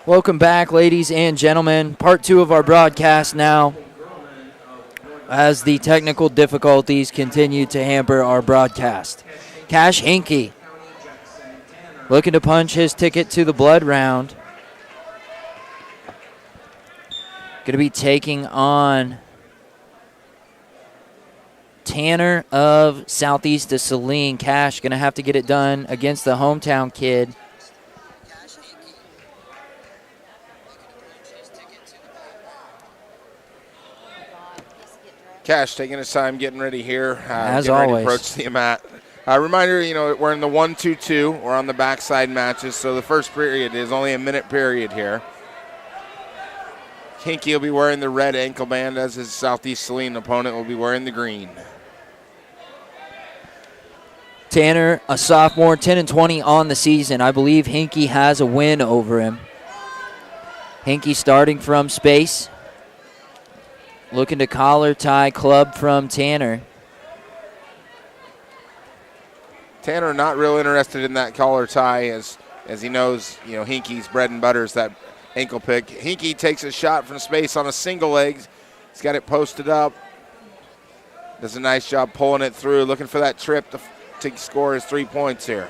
Welcome back, ladies and gentlemen. Part 2 of our broadcast now, as the technical difficulties continue to hamper our broadcast. Cash Hinkie looking to punch his ticket to the blood round. Going to be taking on Tanner of Southeast of Saline. Cash going to have to get it done against the hometown kid. Cash taking his time getting ready here. As always. Ready to approach the mat. Reminder, we're in the 1-2-2. We're on the backside matches, so the first period is only a minute period here. Hinkie will be wearing the red ankle band, as his Southeast Saline opponent will be wearing the green. Tanner, a sophomore, 10-20 on the season. I believe Hinkie has a win over him. Hinkie starting from space. Looking to collar tie club from Tanner. Tanner not real interested in that collar tie as he knows, Hinkie's bread and butter is that ankle pick. Hinkie takes a shot from space on a single leg. He's got it posted up. Does a nice job pulling it through, looking for that trip to score his 3 points here.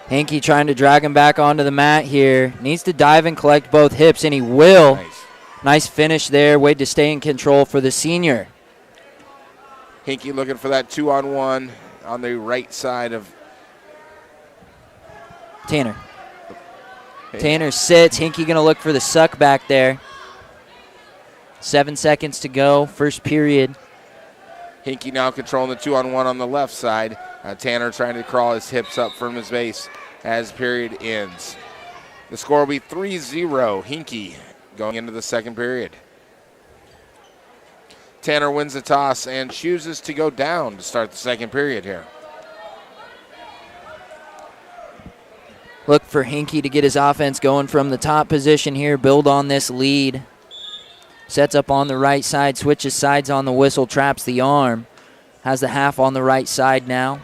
Hinkie trying to drag him back onto the mat here. Needs to dive and collect both hips, and he will. Nice finish there. Way to stay in control for the senior. Hinkie looking for that 2-on-1 on the right side of Tanner. Tanner sits. Hinkie going to look for the suck back there. 7 seconds to go. First period. Hinkie now controlling the 2-on-1 on the left side. Tanner trying to crawl his hips up from his base as period ends. The score will be 3-0 Hinkie going into the second period. Tanner wins the toss and chooses to go down to start the second period here. Look for Hinkie to get his offense going from the top position here, build on this lead. Sets up on the right side, switches sides on the whistle, traps the arm. Has the half on the right side now.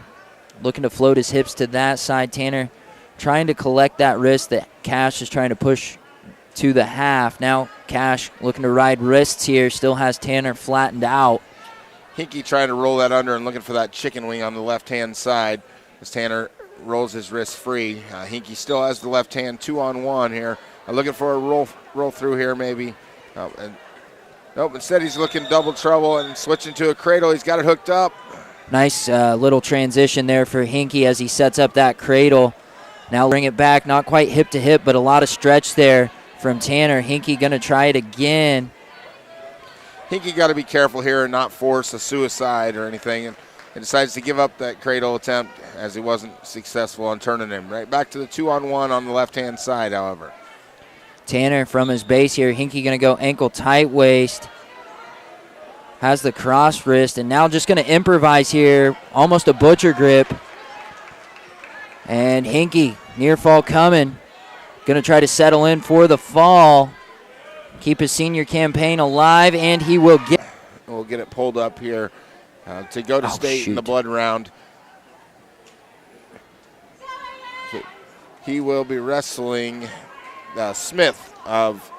Looking to float his hips to that side. Tanner trying to collect that wrist that Cash is trying to push to the half. Now Cash looking to ride wrists here. Still has Tanner flattened out. Hinkie trying to roll that under and looking for that chicken wing on the left-hand side as Tanner rolls his wrist free. Hinkie still has the left hand 2-on-1 here. Looking for a roll through here maybe. Instead he's looking double trouble and switching to a cradle. He's got it hooked up. Nice little transition there for Hinkie as he sets up that cradle. Now bring it back, not quite hip to hip, but a lot of stretch there from Tanner. Hinkie going to try it again. Hinkie got to be careful here and not force a suicide or anything. And decides to give up that cradle attempt as he wasn't successful on turning him. Right back to the 2-on-1 on the left-hand side, however. Tanner from his base here. Hinkie going to go ankle tight waist. Has the cross wrist, and now just going to improvise here. Almost a butcher grip. And Hinkie, near fall coming. Going to try to settle in for the fall. Keep his senior campaign alive, and he will get. We'll get it pulled up here to go to state in the blood round. So he will be wrestling Smith of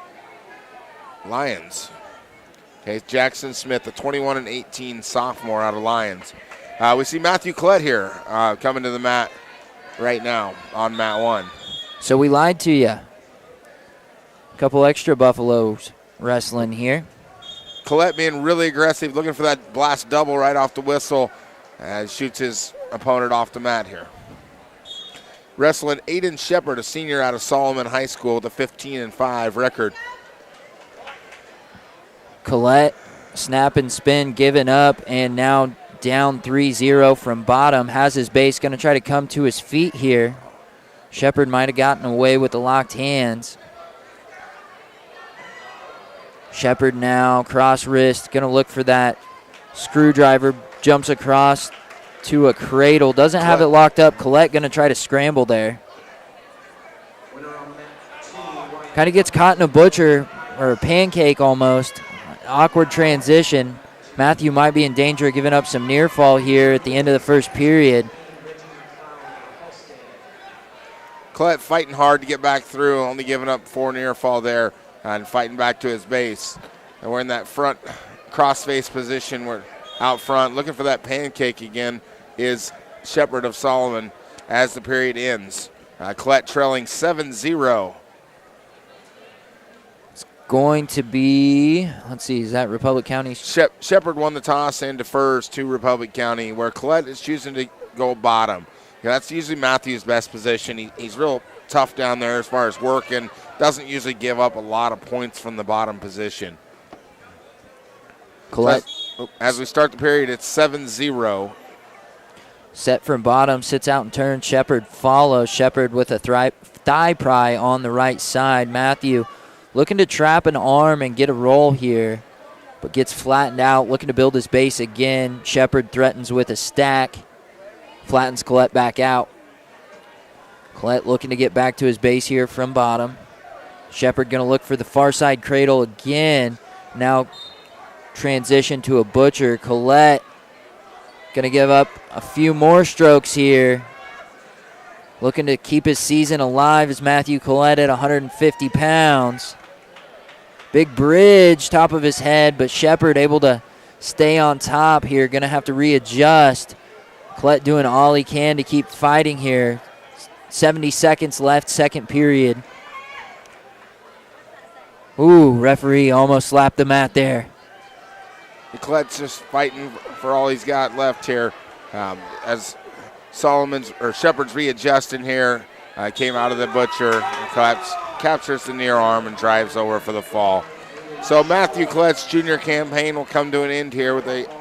Lions. Okay, Jackson Smith, the 21-18 sophomore out of Lions. We see Matthew Collette here coming to the mat right now on mat 1. So we lied to you. A couple extra Buffaloes wrestling here. Collette being really aggressive, looking for that blast double right off the whistle as shoots his opponent off the mat here. Wrestling Aiden Shepard, a senior out of Solomon High School with a 15-5 record. Collette, snap and spin, giving up, and now down 3-0 from bottom. Has his base, going to try to come to his feet here. Shepard might have gotten away with the locked hands. Shepard now, cross wrist, going to look for that screwdriver, jumps across to a cradle, doesn't have it locked up. Collette going to try to scramble there. Kind of gets caught in a butcher, or a pancake almost. Awkward transition. Matthew might be in danger of giving up some near fall here at the end of the first period. Collette fighting hard to get back through, only giving up 4 near fall there and fighting back to his base. And we're in that front cross-face position. We're out front. Looking for that pancake again is Shepherd of Solomon as the period ends. Collette trailing 7-0. Going to be, let's see, is that Republic County? Shepherd won the toss and defers to Republic County, where Collette is choosing to go bottom. That's usually Matthew's best position. He's real tough down there as far as working. Doesn't usually give up a lot of points from the bottom position. Collette. As we start the period, it's 7-0. Set from bottom, sits out and turns. Shepherd follows. Shepherd with a thigh pry on the right side. Matthew looking to trap an arm and get a roll here, but gets flattened out, looking to build his base again. Shepherd threatens with a stack. Flattens Collette back out. Collette looking to get back to his base here from bottom. Shepherd going to look for the far side cradle again. Now transition to a butcher. Collette going to give up a few more strokes here. Looking to keep his season alive is Matthew Collette at 150 pounds. Big bridge, top of his head, but Shepherd able to stay on top here. Going to have to readjust. Collette doing all he can to keep fighting here. 70 seconds left, second period. Ooh, referee almost slapped the mat there. Collette's just fighting for all he's got left here. As Shepherd's readjusting here, came out of the butcher. Collette captures the near arm and drives over for the fall. So Matthew Collette's junior campaign will come to an end here with a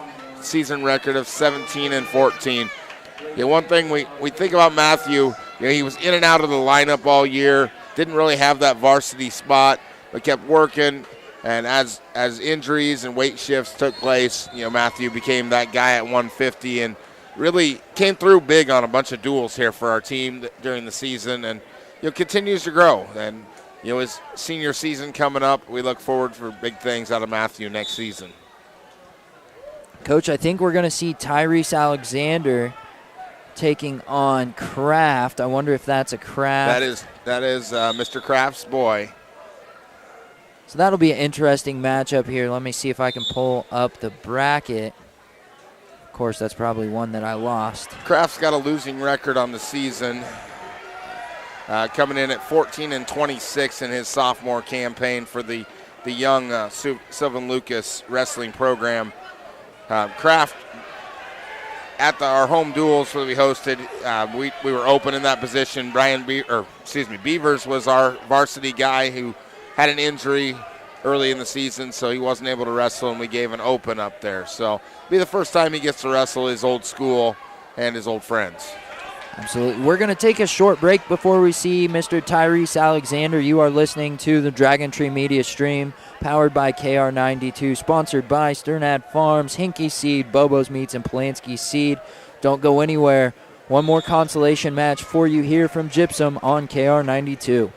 season record of 17-14. One thing we think about Matthew, he was in and out of the lineup all year, didn't really have that varsity spot, but kept working. And as injuries and weight shifts took place, Matthew became that guy at 150 and really came through big on a bunch of duels here for our team during the season, and continues to grow. And his senior season coming up, we look forward for big things out of Matthew next season. Coach, I think we're going to see Tyrese Alexander taking on Kraft. I wonder if that's a Kraft. That is Mr. Kraft's boy. So that'll be an interesting matchup here. Let me see if I can pull up the bracket. Of course, that's probably one that I lost. Kraft's got a losing record on the season, coming in at 14-26 in his sophomore campaign for the young Sylvan Lucas wrestling program. Kraft, at our home duels that we hosted, we were open in that position. Beavers was our varsity guy who had an injury early in the season, so he wasn't able to wrestle, and we gave an open up there. So it'll be the first time he gets to wrestle his old school and his old friends. Absolutely. We're going to take a short break before we see Mr. Tyrese Alexander. You are listening to the Dragon Tree Media Stream, powered by KR92, sponsored by Sternad Farms, Hinky Seed, Bobo's Meats, and Polanski Seed. Don't go anywhere. One more consolation match for you here from Gypsum on KR92.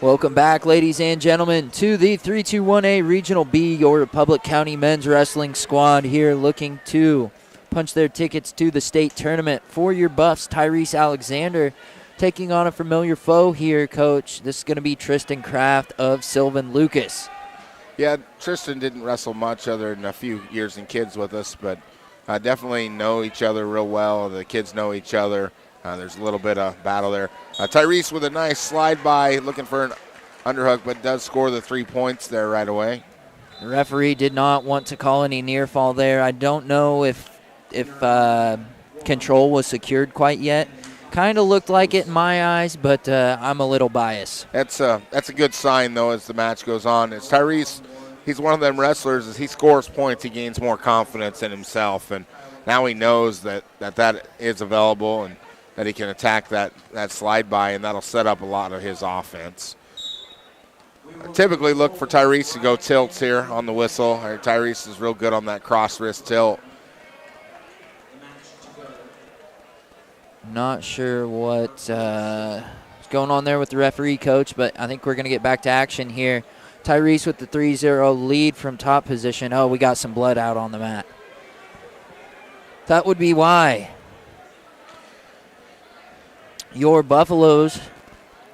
Welcome back, ladies and gentlemen, to the 321A Regional B, your Republic County men's wrestling squad here looking to punch their tickets to the state tournament. For your Buffs, Tyrese Alexander taking on a familiar foe here, Coach. This is going to be Tristan Kraft of Sylvan Lucas. Yeah, Tristan didn't wrestle much other than a few years in kids with us, but definitely know each other real well. The kids know each other. There's a little bit of battle there. Tyrese with a nice slide by, looking for an underhook, but does score the 3 points there right away. The referee did not want to call any near fall there. I don't know if control was secured quite yet. Kind of looked like it in my eyes, but I'm a little biased. That's a good sign, though, as the match goes on. It's Tyrese, he's one of them wrestlers. As he scores points, he gains more confidence in himself, and now he knows that is available and that he can attack that slide by, and that'll set up a lot of his offense. I typically look for Tyrese to go tilts here on the whistle. Tyrese is real good on that cross wrist tilt. Not sure what's going on there with the referee, Coach, but I think we're going to get back to action here. Tyrese with the 3-0 lead from top position. Oh, we got some blood out on the mat. That would be why. Your Buffaloes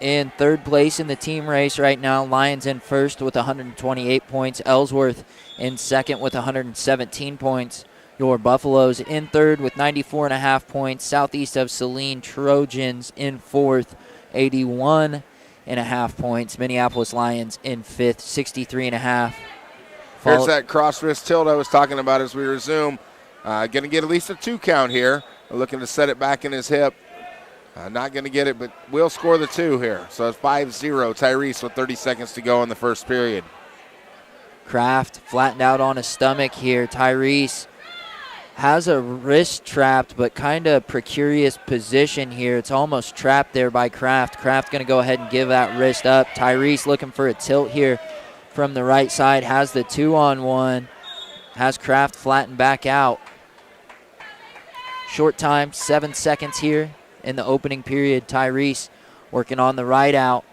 in third place in the team race right now. Lions in first with 128 points. Ellsworth in second with 117 points. Your Buffaloes in third with 94.5 points. Southeast of Saline Trojans in fourth, 81.5 points. Minneapolis Lions in fifth, 63.5. Here's that cross wrist tilt I was talking about as we resume. Going to get at least a 2 count here. Looking to set it back in his hip. Not going to get it, but we'll score the 2 here. So it's 5-0. Tyrese with 30 seconds to go in the first period. Kraft flattened out on his stomach here. Tyrese has a wrist trapped, but kind of precarious position here. It's almost trapped there by Kraft. Kraft going to go ahead and give that wrist up. Tyrese looking for a tilt here from the right side. Has the 2-on-1. Has Kraft flattened back out. Short time, 7 seconds here in the opening period. Tyrese working on the right out,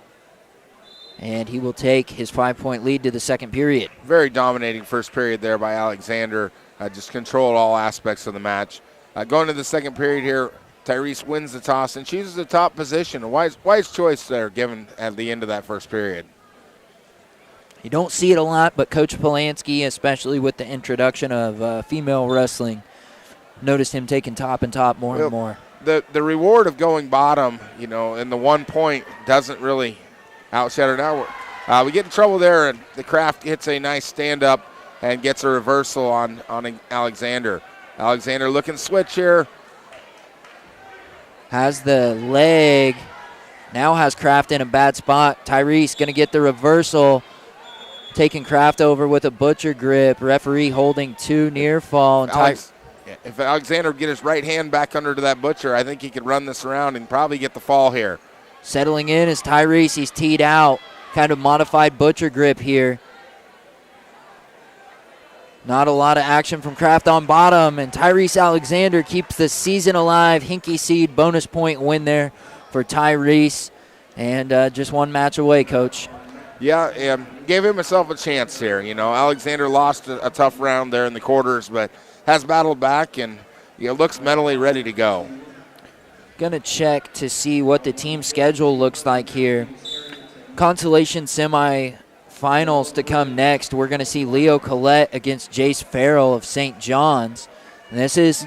and he will take his 5-point lead to the second period. Very dominating first period there by Alexander. Just controlled all aspects of the match. Going to the second period here, Tyrese wins the toss and chooses the top position. A wise choice there given at the end of that first period. You don't see it a lot, but Coach Polanski, especially with the introduction of female wrestling, noticed him taking top and top more and more. The reward of going bottom, in the 1 point doesn't really outshadow. Now we get in trouble there, and the Kraft hits a nice stand-up and gets a reversal on Alexander. Alexander looking switch here. Has the leg. Now has Kraft in a bad spot. Tyrese going to get the reversal. Taking Kraft over with a butcher grip. Referee holding 2 near fall. If Alexander would get his right hand back under to that butcher, I think he could run this around and probably get the fall here. Settling in is Tyrese. He's teed out. Kind of modified butcher grip here. Not a lot of action from Kraft on bottom, and Tyrese Alexander keeps the season alive. Hinky Seed bonus point win there for Tyrese, and just 1 match away, Coach. Yeah, gave himself a chance here. Alexander lost a tough round there in the quarters, but has battled back and looks mentally ready to go. Gonna check to see what the team schedule looks like here. Consolation semifinals to come next. We're gonna see Leo Collette against Jace Farrell of St. John's. And this is,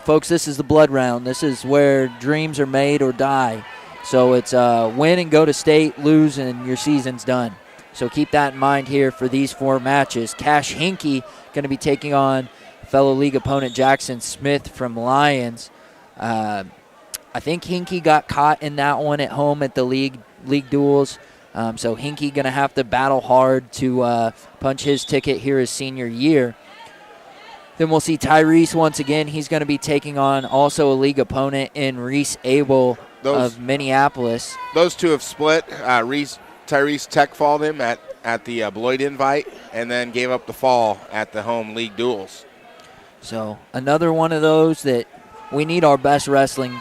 folks, this is the blood round. This is where dreams are made or die. So it's win and go to state, lose, and your season's done. So keep that in mind here for these 4 matches. Cash Hinkie going to be taking on fellow league opponent Jackson Smith from Lions. I think Hinkie got caught in that one at home at the league duels. So Hinkie going to have to battle hard to punch his ticket here his senior year. Then we'll see Tyrese once again. He's going to be taking on also a league opponent in Reese Abel of Minneapolis. Those 2 have split. Tyrese tech falled him at the Beloit Invite and then gave up the fall at the home league duels. So another one of those that we need our best wrestling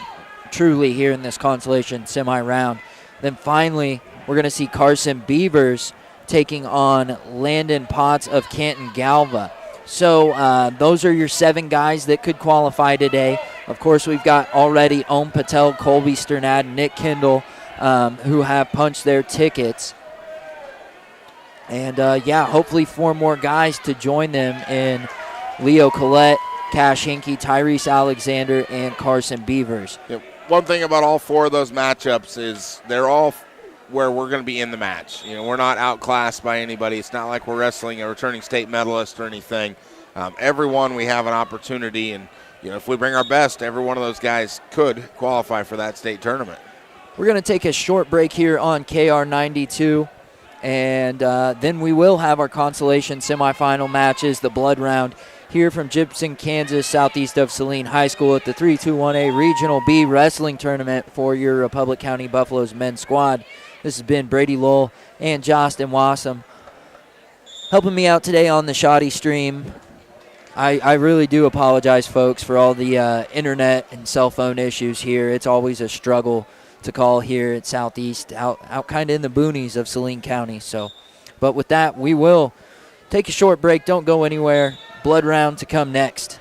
truly here in this consolation semi-round. Then finally, we're going to see Carson Beavers taking on Landon Potts of Canton Galva. So those are your 7 guys that could qualify today. Of course, we've got already Om Patel, Colby Sternad, and Nick Kendall who have punched their tickets. And, hopefully 4 more guys to join them in Leo Collette, Cash Hinkie, Tyrese Alexander, and Carson Beavers. Yep. One thing about all 4 of those matchups is they're all where we're going to be in the match. We're not outclassed by anybody. It's not like we're wrestling a returning state medalist or anything. Everyone, we have an opportunity, and if we bring our best, every one of those guys could qualify for that state tournament. We're going to take a short break here on KR92, and then we will have our consolation semifinal matches, the blood round, here from Gibson, Kansas, southeast of Saline High School at the 321A Regional B Wrestling Tournament for your Republic County Buffaloes men's squad. This has been Brady Lowell and Justin Wassam helping me out today on the Shoddy stream. I really do apologize, folks, for all the internet and cell phone issues here. It's always a struggle to call here at Southeast, out kind of in the boonies of Saline County. But with that, we will take a short break. Don't go anywhere. Blood round to come next.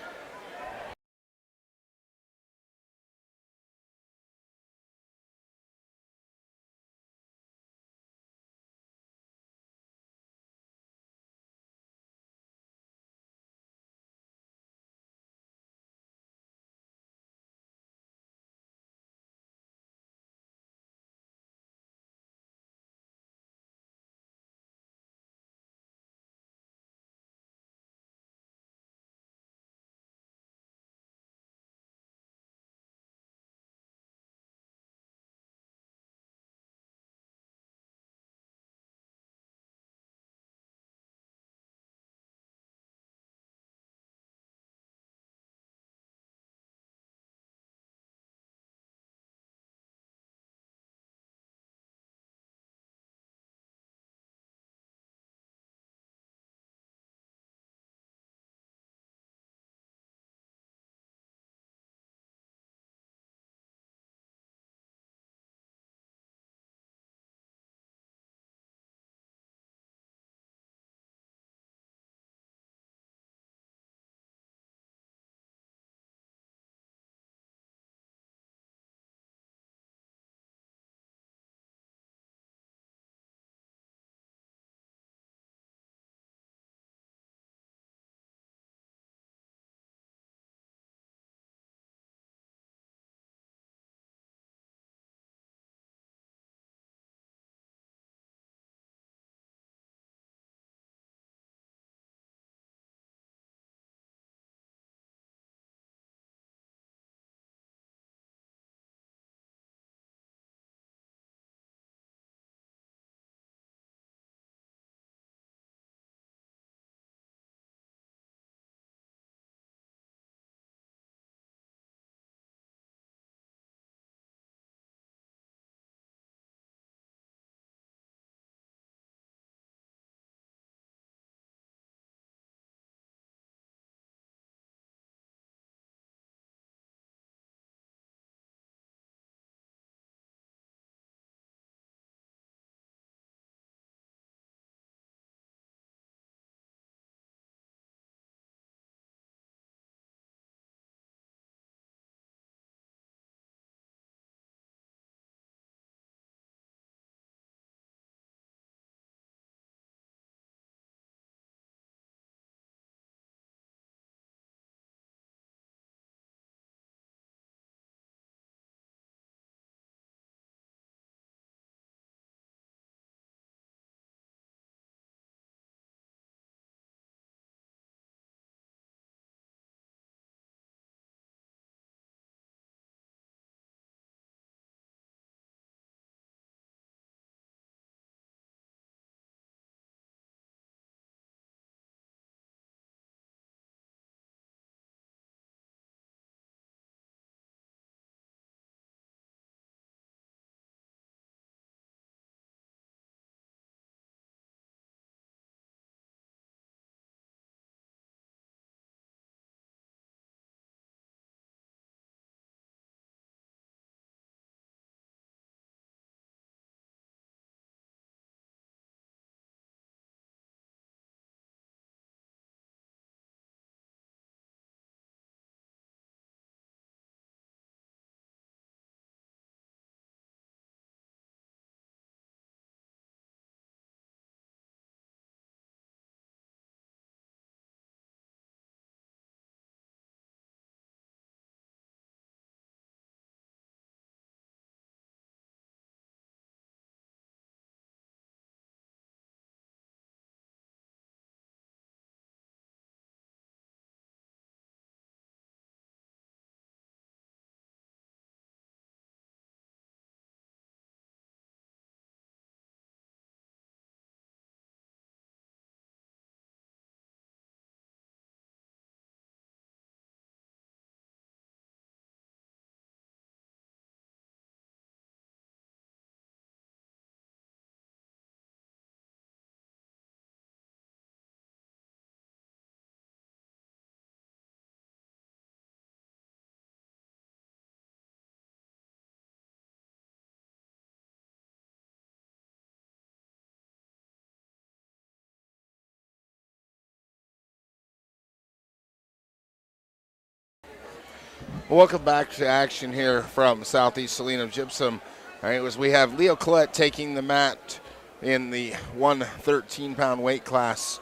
Welcome back to action here from Southeast Selena Gypsum. All right, as we have Leo Collette taking the mat in the 113-pound weight class.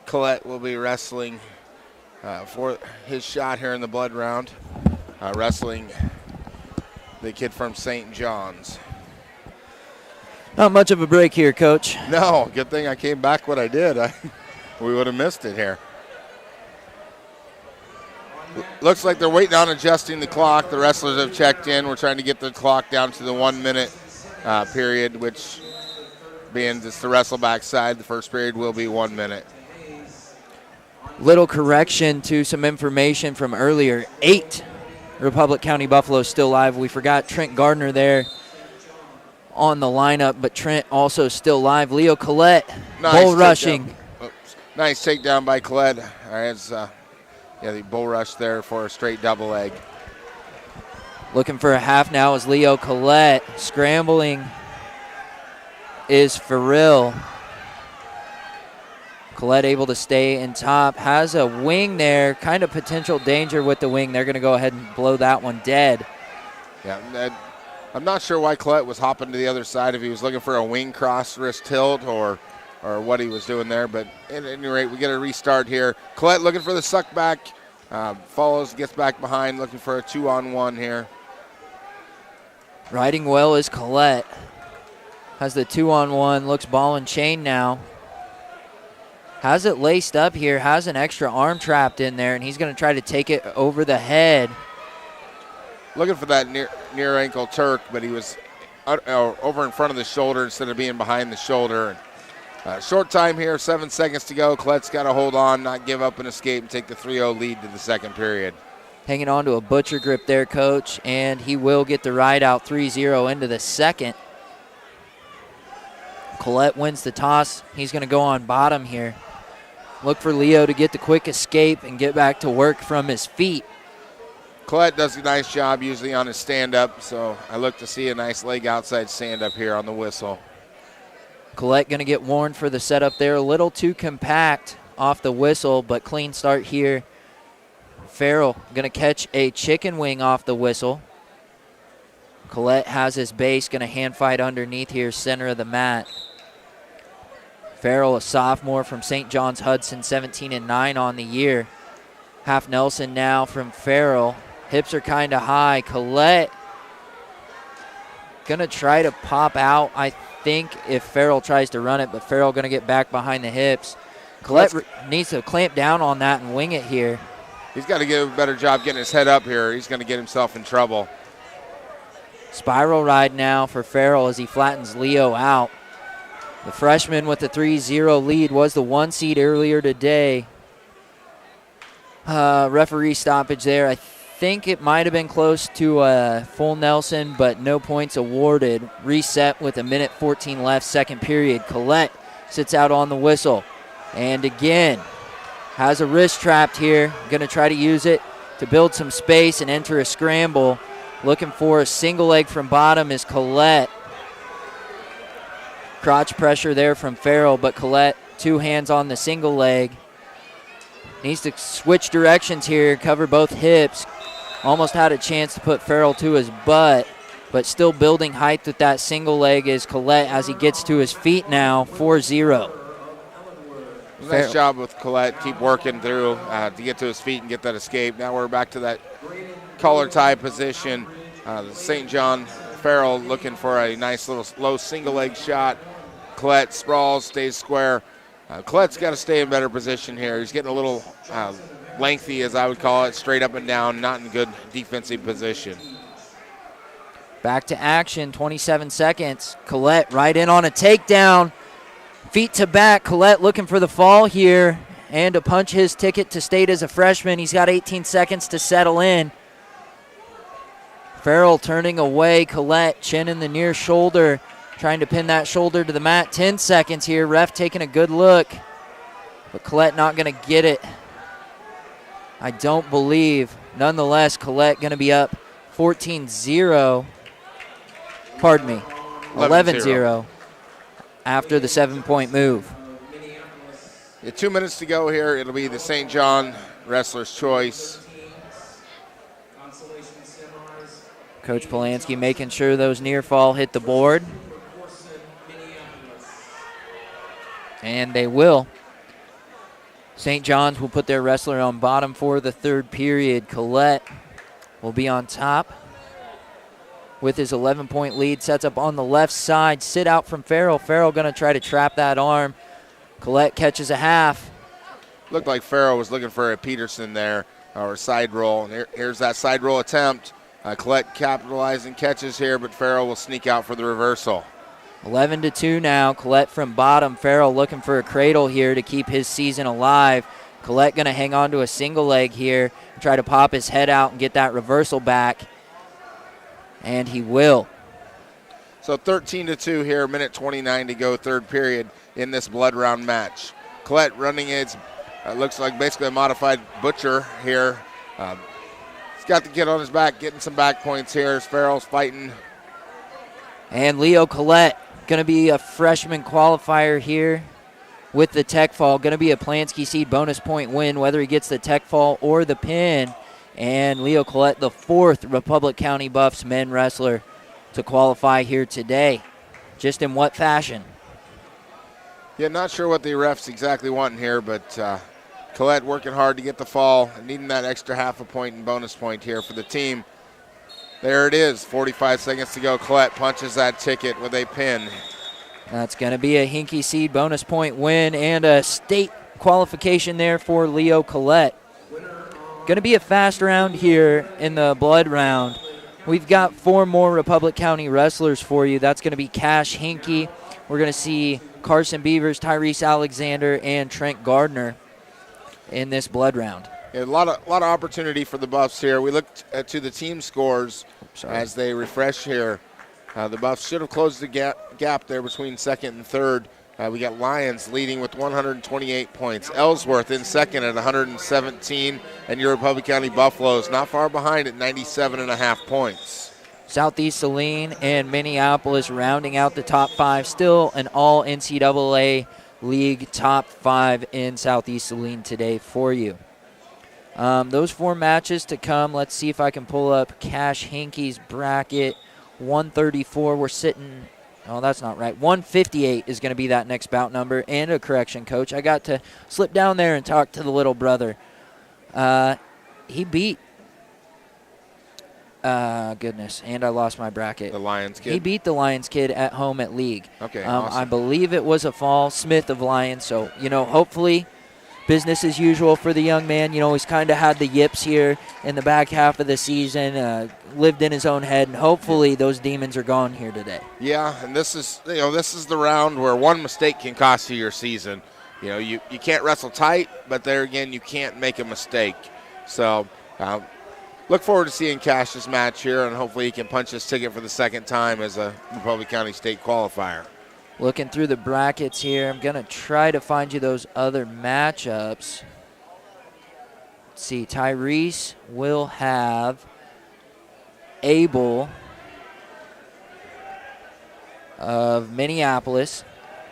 Collette will be wrestling for his shot here in the blood round, wrestling the kid from St. John's. Not much of a break here, Coach. No, good thing I came back when I did. We would have missed it here. Looks like they're waiting on adjusting the clock. The wrestlers have checked in. We're trying to get the clock down to the 1 minute period, which being just the wrestleback side, the first period will be 1 minute. Little correction to some information from earlier. 8 Republic County Buffaloes still live. We forgot Trent Gardner there on the lineup, but Trent also still live. Leo Collette, bull rushing. Nice takedown by Collette. All right, the bull rush there for a straight double leg. Looking for a half now is Leo Collette. Scrambling is Farrell. Collette able to stay in top. Has a wing there. Kind of potential danger with the wing. They're going to go ahead and blow that one dead. Yeah, I'm not sure why Collette was hopping to the other side, if he was looking for a wing cross wrist tilt or what he was doing there. But at any rate, we get a restart here. Collette looking for the suck back. Follows, gets back behind, looking for a 2-on-1 here. Riding well is Collette. Has the 2-on-1, looks ball and chain now. Has it laced up here, has an extra arm trapped in there, and he's going to try to take it over the head. Looking for that near ankle Turk, but he was over in front of the shoulder instead of being behind the shoulder. Short time here, 7 seconds to go. Collette's got to hold on, not give up and escape, and take the 3-0 lead to the second period. Hanging on to a butcher grip there, Coach, and he will get the ride out 3-0 into the second. Collette wins the toss. He's going to go on bottom here. Look for Leo to get the quick escape and get back to work from his feet. Collette does a nice job usually on his stand-up, so I look to see a nice leg outside stand-up here on the whistle. Collette going to get warned for the setup there. A little too compact off the whistle, but clean start here. Farrell going to catch a chicken wing off the whistle. Collette has his base, going to hand fight underneath here, center of the mat. Farrell, a sophomore from St. John's Hudson, 17-9 on the year. Half Nelson now from Farrell. Hips are kind of high. Collette going to try to pop out, I think, if Farrell tries to run it, but Farrell going to get back behind the hips. Collette needs to clamp down on that and wing it here. He's got to get a better job getting his head up here. He's going to get himself in trouble. Spiral ride now for Farrell as he flattens Leo out. The freshman with the 3-0 lead was the 1 seed earlier today. Referee stoppage there. I think it might have been close to a full Nelson, but no points awarded. Reset with 1:14 left, second period. Collette sits out on the whistle. And again, has a wrist trapped here. Going to try to use it to build some space and enter a scramble. Looking for a single leg from bottom is Collette. Crotch pressure there from Farrell, but Collette, 2 hands on the single leg. Needs to switch directions here, cover both hips. Almost had a chance to put Farrell to his butt, but still building height with that single leg is Collette as he gets to his feet now, 4-0. Nice job with Collette. Keep working through to get to his feet and get that escape. Now we're back to that collar tie position. St. John Farrell looking for a nice little low single leg shot. Collette sprawls, stays square. Collette's got to stay in better position here. He's getting a little lengthy, as I would call it, straight up and down, not in good defensive position. Back to action, 27 seconds. Collette right in on a takedown. Feet to back. Collette looking for the fall here and to punch his ticket to state as a freshman. He's got 18 seconds to settle in. Farrell turning away. Collette chin in the near shoulder, trying to pin that shoulder to the mat. 10 seconds here. Ref taking a good look, but Collette not going to get it, I don't believe. Nonetheless, Collette going to be up 14-0. Pardon me, 11-0 after the 7-point move. 2 minutes to go here. It'll be the St. John wrestler's choice. Coach Polanski making sure those near fall hit the board. And they will. St. John's will put their wrestler on bottom for the third period. Collette will be on top with his 11-point lead. Sets up on the left side. Sit out from Farrell. Farrell going to try to trap that arm. Collette catches a half. Looked like Farrell was looking for a Peterson there, or a side roll. And here's that side roll attempt. Collette capitalizing catches here, but Farrell will sneak out for the reversal. 11-2 now. Collette from bottom. Farrell looking for a cradle here to keep his season alive. Collette going to hang on to a single leg here and try to pop his head out and get that reversal back. And he will. So 13-2 here, minute 29 to go, third period in this blood round match. Collette running its, looks like basically a modified Butcher here. He's got the kid on his back, getting some back points here as Farrell's fighting. And Leo Collette going to be a freshman qualifier here with the tech fall. Going to be a Polanski seed bonus point win, whether he gets the tech fall or the pin. And Leo Collette, the fourth Republic County Buffs men wrestler to qualify here today. Just in what fashion? Yeah, not sure what the refs exactly want here, but Collette working hard to get the fall, needing that extra half a point and bonus point here for the team. There it is, 45 seconds to go. Collette punches that ticket with a pin. That's going to be a Hinkie seed bonus point win and a state qualification there for Leo Collette. Going to be a fast round here in the blood round. We've got 4 more Republic County wrestlers for you. That's going to be Cash Hinkie. We're going to see Carson Beavers, Tyrese Alexander, and Trent Gardner in this blood round. Yeah, a lot of opportunity for the Buffs here. We looked to the team scores as they refresh here. The Buffs should have closed the gap there between second and third. We got Lions leading with 128 points. Ellsworth in second at 117, and your Republic County Buffaloes not far behind at 97.5 points. Southeast Saline and Minneapolis rounding out the top 5. Still an all NCAA league top 5 in Southeast Saline today for you. Those 4 matches to come. Let's see if I can pull up Cash Hinkie's bracket. 134, we're sitting, oh, that's not right. 158 is going to be that next bout number. And a correction, Coach. I got to slip down there and talk to the little brother. He beat, goodness, and I lost my bracket. The Lions kid? He beat the Lions kid at home at league. Okay, awesome. I believe it was a fall, Smith of Lions. So, hopefully business as usual for the young man. He's kind of had the yips here in the back half of the season, lived in his own head, and hopefully those demons are gone here today. Yeah, and this is the round where one mistake can cost you your season. You can't wrestle tight, but there again, you can't make a mistake. So look forward to seeing Cash's match here, and hopefully he can punch his ticket for the second time as a Republic County State qualifier. Looking through the brackets here, I'm going to try to find you those other matchups. Let's see, Tyrese will have Abel of Minneapolis,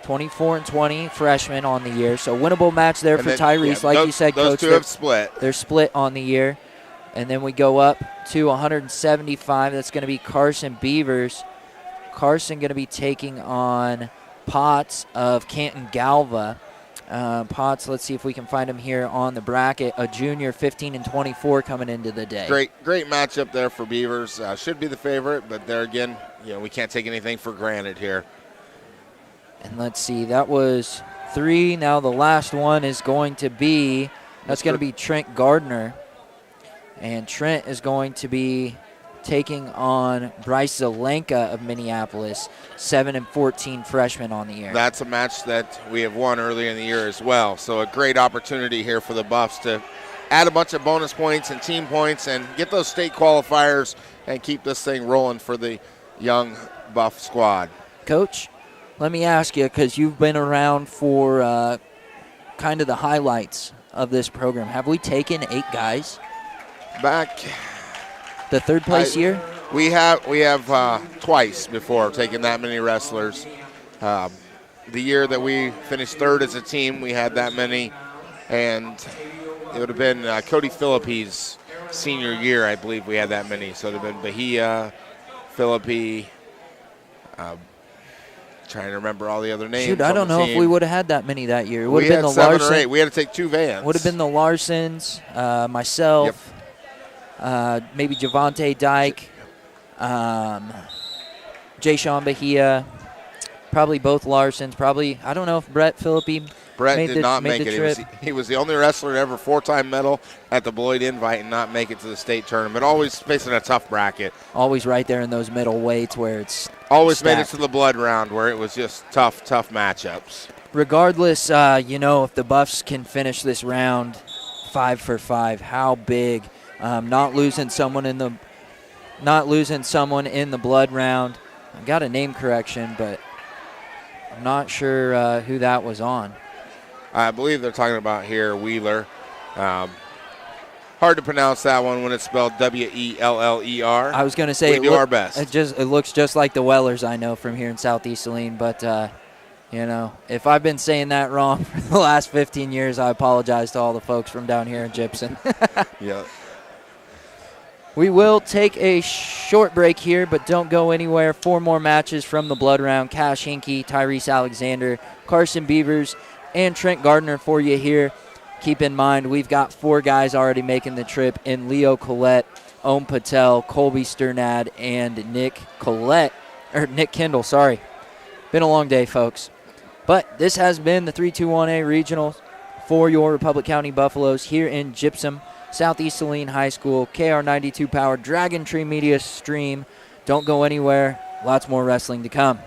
24-20 freshman on the year. So winnable match there for Tyrese, like you said, Coach. Coach. Those two have split. They're split on the year. And then we go up to 175. That's going to be Carson Beavers. Carson going to be taking on Potts of Canton Galva. Potts, let's see if we can find him here on the bracket. A junior, 15-24 coming into the day. Great matchup there for Beavers. Should be the favorite, but there again, we can't take anything for granted here. And let's see, that was 3. Now the last one is going to be, that's going to be Trent Gardner. And Trent is going to be taking on Bryce Zelenka of Minneapolis, 7-14 freshman on the year. That's a match that we have won earlier in the year as well. So a great opportunity here for the Buffs to add a bunch of bonus points and team points and get those state qualifiers and keep this thing rolling for the young Buff squad. Coach, let me ask you, because you've been around for kind of the highlights of this program. Have we taken 8 guys? Back the third place year? We have twice before taken that many wrestlers. The year that we finished third as a team, we had that many. And it would have been Cody Phillippe's senior year, I believe we had that many. So it would have been Bahia, Phillippe. Trying to remember all the other names. Shoot, I don't know if we would have had that many that year. It would have been the 7 Larson. or 8. We had to take 2 vans. Would have been the Larsons, myself, maybe Javante Dyke, Jay Sean Bahia, probably both Larsons. Probably, I don't know if Brett Phillippe did not make it. He was the only wrestler to ever 4-time medal at the Beloit Invite and not make it to the state tournament. Always facing a tough bracket. Always right there in those middle weights where it's always stacked. Made it to the blood round where it was just tough matchups. Regardless, if the Buffs can finish this round 5 for 5, how big? Not losing someone in the blood round. I got a name correction, but I'm not sure who that was on. I believe they're talking about here Wheeler. Hard to pronounce that one when it's spelled Weller. I was going to say we do our best. It looks just like the Wellers I know from here in Southeast Saline, but if I've been saying that wrong for the last 15 years, I apologize to all the folks from down here in Gypsum. Yeah. We will take a short break here, but don't go anywhere. 4 more matches from the blood round. Cash Hinkey, Tyrese Alexander, Carson Beavers, and Trent Gardner for you here. Keep in mind, we've got 4 guys already making the trip in Leo Collette, Om Patel, Colby Sternad, and Nick Kendall, sorry. Been a long day, folks. But this has been the 321A Regionals for your Republic County Buffaloes here in Gypsum, Southeast Saline High School, KR92 Power, Dragon Tree Media Stream. Don't go anywhere. Lots more wrestling to come.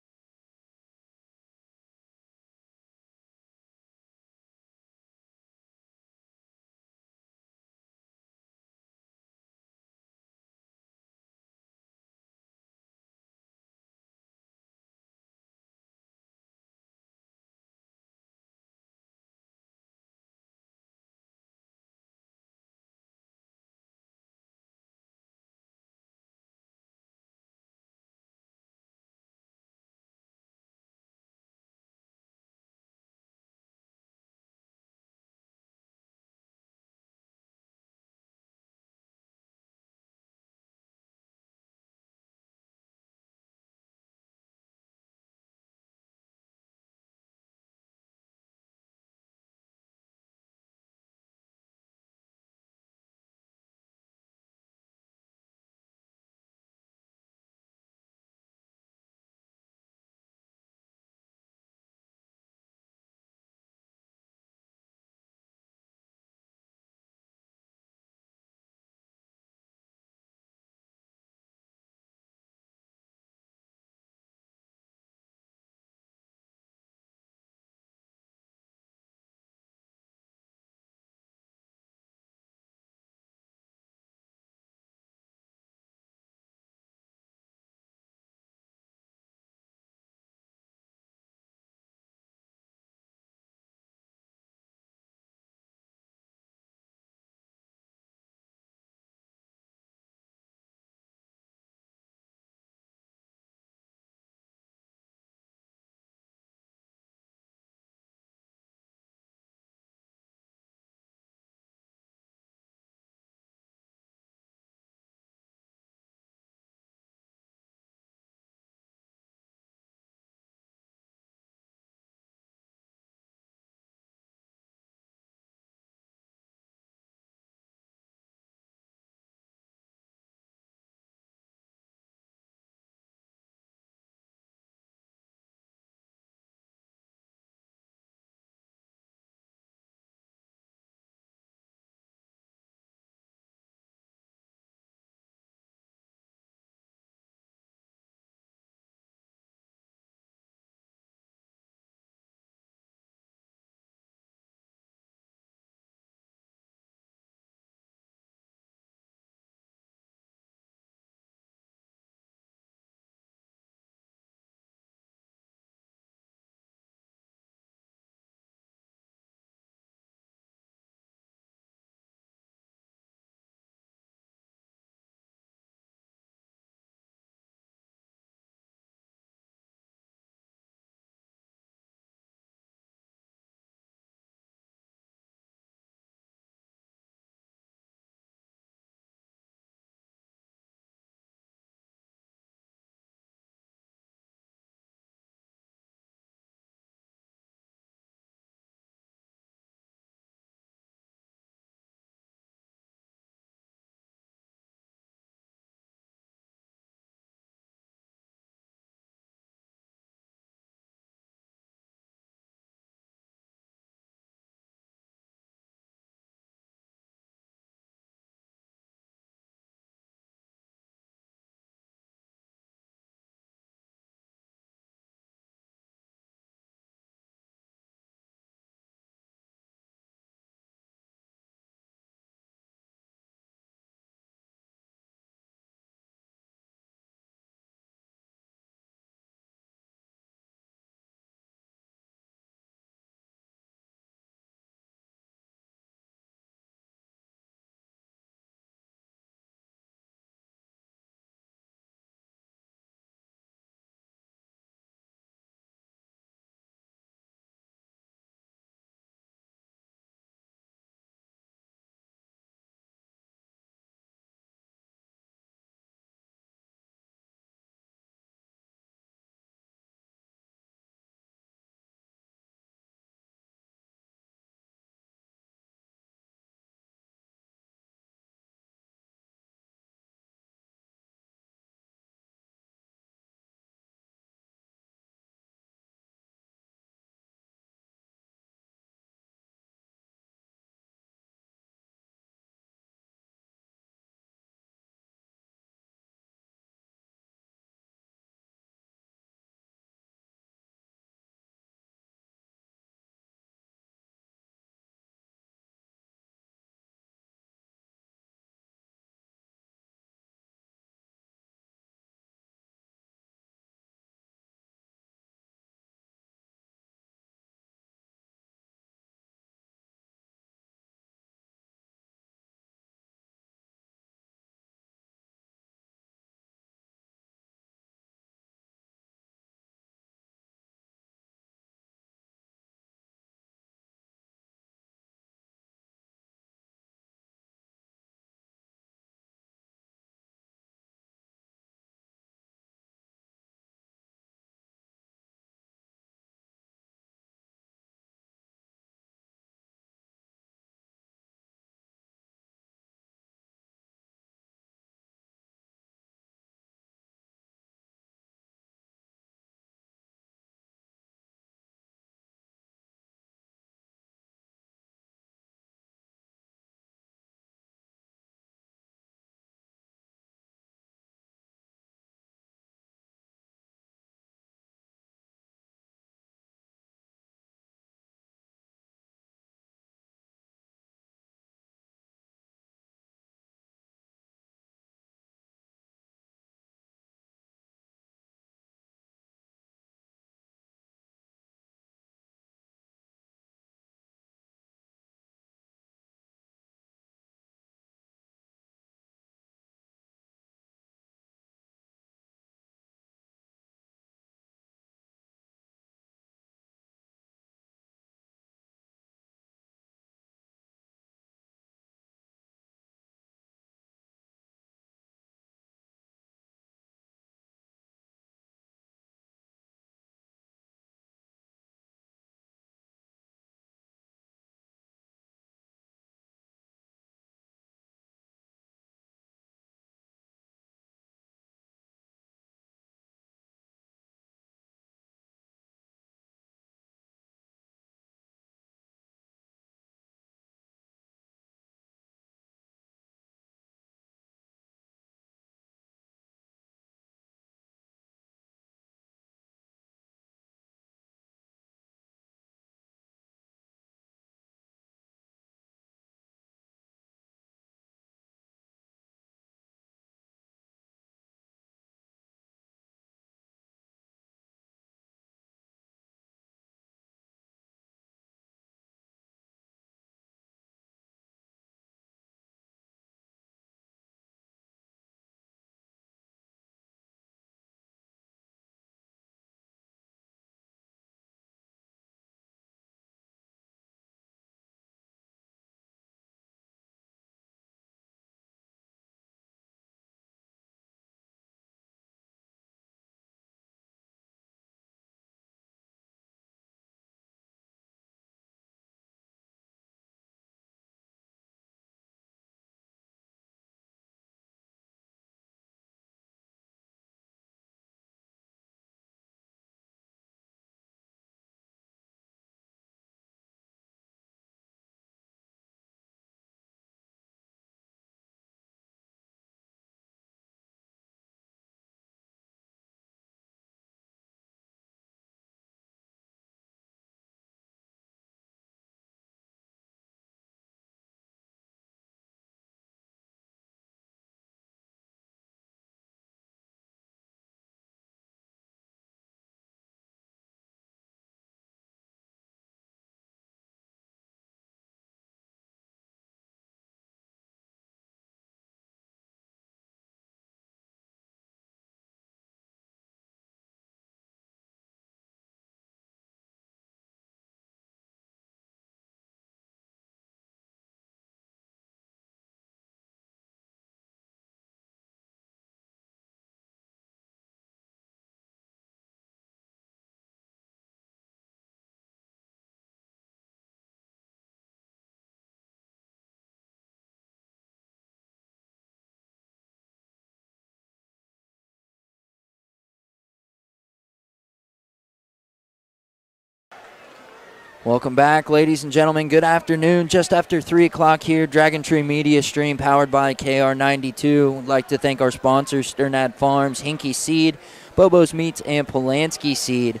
Welcome back, ladies and gentlemen. Good afternoon. Just after 3 o'clock here, Dragon Tree Media Stream powered by KR92. We'd like to thank our sponsors, Sternad Farms, Hinky Seed, Bobo's Meats, and Polanski Seed.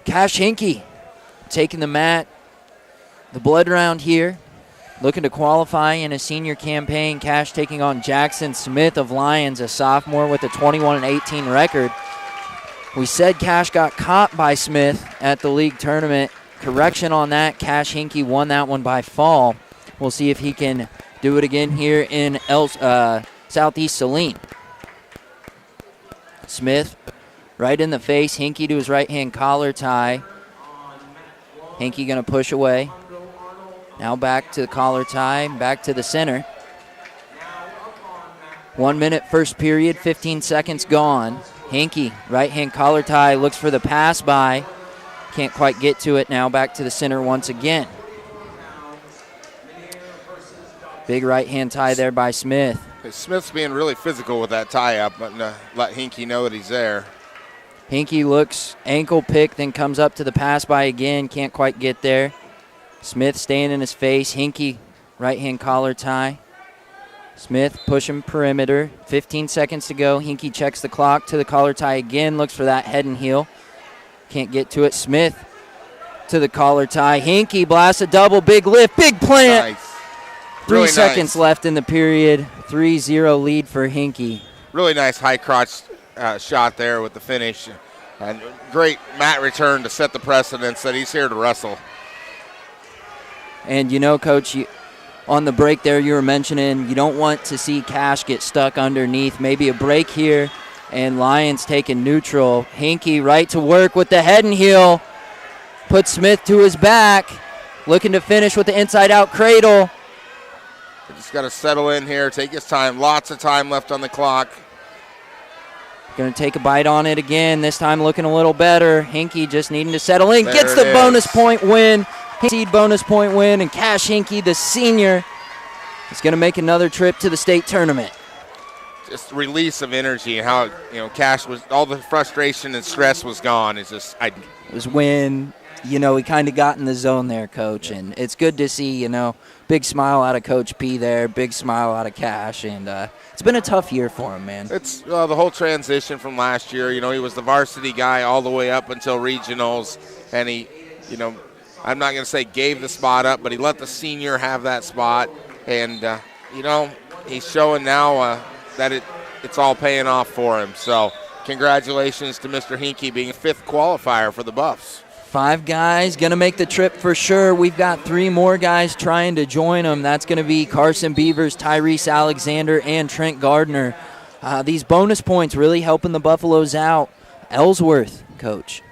Cash Hinky taking the mat, the blood round here, looking to qualify in a senior campaign. Cash taking on Jackson Smith of Lions, a sophomore with a 21-18 record. We said Cash got caught by Smith at the league tournament. Correction on that. Cash Hinky won that one by fall. We'll see if he can do it again here in Southeast Saline. Smith right in the face. Hinky to his right-hand collar tie. Hinky going to push away. Now back to the collar tie, back to the center. 1 minute first period, 15 seconds gone. Hinky, right-hand collar tie, looks for the pass by. Can't quite get to it. Now back to the center once again. Big right-hand tie there by Smith. Smith's being really physical with that tie-up, but let Hinky know that he's there. Hinky looks ankle pick, then comes up to the pass by again. Can't quite get there. Smith staying in his face. Hinky, right-hand collar tie. Smith pushing perimeter. 15 seconds to go. Hinky checks the clock to the collar tie again. Looks for that head and heel. Can't get to it. Smith to the collar tie. Hinky blasts a double. Big lift. Big plant. Nice. 3 Really seconds nice. left in the period. 3-0 lead for Hinky. Really nice high crotch shot there with the finish. And great mat return to set the precedence that he's here to wrestle. And, you know, Coach, on the break there you were mentioning you don't want to see Cash get stuck underneath. Maybe a break here, and Lions taking neutral. Hinky right to work with the head and heel. Puts Smith to his back. Looking to finish with the inside-out cradle. Just got to settle in here, take his time. Lots of time left on the clock. Going to take a bite on it again. This time looking a little better. Hinky just needing to settle in. There Gets it the is. bonus point win. Seed bonus point win, and Cash Hinky, the senior, is going to make another trip to the state tournament. Just release of energy and how, Cash was, all the frustration and stress was gone. It's just, It was when, he kind of got in the zone there, Coach, and it's good to see, big smile out of Coach P there, big smile out of Cash, and it's been a tough year for him, man. It's the whole transition from last year. He was the varsity guy all the way up until regionals, and he, I'm not going to say gave the spot up, but he let the senior have that spot. And, he's showing now that it's all paying off for him. So congratulations to Mr. Hinky being 5th qualifier for the Buffs. 5 guys going to make the trip for sure. We've got 3 more guys trying to join them. That's going to be Carson Beavers, Tyrese Alexander, and Trent Gardner. These bonus points really helping the Buffaloes out. Ellsworth, Coach.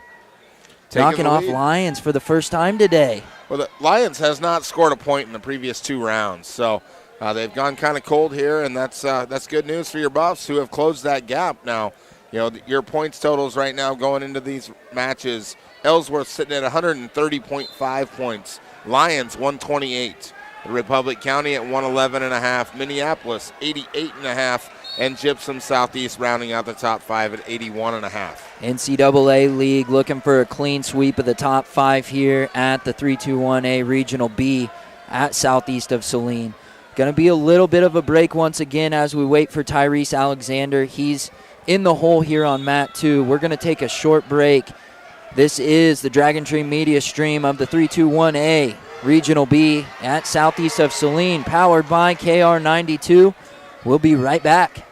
Knocking off Lions for the first time today. Well, the Lions has not scored a point in the previous 2 rounds, so they've gone kind of cold here, and that's good news for your Buffs who have closed that gap now. Your points totals right now going into these matches, Ellsworth sitting at 130.5 points, Lions 128, Republic County at 111.5, Minneapolis 88.5, and Gypsum Southeast rounding out the top 5 at 81.5. NCAA League looking for a clean sweep of the top 5 here at the 321A Regional B at Southeast of Saline. Going to be a little bit of a break once again as we wait for Tyrese Alexander. He's in the hole here on mat 2. We're going to take a short break. This is the Dragon Tree Media Stream of the 321A Regional B at Southeast of Saline, powered by KR92. We'll be right back.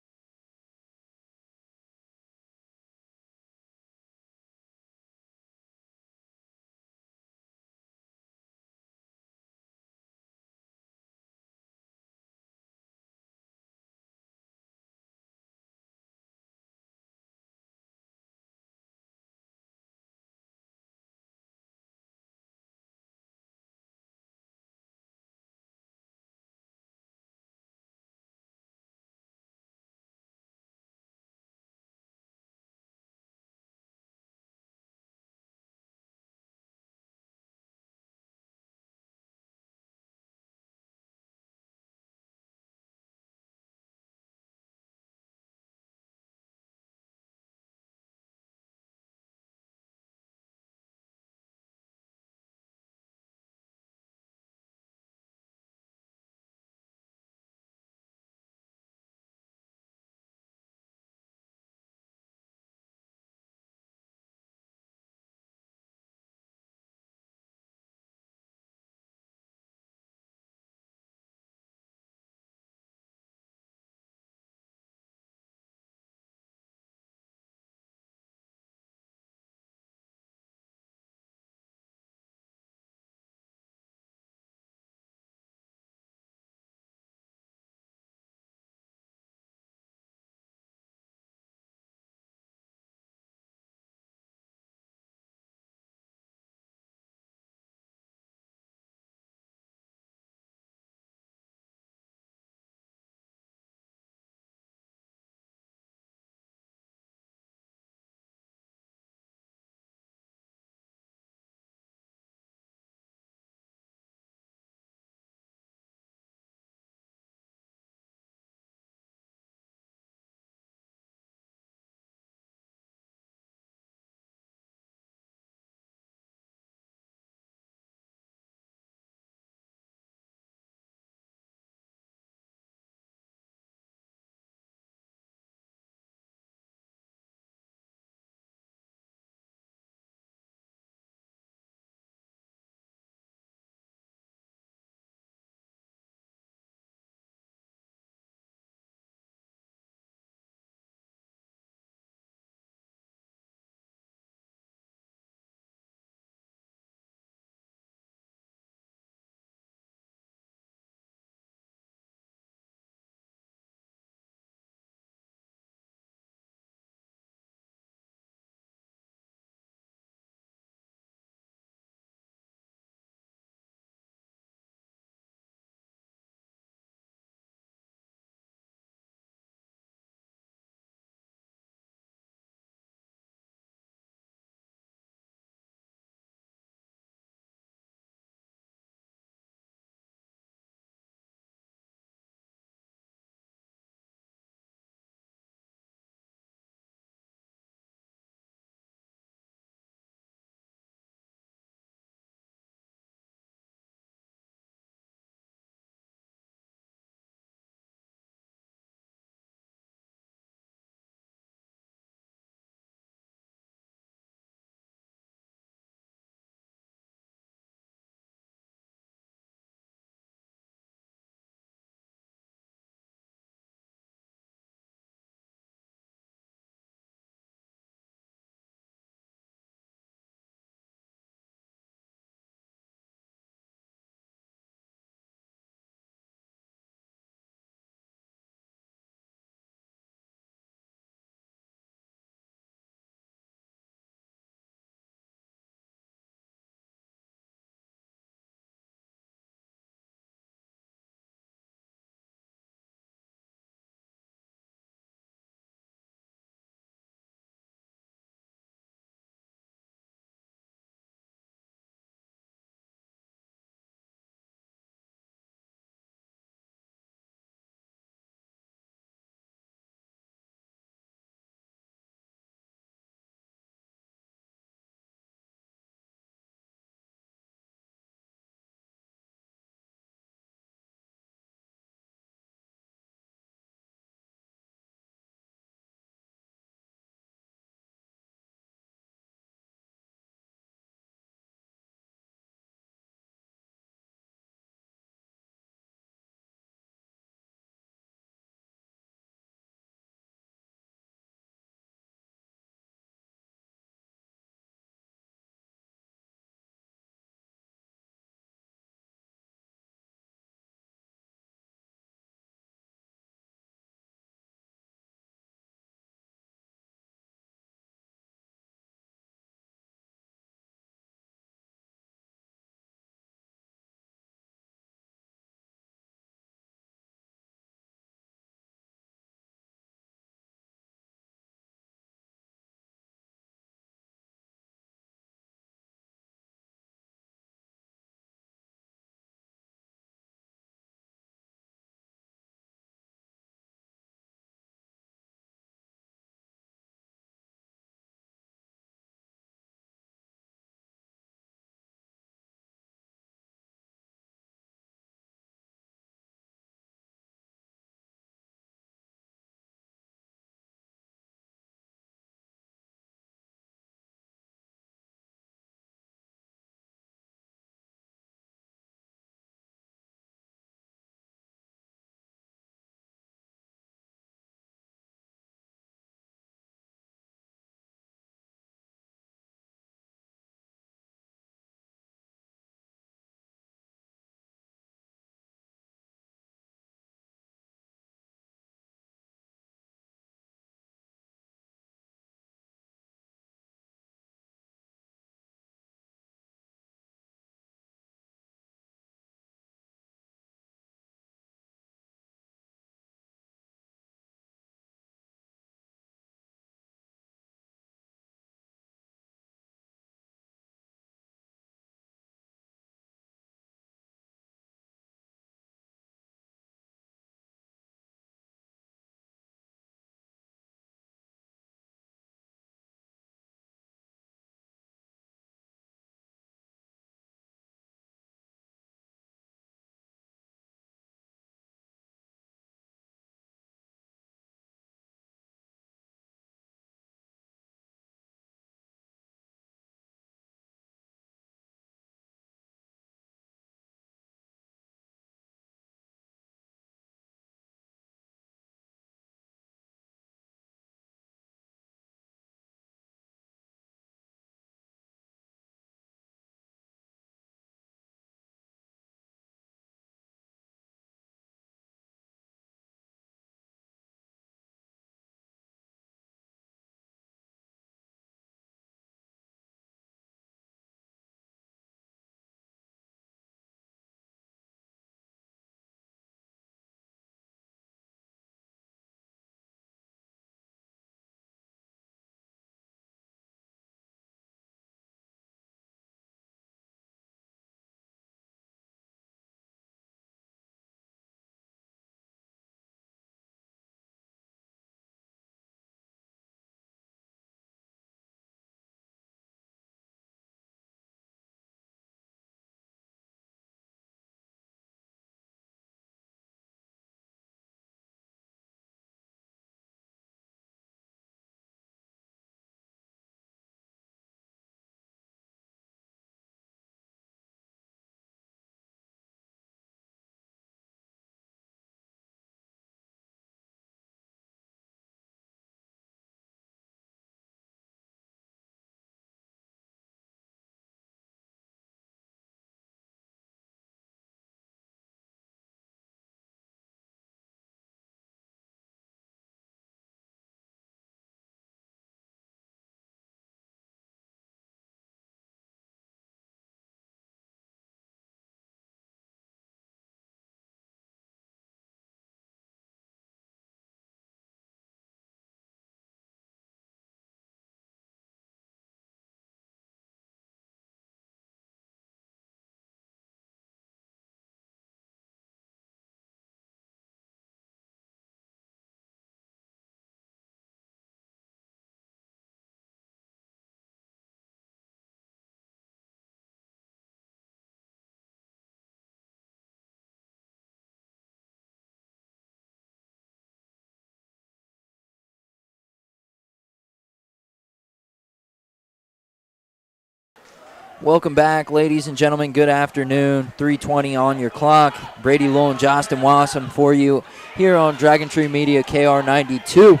Welcome back, ladies and gentlemen. Good afternoon. 3:20 on your clock. Brady Lowell and Justin Wassam for you here on Dragon Tree Media KR92.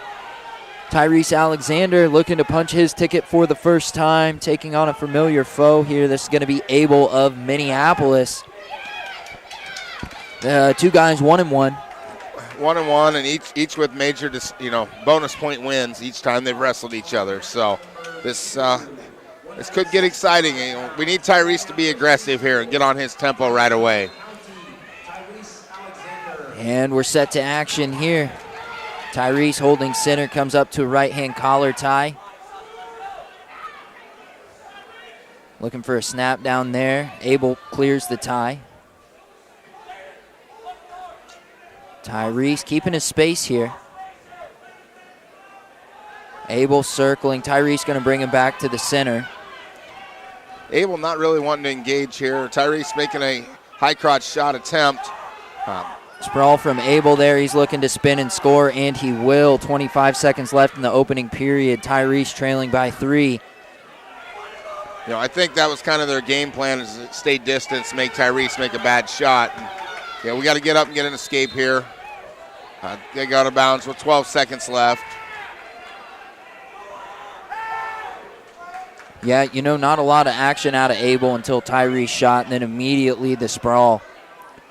Tyrese Alexander looking to punch his ticket for the first time, taking on a familiar foe here. This is going to be Abel of Minneapolis. Two guys 1-1. 1-1, and each with major, bonus point wins each time they've wrestled each other. So this could get exciting. We need Tyrese to be aggressive here and get on his tempo right away. And we're set to action here. Tyrese holding center, comes up to a right-hand collar tie. Looking for a snap down there. Abel clears the tie. Tyrese keeping his space here. Abel circling. Tyrese going to bring him back to the center. Abel not really wanting to engage here. Tyrese making a high crotch shot attempt. Sprawl from Abel there. He's looking to spin and score, and he will. 25 seconds left in the opening period. Tyrese trailing by 3. I think that was kind of their game plan, is to stay distance, make Tyrese make a bad shot. And, we got to get up and get an escape here. They got out of bounds with 12 seconds left. Yeah, not a lot of action out of Abel until Tyrese shot, and then immediately the sprawl.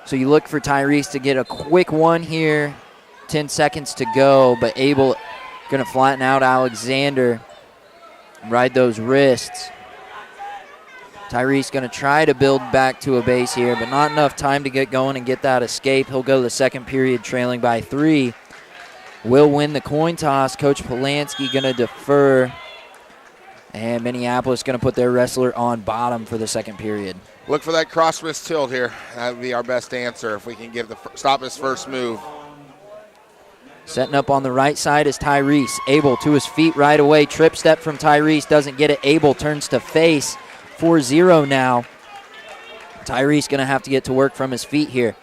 So you look for Tyrese to get a quick one here. 10 seconds to go, but Abel going to flatten out Alexander, ride those wrists. Tyrese going to try to build back to a base here, but not enough time to get going and get that escape. He'll go to the second period trailing by 3. Will win the coin toss. Coach Polanski going to defer. And Minneapolis going to put their wrestler on bottom for the second period. Look for that cross wrist tilt here. That would be our best answer if we can stop his first move. Setting up on the right side is Tyrese. Abel to his feet right away. Trip step from Tyrese. Doesn't get it. Abel turns to face. 4-0 now. Tyrese going to have to get to work from his feet here.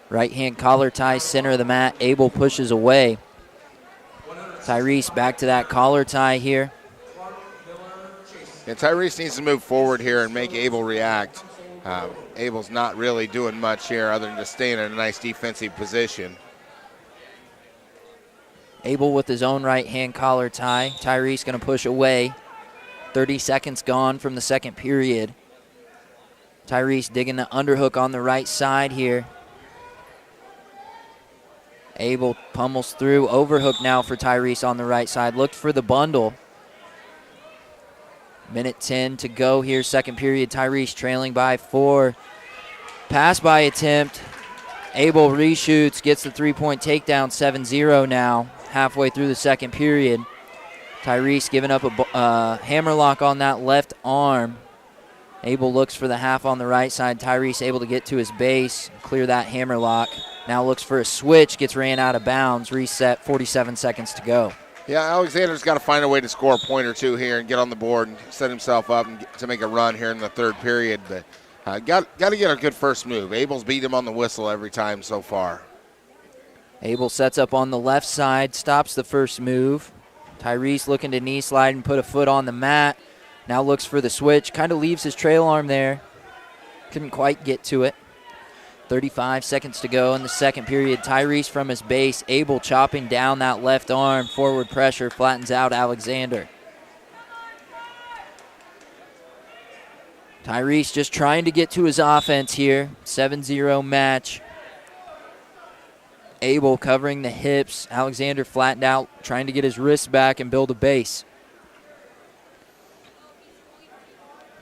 Right hand collar tie, center of the mat. Abel pushes away. Tyrese back to that collar tie here. Yeah, Tyrese needs to move forward here and make Abel react. Abel's not really doing much here other than just staying in a nice defensive position. Abel with his own right hand collar tie. Tyrese going to push away. 30 seconds gone from the second period. Tyrese digging the underhook on the right side here. Abel pummels through. Overhook now for Tyrese on the right side. Looked for the bundle. Minute 10 to go here. Second period. Tyrese trailing by 4. Pass by attempt. Abel reshoots. Gets the three-point takedown. 7-0 now. Halfway through the second period. Tyrese giving up a hammerlock on that left arm. Abel looks for the half on the right side. Tyrese able to get to his base, clear that hammerlock. Now looks for a switch, gets ran out of bounds. Reset, 47 seconds to go. Yeah, Alexander's got to find a way to score a point or two here and get on the board and set himself up and to make a run here in the third period. But got to get a good first move. Abel's beat him on the whistle every time so far. Abel sets up on the left side, stops the first move. Tyrese looking to knee slide and put a foot on the mat. Now looks for the switch. Kind of leaves his trail arm there. Couldn't quite get to it. 35 seconds to go in the second period. Tyrese from his base. Abel chopping down that left arm. Forward pressure flattens out Alexander. Tyrese just trying to get to his offense here. 7-0 match. Abel covering the hips. Alexander flattened out, trying to get his wrists back and build a base.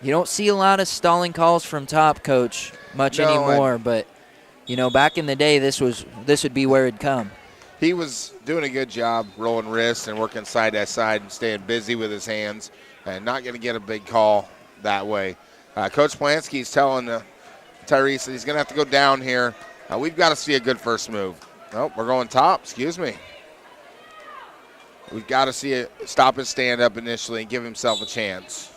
You don't see a lot of stalling calls from top, Coach, much anymore. But, back in the day, this would be where it'd come. He was doing a good job rolling wrists and working side to side and staying busy with his hands and not going to get a big call that way. Coach Polanski's telling Tyrese that he's going to have to go down here. We've got to see a good first move. Oh, we're going top. Excuse me. We've got to see it stop his stand-up initially and give himself a chance.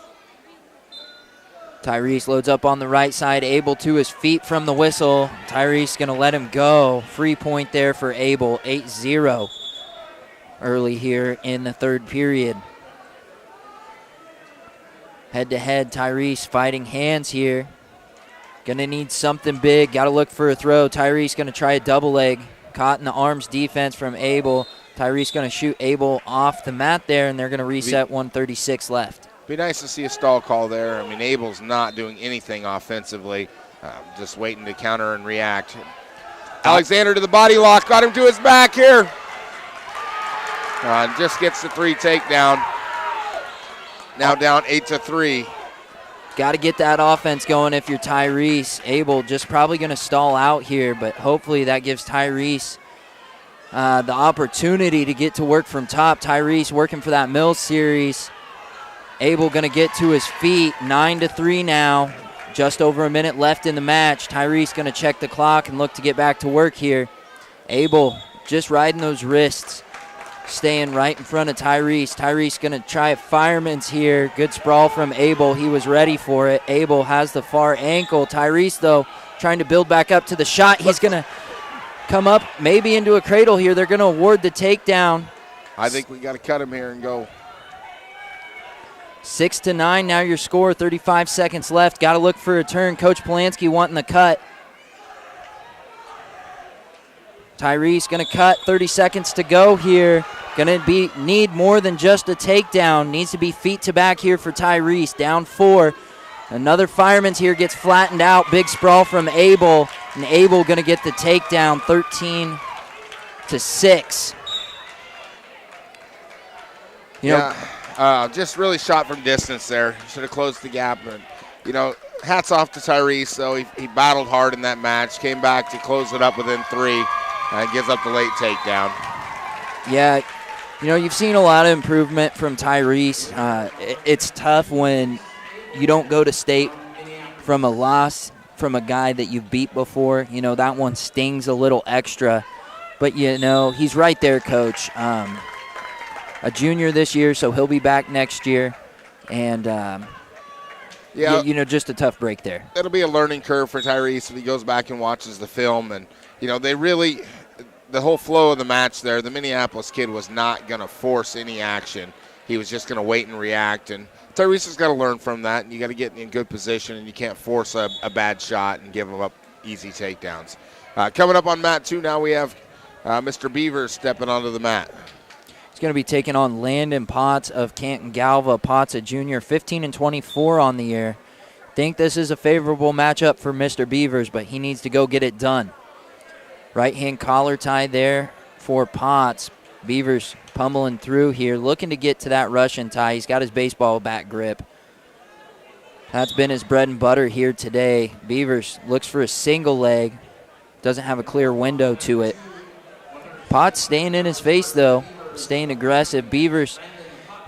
Tyrese loads up on the right side. Abel to his feet from the whistle. Tyrese going to let him go. Free point there for Abel. 8-0 early here in the third period. Head-to-head, Tyrese fighting hands here. Going to need something big. Got to look for a throw. Tyrese going to try a double leg. Caught in the arms defense from Abel. Tyrese going to shoot Abel off the mat there, and they're going to reset 1:36 left. Be nice to see a stall call there. I mean, Abel's not doing anything offensively, just waiting to counter and react. Alexander to the body lock, got him to his back here. Just gets the 3 takedown. Now down 8-3. Got to get that offense going if you're Tyrese. Abel just probably going to stall out here, but hopefully that gives Tyrese the opportunity to get to work from top. Tyrese working for that Mills series. Abel going to get to his feet. 9-3 now. Just over a minute left in the match. Tyrese going to check the clock and look to get back to work here. Abel just riding those wrists. Staying right in front of Tyrese. Tyrese going to try a fireman's here. Good sprawl from Abel. He was ready for it. Abel has the far ankle. Tyrese, though, trying to build back up to the shot. He's going to come up maybe into a cradle here. They're going to award the takedown. I think we got to cut him here and go. 6-9 now your score. 35 seconds left. Got to look for a turn. Coach Polanski wanting the cut. Tyrese going to cut. 30 seconds to go here. Going to need more than just a takedown. Needs to be feet to back here for Tyrese. Down 4. Another fireman's here, gets flattened out. Big sprawl from Abel. And Abel going to get the takedown. 13-6. Just really shot from distance there. Should have closed the gap. And, hats off to Tyrese, though. He battled hard in that match. Came back to close it up within 3. Gives up the late takedown. Yeah, you've seen a lot of improvement from Tyrese. It's tough when you don't go to state from a loss from a guy that you've beat before. That one stings a little extra. But, he's right there, Coach. A junior this year, so he'll be back next year. And, just a tough break there. It'll be a learning curve for Tyrese if he goes back and watches the film. And, they really – the whole flow of the match there, the Minneapolis kid was not going to force any action. He was just going to wait and react. And Tyrese has got to learn from that, and you got to get in good position, and you can't force a bad shot and give him up easy takedowns. Coming up on mat 2 now, we have Mr. Beavers stepping onto the mat. He's going to be taking on Landon Potts of Canton Galva. Potts, a junior, 15-24 on the year. Think this is a favorable matchup for Mr. Beavers, but he needs to go get it done. Right-hand collar tie there for Potts. Beavers pummeling through here, looking to get to that Russian tie. He's got his baseball bat grip. That's been his bread and butter here today. Beavers looks for a single leg. Doesn't have a clear window to it. Potts staying in his face, though. Staying aggressive. Beavers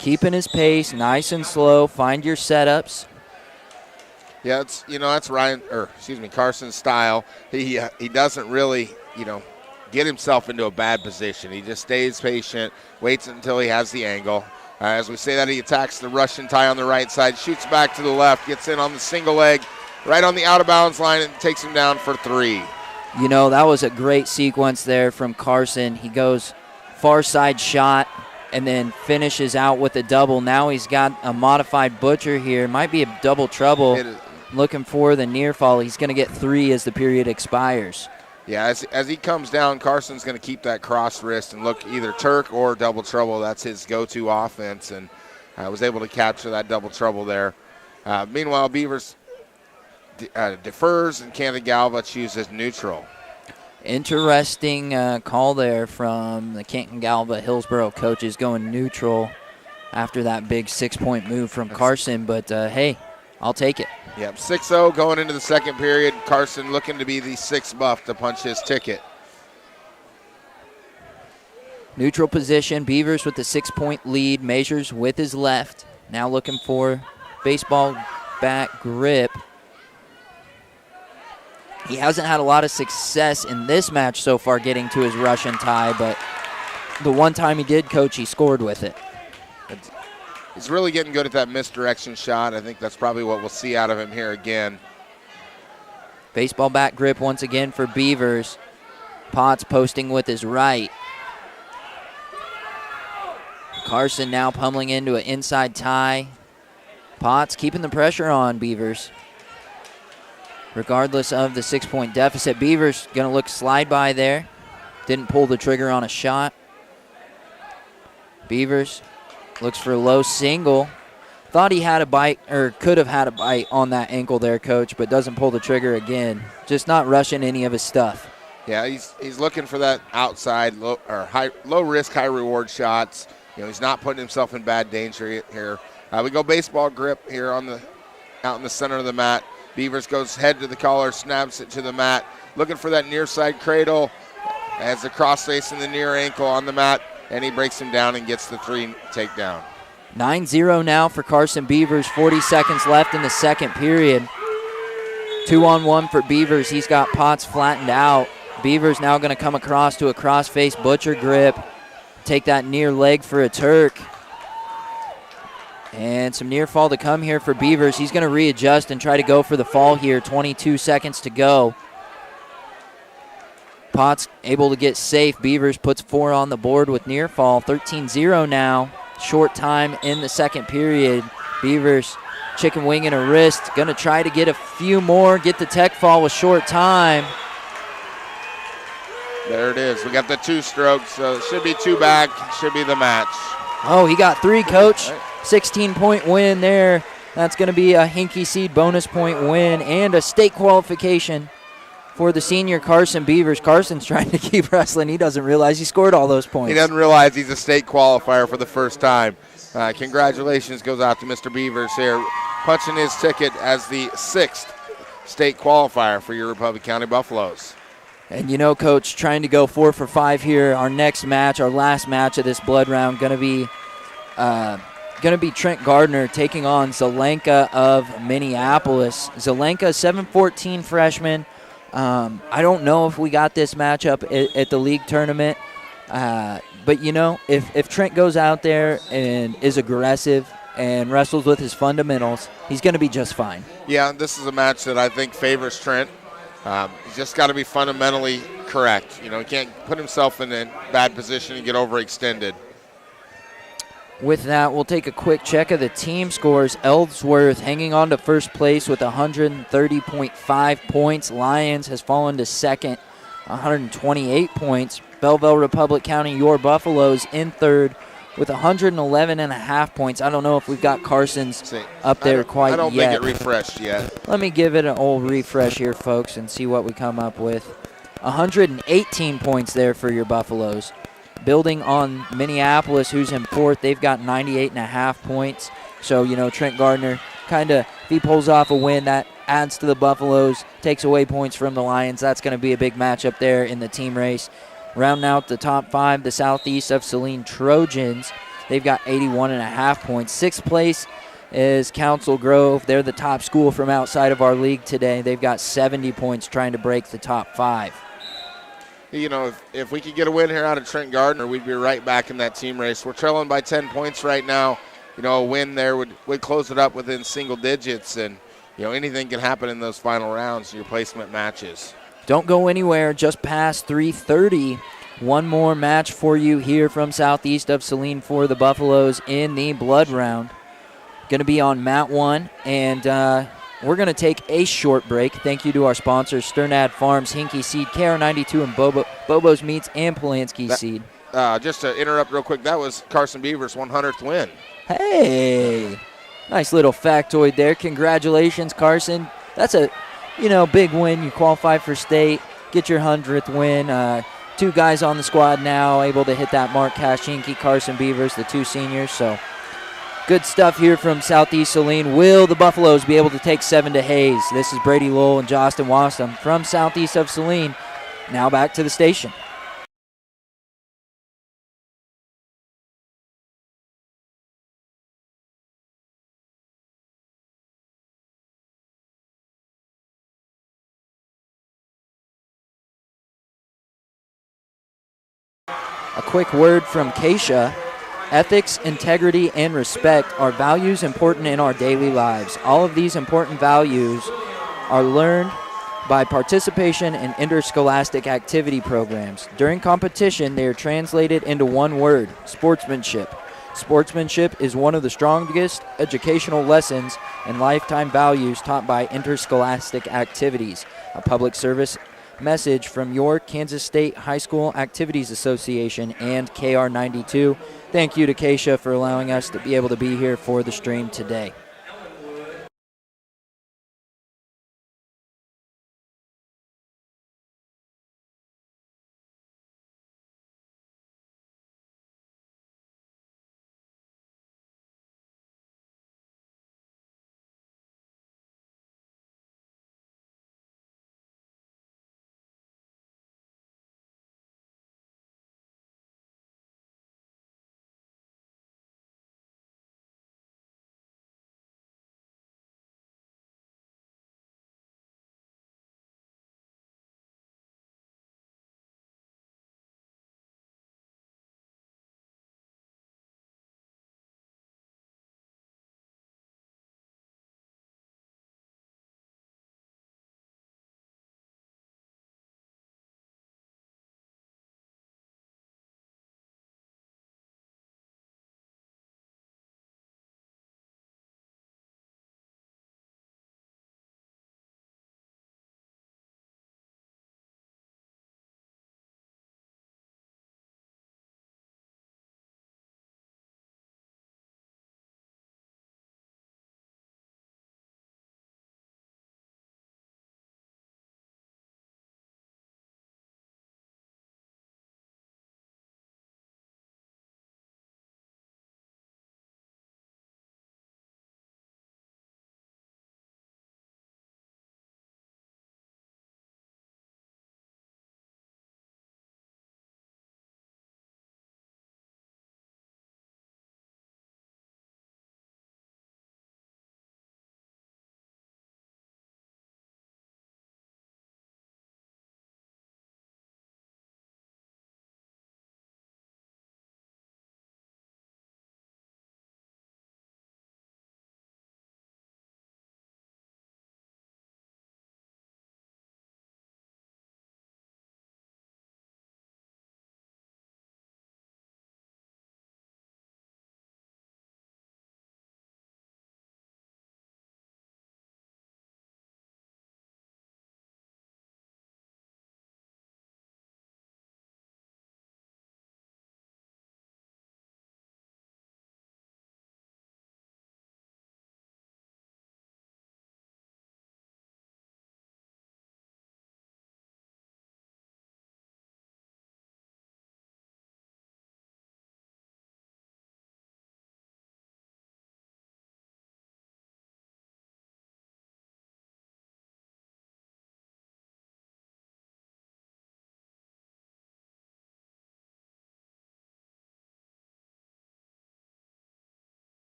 keeping his pace, nice and slow. Find your setups. Yeah, that's Carson's style. He doesn't really, get himself into a bad position. He just stays patient, waits until he has the angle. As we say that, he attacks the Russian tie on the right side, shoots back to the left, gets in on the single leg, right on the out-of-bounds line, and takes him down for 3. That was a great sequence there from Carson. He goes far side shot and then finishes out with a double. Now he's got a modified butcher here. Might be a double trouble. Looking for the near fall. He's going to get 3 as the period expires. Yeah, as he comes down, Carson's going to keep that cross wrist and look either Turk or double trouble. That's his go-to offense, and was able to capture that double trouble there. Meanwhile, Beavers defers, and Canton Galva chooses neutral. Interesting call there from the Canton Galva Hillsboro coaches, going neutral after that big 6-point move from Carson. But, hey, I'll take it. Yep, 6-0 going into the second period. Carson looking to be the 6th buff to punch his ticket. Neutral position. Beavers with the 6-point lead. Measures with his left. Now looking for baseball bat grip. He hasn't had a lot of success in this match so far getting to his Russian tie, but the one time he did, Coach, he scored with it. He's really getting good at that misdirection shot. I think that's probably what we'll see out of him here again. Baseball bat grip once again for Beavers. Potts posting with his right. Carson now pummeling into an inside tie. Potts keeping the pressure on Beavers. Regardless of the 6-point deficit, Beavers going to look slide by there. Didn't pull the trigger on a shot. Beavers looks for a low single. Thought he had a bite, or could have had a bite on that ankle there, Coach, but doesn't pull the trigger again. Just not rushing any of his stuff. Yeah, he's looking for that outside low risk, high reward shots. He's not putting himself in bad danger here. We go baseball grip here out in the center of the mat. Beavers goes head to the collar, snaps it to the mat, looking for that near side cradle. Has the cross face in the near ankle on the mat, and he breaks him down and gets the 3 takedown. 9-0 now for Carson Beavers. 40 seconds left in the second period. 2-on-1 for Beavers. He's got Potts flattened out. Beavers now going to come across to a cross-face butcher grip. Take that near leg for a Turk. And some near fall to come here for Beavers. He's going to readjust and try to go for the fall here. 22 seconds to go. Potts able to get safe. Beavers puts 4 on the board with near fall. 13-0 now. Short time in the second period. Beavers chicken wing and a wrist. Going to try to get a few more. Get the tech fall with short time. There it is. We got the 2 strokes, so it should be 2 back. Should be the match. Oh, he got 3, Coach. 16-point win there. That's going to be a Hinkie Seed bonus point win and a state qualification for the senior Carson Beavers. Carson's trying to keep wrestling. He doesn't realize he scored all those points. He doesn't realize he's a state qualifier for the first time. Congratulations goes out to Mr. Beavers here, punching his ticket as the 6th state qualifier for your Republic County Buffaloes. And Coach, trying to go 4 for 5 here. Our next match, our last match of this blood round, going to be Trent Gardner taking on Zelenka of Minneapolis. Zelenka, 7'14" freshman. I don't know if we got this matchup at the league tournament, but if Trent goes out there and is aggressive and wrestles with his fundamentals, he's going to be just fine. Yeah, this is a match that I think favors Trent. He's just got to be fundamentally correct. He can't put himself in a bad position and get overextended. With that, we'll take a quick check of the team scores. Ellsworth hanging on to first place with 130.5 points. Lions has fallen to second, 128 points. Belleville Republic County, your Buffaloes, in third with 111.5 points. I don't know if we've got Carson's up there quite yet. I don't think it refreshed yet. Let me give it an old refresh here, folks, and see what we come up with. 118 points there for your Buffaloes. Building on Minneapolis, who's in fourth, they've got 98.5 points. So, Trent Gardner kind of, if he pulls off a win, that adds to the Buffaloes, takes away points from the Lions. That's going to be a big matchup there in the team race. Rounding out the top 5, the Southeast of Saline Trojans. They've got 81.5 points. Sixth place is Council Grove. They're the top school from outside of our league today. They've got 70 points trying to break the top 5. If we could get a win here out of Trent Gardner, we'd be right back in that team race. We're trailing by 10 points right now. A win there would close it up within single digits, and anything can happen in those final rounds, your placement matches. Don't go anywhere, just past 3:30. One more match for you here from Southeast of Saline for the Buffaloes in the blood round. Going to be on mat 1, and we're going to take a short break. Thank you to our sponsors, Sternad Farms, Hinkie Seed, KR92, and Bobo's Meats, and Polanski Seed. Just to interrupt real quick, that was Carson Beavers' 100th win. Hey, nice little factoid there. Congratulations, Carson. That's a big win. You qualify for state, get your 100th win. 2 guys on the squad now able to hit that mark. Cash Hinkie, Carson Beavers, the 2 seniors. So good stuff here from Southeast Saline. Will the Buffaloes be able to take 7 to Hayes? This is Brady Lowell and Justin Wasson from Southeast of Saline. Now back to the station. A quick word from Keisha. Ethics, integrity, and respect are values important in our daily lives. All of these important values are learned by participation in interscholastic activity programs. During competition, they are translated into one word, sportsmanship. Sportsmanship is one of the strongest educational lessons and lifetime values taught by interscholastic activities. A public service message from your Kansas State High School Activities Association and KR92. Thank you to Keisha for allowing us to be able to be here for the stream today.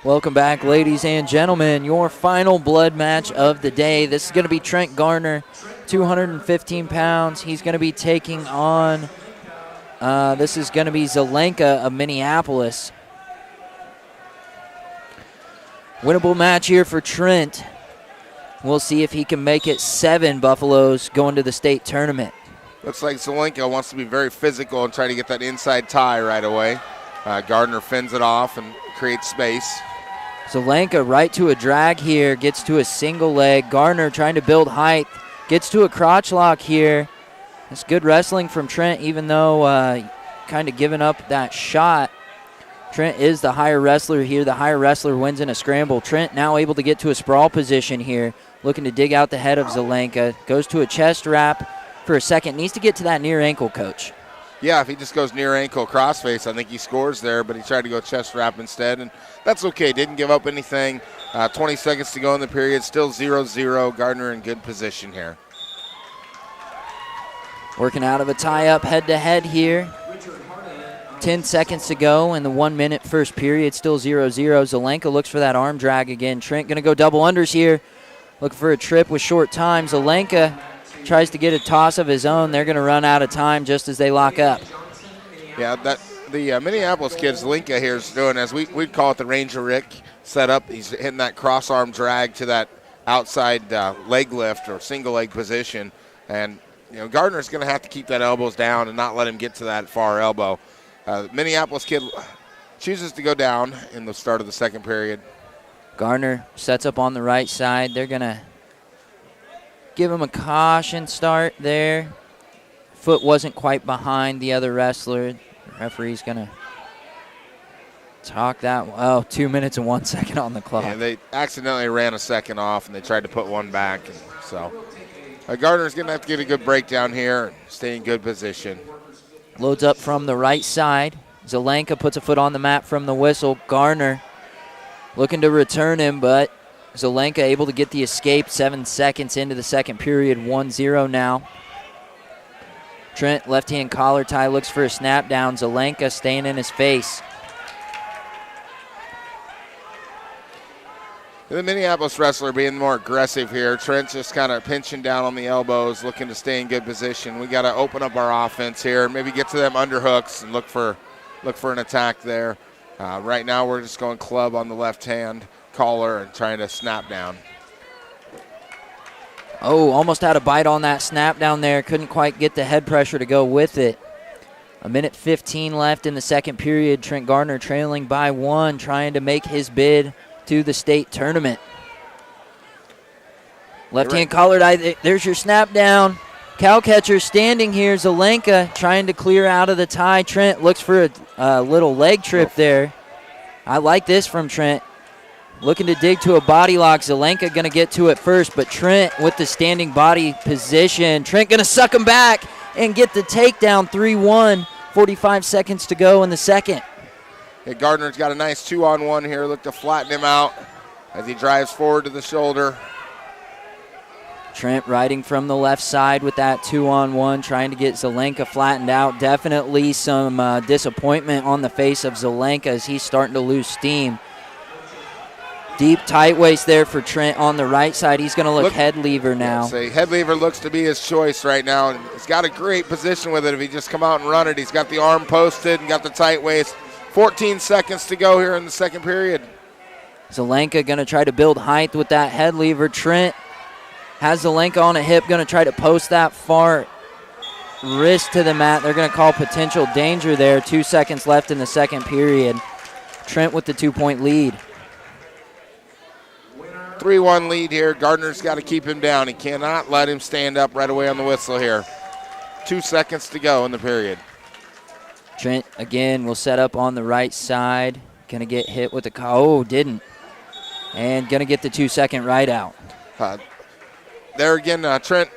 Welcome back, ladies and gentlemen. Your final blood match of the day. This is going to be Trent Garner, 215 pounds. He's going to be taking on, this is going to be Zelenka of Minneapolis. Winnable match here for Trent. We'll see if he can make it 7 Buffaloes going to the state tournament. Looks like Zelenka wants to be very physical and try to get that inside tie right away. Gardner fends it off and creates space. Zelenka right to a drag here, gets to a single leg. Gardner trying to build height, gets to a crotch lock here. It's good wrestling from Trent, even though kind of giving up that shot. Trent is the higher wrestler here. The higher wrestler wins in a scramble. Trent now able to get to a sprawl position here, looking to dig out the head of Zelenka. Goes to a chest wrap for a second. Needs to get to that near ankle, Coach. Yeah, if he just goes near ankle crossface, I think he scores there, but he tried to go chest wrap instead, and that's okay. Didn't give up anything. 20 seconds to go in the period. Still 0-0. Gardner in good position here. Working out of a tie-up head-to-head here. 10 seconds to go in the 1-minute first period. Still 0-0. Zelenka looks for that arm drag again. Trent going to go double unders here. Looking for a trip with short time. Zelenka tries to get a toss of his own. They're going to run out of time just as they lock up. Yeah, the Minneapolis kid Zelenka here is doing, as we'd call it, the Ranger Rick setup. He's hitting that cross arm drag to that outside leg lift or single leg position. And, Gardner's going to have to keep that elbows down and not let him get to that far elbow. Minneapolis kid chooses to go down in the start of the second period. Gardner sets up on the right side. They're going to give him a caution start there. Foot wasn't quite behind the other wrestler. The referee's going to talk that. 2 minutes and 1 second on the clock. Yeah, they accidentally ran a second off, and they tried to put one back. And so Gardner's going to have to get a good breakdown here and stay in good position. Loads up from the right side. Zelenka puts a foot on the mat from the whistle. Gardner looking to return him, but Zelenka able to get the escape. 7 seconds into the second period, 1-0 now. Trent, left-hand collar tie, looks for a snap down. Zelenka staying in his face. The Minneapolis wrestler being more aggressive here. Trent's just kind of pinching down on the elbows, looking to stay in good position. We got to open up our offense here, maybe get to them underhooks and look for an attack there. Right now we're just going club on the left hand collar and trying to snap down. Oh, almost had a bite on that snap down there. Couldn't quite get the head pressure to go with it. 1:15 left in the second period. Trent Gardner trailing by 1, trying to make his bid to the state tournament. Left-hand collar tie. There's your snap down. Cow catcher standing here. Zelenka trying to clear out of the tie. Trent looks for a little leg trip there. I like this from Trent. Looking to dig to a body lock. Zelenka going to get to it first, but Trent with the standing body position. Trent going to suck him back and get the takedown. 3-1. 45 seconds to go in the second. Hey, Gardner's got a nice 2-on-1 here. Look to flatten him out as he drives forward to the shoulder. Trent riding from the left side with that 2-on-1, trying to get Zelenka flattened out. Definitely some disappointment on the face of Zelenka as he's starting to lose steam. Deep tight waist there for Trent on the right side. He's going to look head lever now. Head lever looks to be his choice right now. And he's got a great position with it if he just come out and run it. He's got the arm posted and got the tight waist. 14 seconds to go here in the second period. Zelenka going to try to build height with that head lever. Trent has Zelenka on a hip, going to try to post that far wrist to the mat. They're going to call potential danger there. 2 seconds left in the second period. Trent with the 2-point lead. 3-1 lead here. Gardner's got to keep him down. He cannot let him stand up right away on the whistle here. 2 seconds to go in the period. Trent, again, will set up on the right side. Going to get hit with the didn't. And going to get the 2-second right out. There again, Trent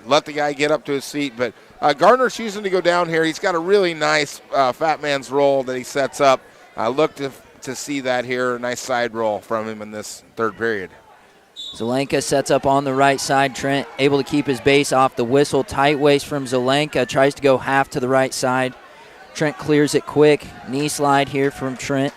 let the guy get up to his feet, but Gardner's choosing to go down here. He's got a really nice fat man's roll that he sets up. Look to see that here. A nice side roll from him in this third period. Zelenka sets up on the right side. Trent able to keep his base off the whistle. Tight waist from Zelenka. Tries to go half to the right side. Trent clears it quick. Knee slide here from Trent.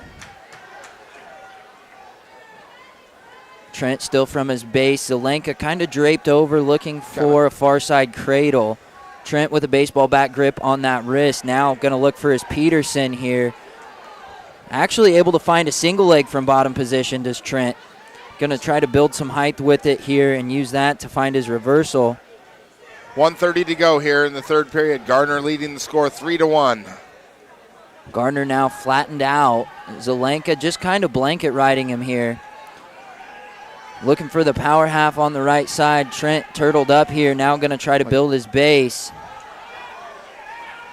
Trent still from his base. Zelenka kind of draped over, looking for a far side cradle. Trent with a baseball bat grip on that wrist. Now going to look for his Peterson here. Actually able to find a single leg from bottom position, does Trent. Going to try to build some height with it here and use that to find his reversal. 1:30 to go here in the third period. Gardner leading the score 3-1. Gardner now flattened out. Zelenka just kind of blanket riding him here. Looking for the power half on the right side. Trent turtled up here, now going to try to build his base.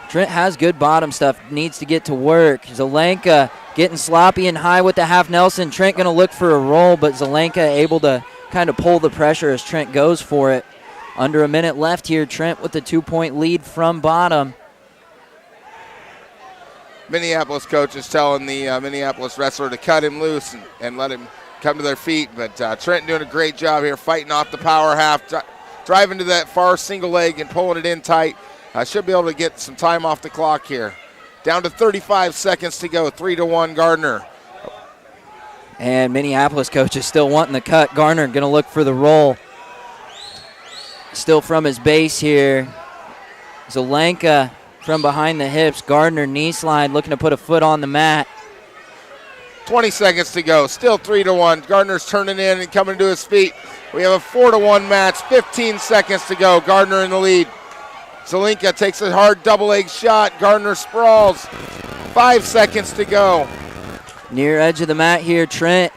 Trent has good bottom stuff, needs to get to work. Zelenka getting sloppy and high with the half Nelson. Trent going to look for a roll, but Zelenka able to kind of pull the pressure as Trent goes for it. Under a minute left here, Trent with the 2-point lead from bottom. Minneapolis coach is telling the Minneapolis wrestler to cut him loose and let him come to their feet. But Trent doing a great job here, fighting off the power half, driving to that far single leg and pulling it in tight. Should be able to get some time off the clock here. Down to 35 seconds to go, 3-1 Gardner. And Minneapolis coach is still wanting the cut. Gardner going to look for the roll. Still from his base here. Zelenka from behind the hips. Gardner knee slide, looking to put a foot on the mat. 20 seconds to go. Still 3-1. Gardner's turning in and coming to his feet. We have a 4-1 match. 15 seconds to go. Gardner in the lead. Zelenka takes a hard double leg shot. Gardner sprawls. 5 seconds to go. Near edge of the mat here. Trent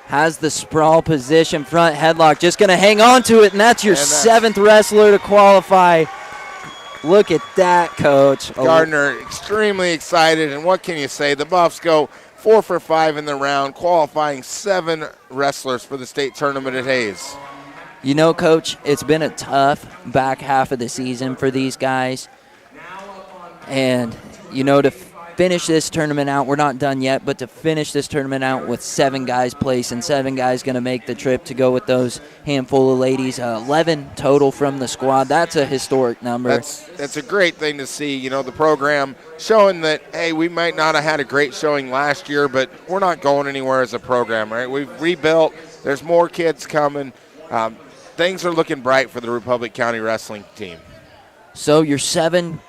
has the sprawl position, front headlock. Just going to hang on to it, and that's your seventh wrestler to qualify. Look at that, Coach. Gardner extremely excited, and what can you say? The Buffs go 4 for 5 in the round, qualifying 7 wrestlers for the state tournament at Hayes. You know, Coach, it's been a tough back half of the season for these guys. And, you know, to finish this tournament out, we're not done yet, but to finish this tournament out with 7 guys placed and 7 guys going to make the trip to go with those handful of ladies, 11 total from the squad. That's a historic number. That's a great thing to see, you know, the program showing that, hey, we might not have had a great showing last year, but we're not going anywhere as a program, right? We've rebuilt. There's more kids coming. Things are looking bright for the Republic County wrestling team. So your 7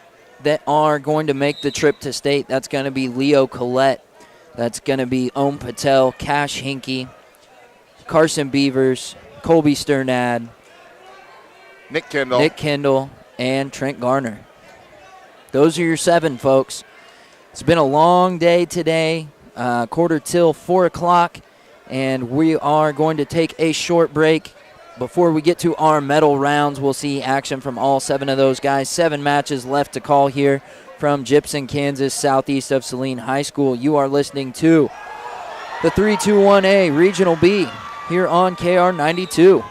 that are going to make the trip to state, that's going to be Leo Collette. That's going to be Om Patel, Cash Hinkey, Carson Beavers, Colby Sternad, Nick Kendall, and Trent Garner. Those are your 7, folks. It's been a long day today, quarter till 4 o'clock, and we are going to take a short break. Before we get to our medal rounds, we'll see action from all 7 of those guys. 7 matches left to call here from Gypsum, Kansas, southeast of Saline High School. You are listening to the 321A Regional B here on KR92.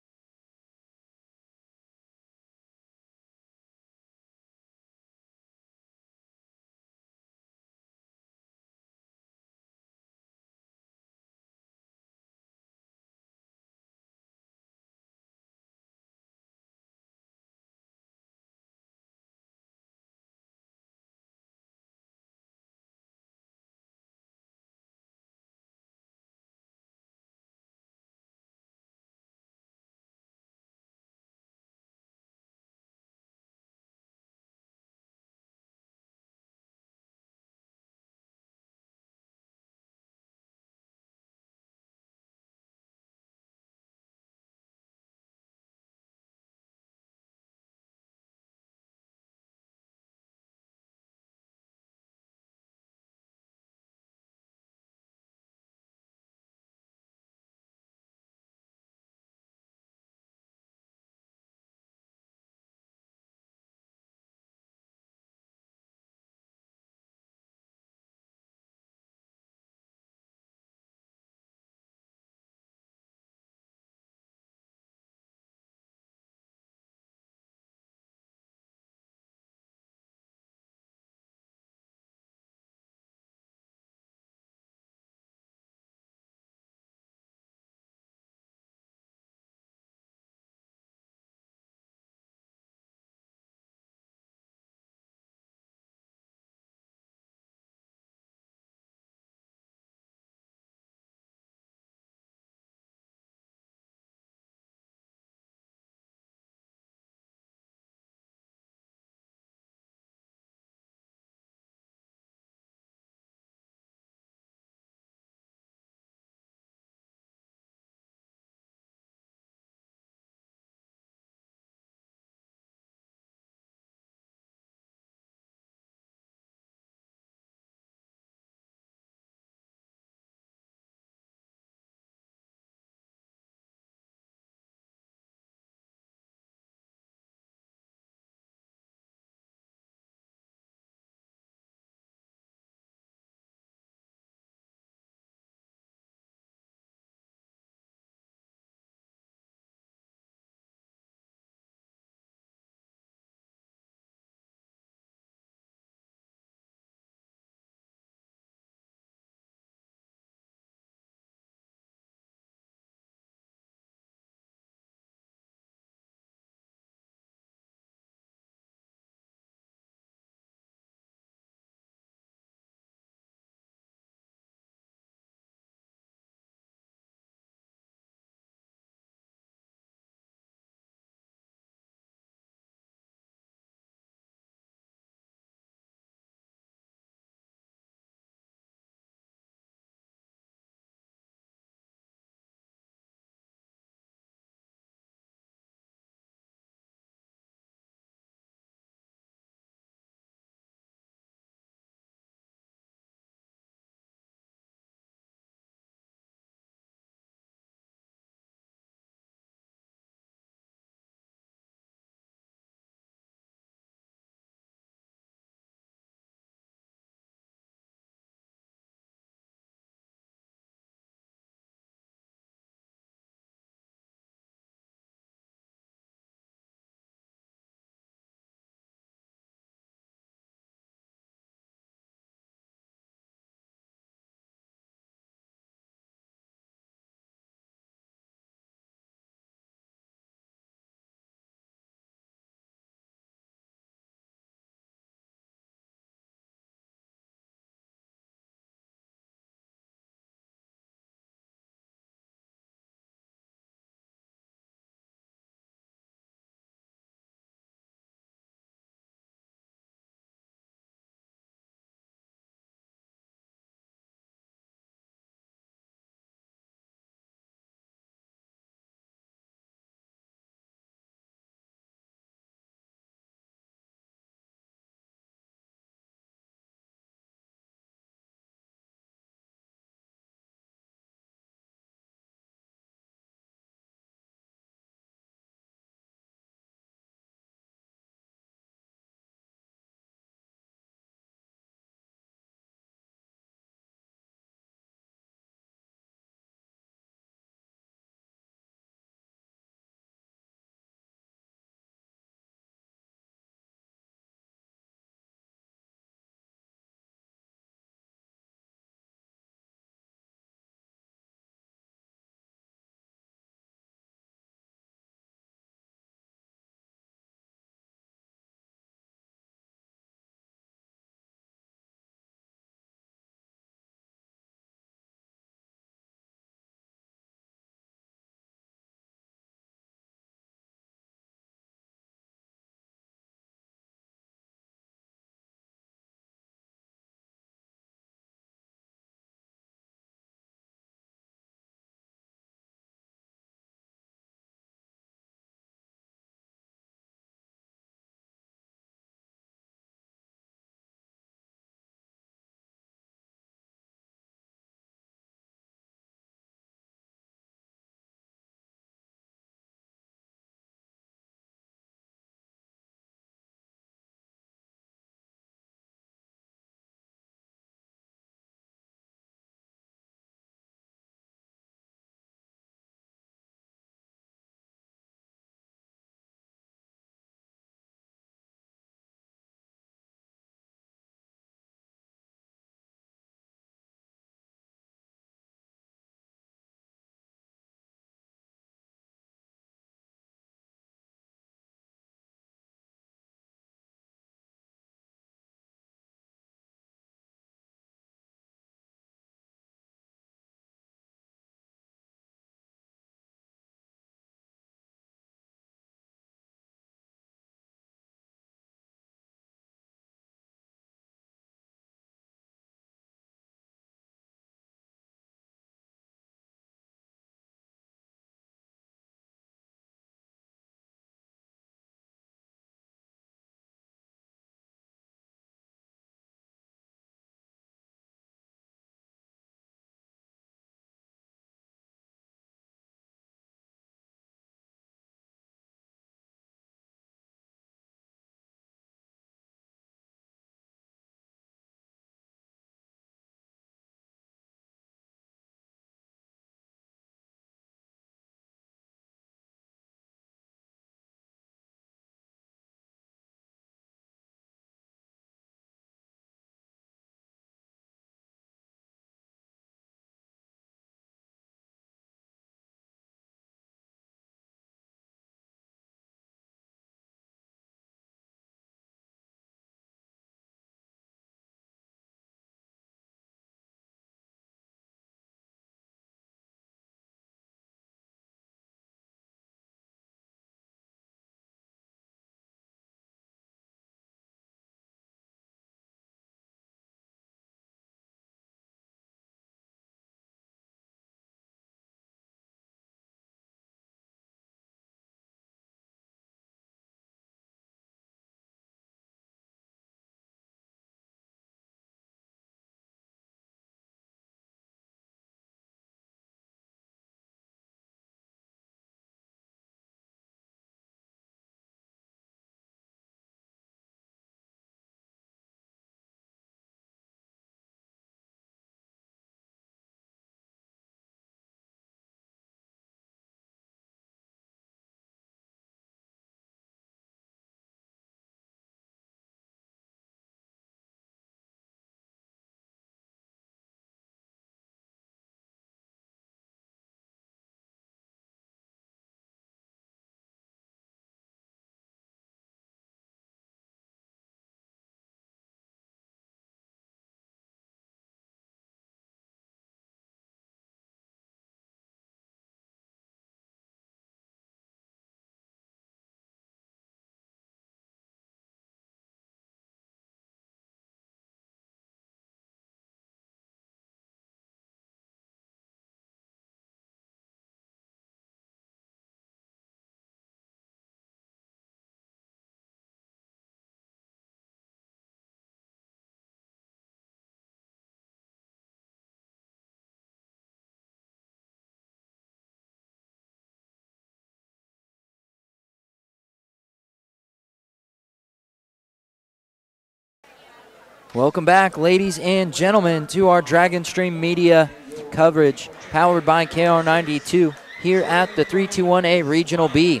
Welcome back, ladies and gentlemen, to our Dragon Stream Media coverage powered by KR92 here at the 321A Regional B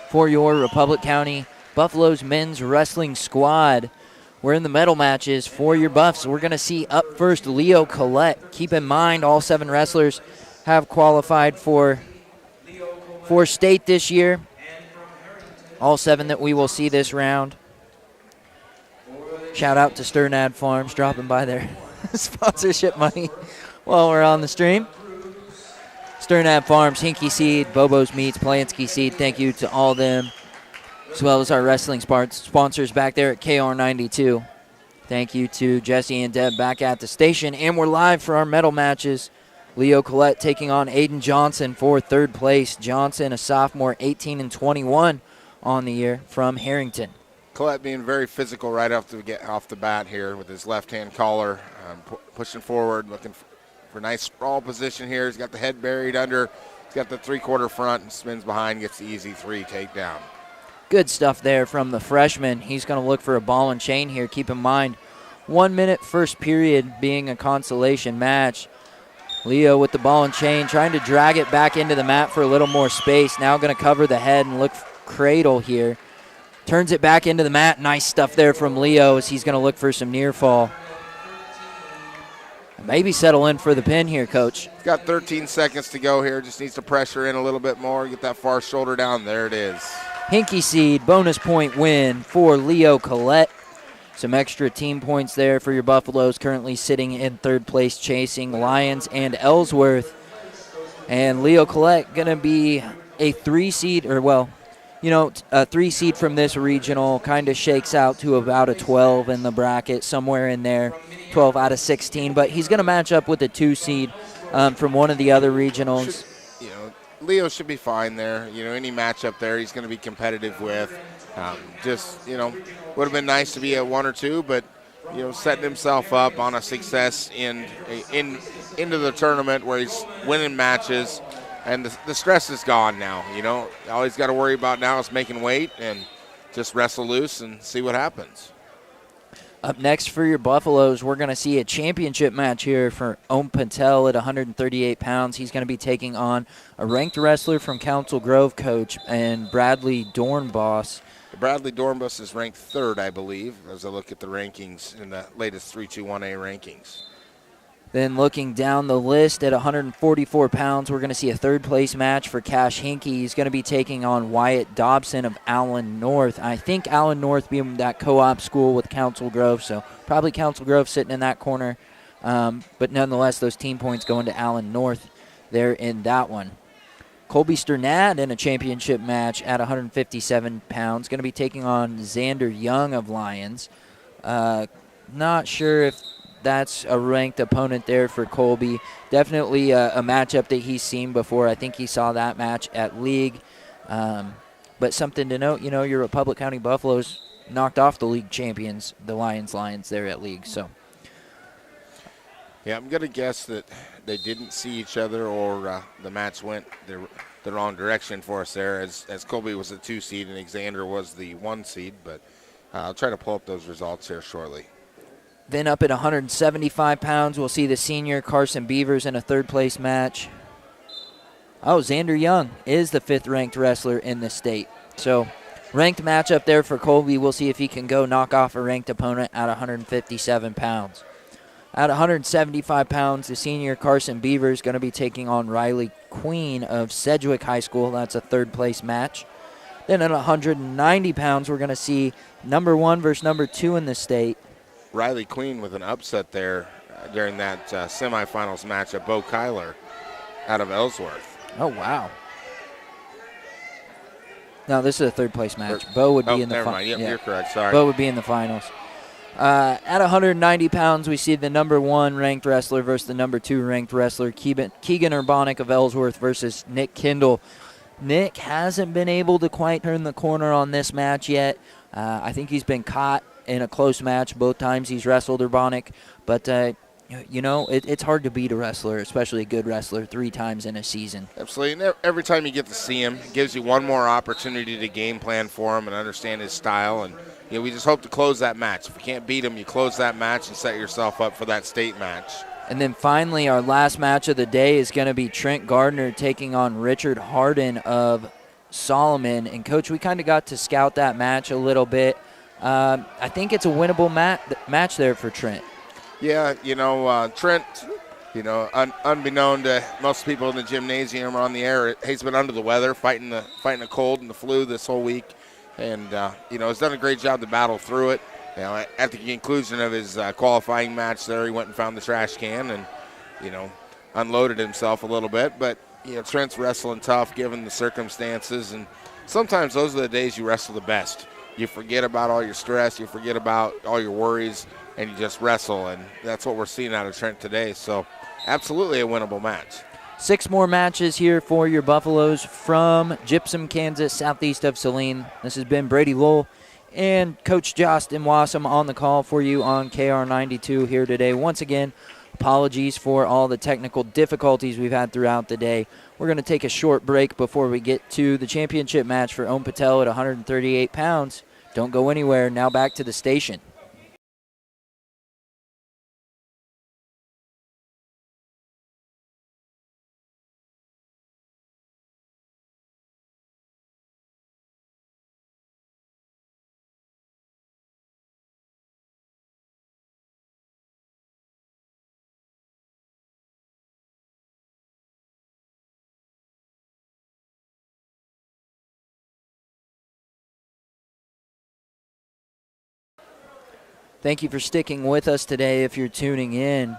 for your Republic County Buffaloes men's wrestling squad. We're in the medal matches for your Buffs. We're going to see up first Leo Collette. Keep in mind all 7 wrestlers have qualified for state this year. All 7 that we will see this round. Shout out to Sternad Farms dropping by their sponsorship money while we're on the stream. Sternad Farms, Hinky Seed, Bobo's Meats, Polanski Seed, thank you to all them, as well as our wrestling sponsors back there at KR92. Thank you to Jesse and Deb back at the station. And we're live for our medal matches. Leo Collette taking on Aiden Johnson for 3rd place. Johnson, a sophomore, 18-21 on the year from Harrington. Collette being very physical right off the bat here with his left-hand collar, pushing forward, looking for a nice sprawl position here. He's got the head buried under. He's got the 3/4 front and spins behind, gets the easy 3 takedown. Good stuff there from the freshman. He's going to look for a ball and chain here. Keep in mind, 1 minute first period being a consolation match. Leo with the ball and chain, trying to drag it back into the mat for a little more space. Now going to cover the head and look cradle here. Turns it back into the mat. Nice stuff there from Leo as he's going to look for some near fall. Maybe settle in for the pin here, Coach. He's got 13 seconds to go here. Just needs to pressure in a little bit more. Get that far shoulder down. There it is. Hinky Seed, bonus point win for Leo Collette. Some extra team points there for your Buffaloes, currently sitting in 3rd place, chasing Lyons and Ellsworth. And Leo Collette going to be a 3 seed, a 3 seed from this regional, kind of shakes out to about a 12 in the bracket, somewhere in there, 12 out of 16. But he's going to match up with a 2 seed from one of the other regionals. Leo should be fine there. Any matchup there he's going to be competitive with. Would have been nice to be at 1 or 2, but, setting himself up on a success into the tournament where he's winning matches. And the stress is gone now, All he's got to worry about now is making weight and just wrestle loose and see what happens. Up next for your Buffaloes, we're going to see a championship match here for Om Patel at 138 pounds. He's going to be taking on a ranked wrestler from Council Grove, Coach, and Bradley Dornbos. Bradley Dornbos is ranked 3rd, I believe, as I look at the rankings in the latest 321A rankings. Then looking down the list at 144 pounds, we're going to see a 3rd place match for Cash Hinkie. He's going to be taking on Wyatt Dobson of Allen North. I think Allen North being that co-op school with Council Grove, so probably Council Grove sitting in that corner. But nonetheless, those team points going to Allen North there in that one. Colby Sternad in a championship match at 157 pounds. Going to be taking on Xander Young of Lyons. Not sure if that's a ranked opponent there for Colby. Definitely a matchup that he's seen before. I think he saw that match at League. But something to note, your Republic County Buffaloes knocked off the league champions, the Lions there at League. So, yeah, I'm going to guess that they didn't see each other or the match went the wrong direction for us there as Colby was the 2 seed and Xander was the 1 seed. But I'll try to pull up those results here shortly. Then up at 175 pounds, we'll see the senior Carson Beavers in a 3rd place match. Oh, Xander Young is the 5th ranked wrestler in the state. So ranked matchup there for Colby. We'll see if he can go knock off a ranked opponent at 157 pounds. At 175 pounds, the senior Carson Beaver is going to be taking on Riley Queen of Sedgwick High School. That's a 3rd place match. Then at 190 pounds, we're going to see number 1 versus number 2 in the state. Riley Queen with an upset there during that semifinals matchup, Bo Kyler out of Ellsworth. Oh, wow. No, this is a 3rd place match. Bo would be in the finals. Yep, you're correct. Sorry. Bo would be in the finals. At 190 pounds, we see the number 1 ranked wrestler versus the number 2 ranked wrestler, Keegan Urbanic of Ellsworth versus Nick Kindle. Nick hasn't been able to quite turn the corner on this match yet. I think he's been caught in a close match both times he's wrestled Urbanic, but It's hard to beat a wrestler, especially a good wrestler, 3 times in a season. Absolutely. And every time you get to see him, it gives you one more opportunity to game plan for him and understand his style. And we just hope to close that match. If you can't beat him, you close that match and set yourself up for that state match. And then finally, our last match of the day is going to be Trent Gardner taking on Richard Harden of Solomon. And, Coach, we kind of got to scout that match a little bit. I think it's a winnable match there for Trent. Yeah, Trent, unbeknown to most people in the gymnasium or on the air, he's been under the weather, fighting a cold and the flu this whole week. And, has done a great job to battle through it. At the conclusion of his qualifying match there, he went and found the trash can and, unloaded himself a little bit. But, Trent's wrestling tough given the circumstances. And sometimes those are the days you wrestle the best. You forget about all your stress. You forget about all your worries, and you just wrestle. And that's what we're seeing out of Trent today. So absolutely a winnable match. 6 more matches here for your Buffaloes from Gypsum, Kansas, southeast of Saline. This has been Brady Lowell and Coach Justin Wassam on the call for you on KR92 here today. Once again, apologies for all the technical difficulties we've had throughout the day. We're going to take a short break before we get to the championship match for Om Patel at 138 pounds. Don't go anywhere. Now back to the station. Thank you for sticking with us today if you're tuning in.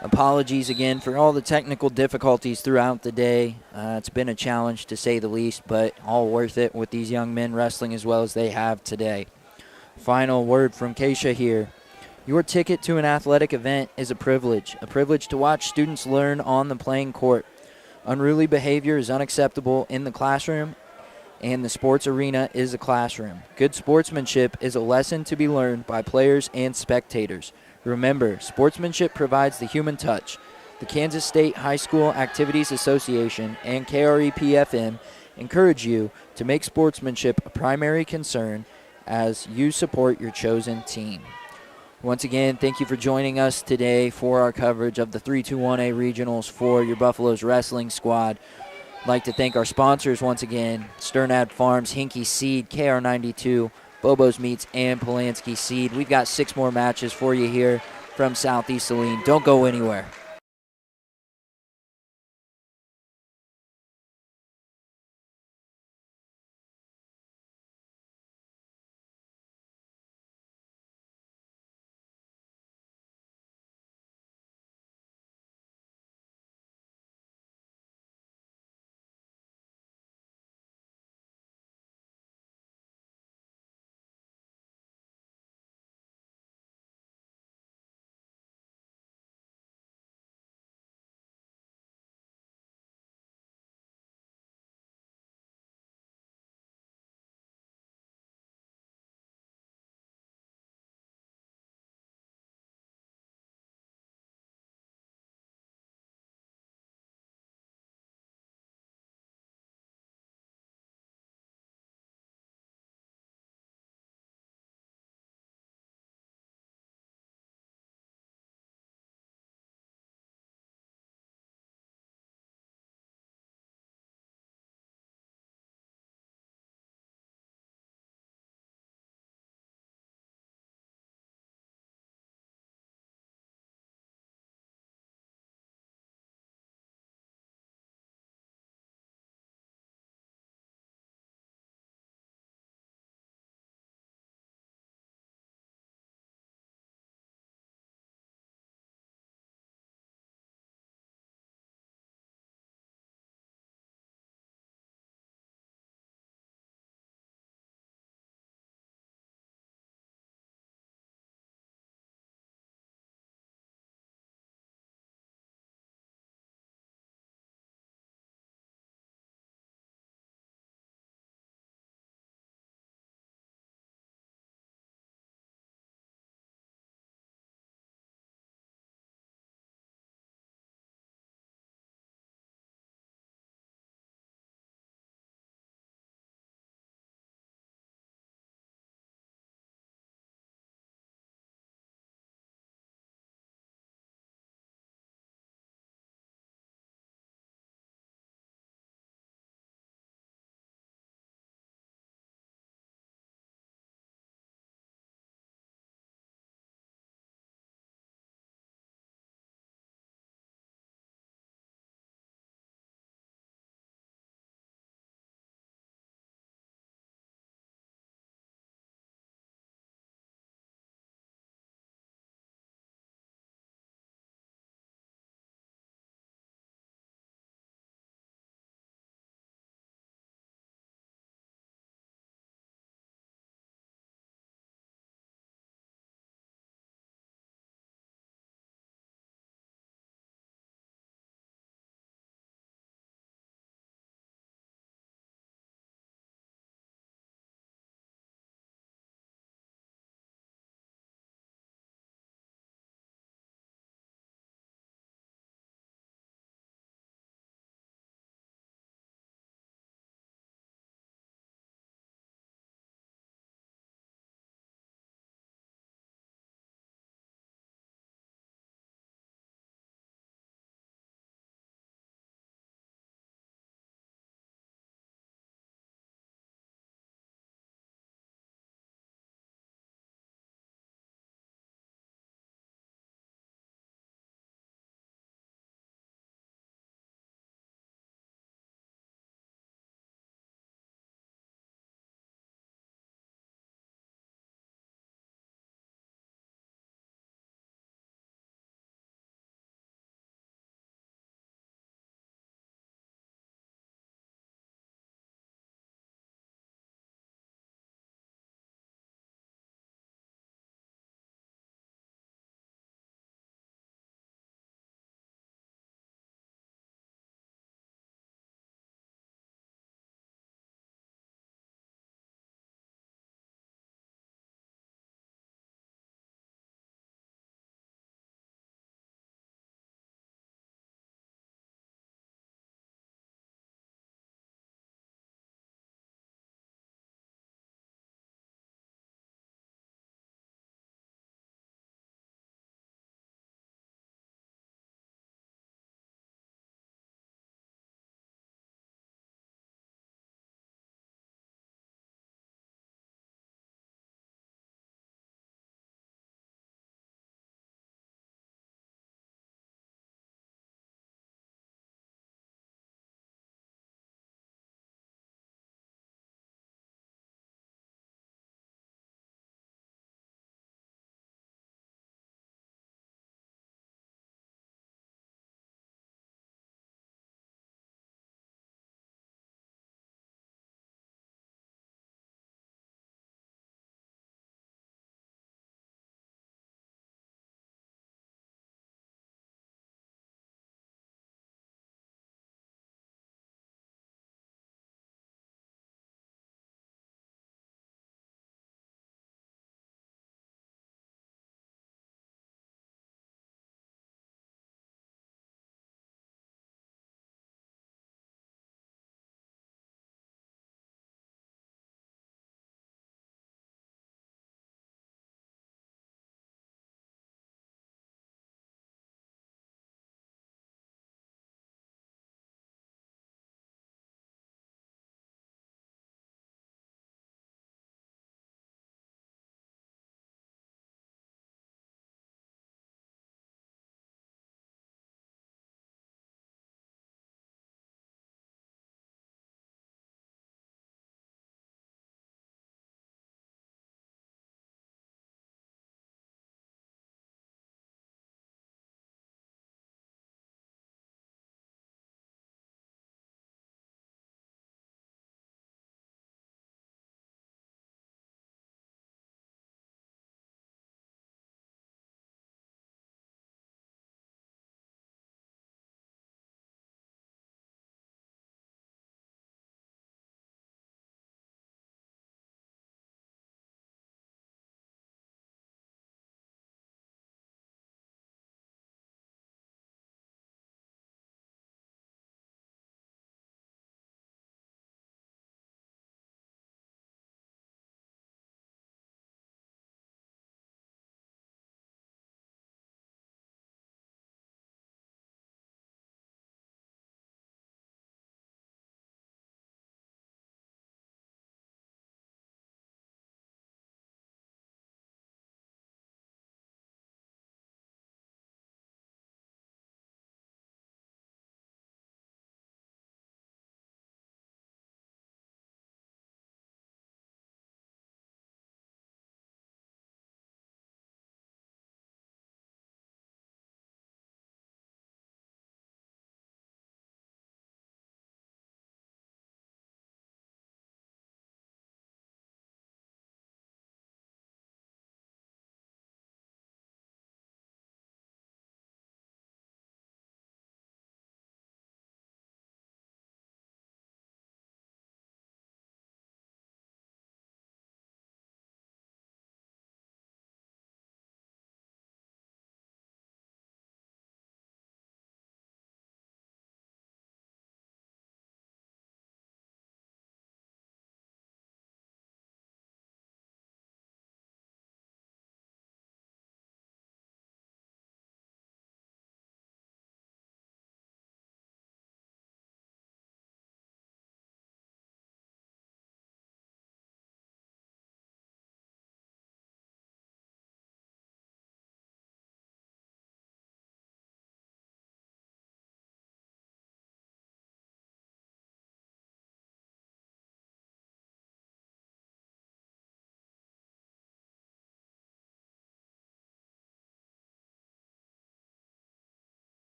Apologies again for all the technical difficulties throughout the day. It's been a challenge to say the least, but all worth it with these young men wrestling as well as they have today. Final word from Keisha here. Your ticket to an athletic event is a privilege to watch students learn on the playing court. Unruly behavior is unacceptable in the classroom, and the sports arena is a classroom. Good sportsmanship is a lesson to be learned by players and spectators. Remember, sportsmanship provides the human touch. The Kansas State High School Activities Association and KREP-FM encourage you to make sportsmanship a primary concern as you support your chosen team. Once again, thank you for joining us today for our coverage of the 321A Regionals for your Buffaloes wrestling squad. I'd like to thank our sponsors once again, Sternad Farms, Hinky Seed, KR92, Bobo's Meats, and Polanski Seed. We've got 6 more matches for you here from Southeast Saline. Don't go anywhere.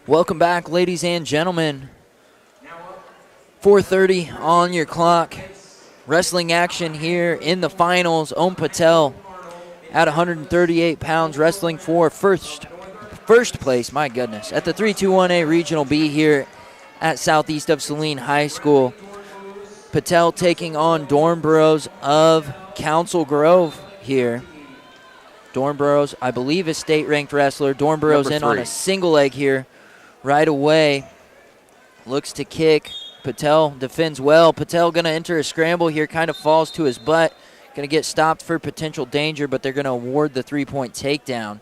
Welcome back, ladies and gentlemen. 4:30 on your clock. Wrestling action here in the finals. Om Patel at 138 pounds, wrestling for first place, my goodness, at the 321A Regional B here at southeast of Saline High School. Patel taking on Dornborough of Council Grove here. Dornborough, I believe, is state-ranked wrestler. Dornborough in on a single leg here right away. Looks to kick. Patel defends well. Patel going to enter a scramble here, kind of falls to his butt. Going to get stopped for potential danger, but they're going to award the three-point takedown.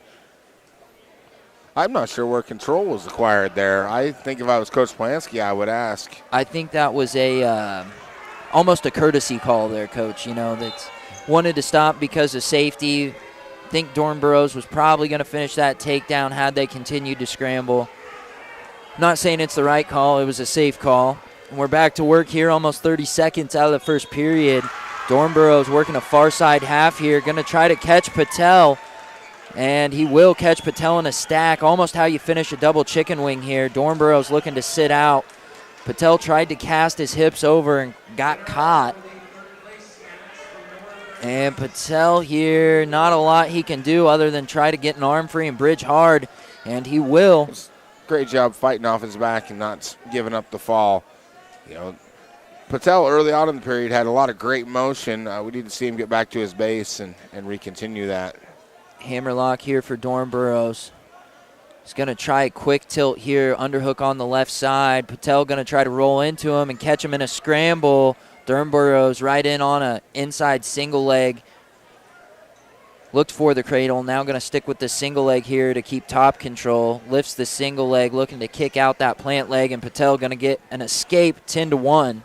I'm not sure where control was acquired there. I think if I was Coach Polanski, I would ask. I think that was almost a courtesy call there, Coach. You know, that wanted to stop because of safety. I think Dornborough was probably going to finish that takedown had they continued to scramble. Not saying it's the right call. It was a safe call. And we're back to work here, almost 30 seconds out of the first period. Dornborough's working a far side half here, going to try to catch Patel. And he will catch Patel in a stack, almost how you finish a double chicken wing here. Dornborough's looking to sit out. Patel tried to cast his hips over and got caught. And Patel here, not a lot he can do other than try to get an arm free and bridge hard, and he will. Great job fighting off his back and not giving up the fall. You know, Patel early on in the period had a lot of great motion. We need to see him get back to his base and recontinue that. Hammerlock here for Dornborough. He's going to try a quick tilt here, underhook on the left side. Patel going to try to roll into him and catch him in a scramble. Dornborough's right in on a inside single leg. Looked for the cradle, now going to stick with the single leg here to keep top control. Lifts the single leg, looking to kick out that plant leg, and Patel going to get an escape 10-1.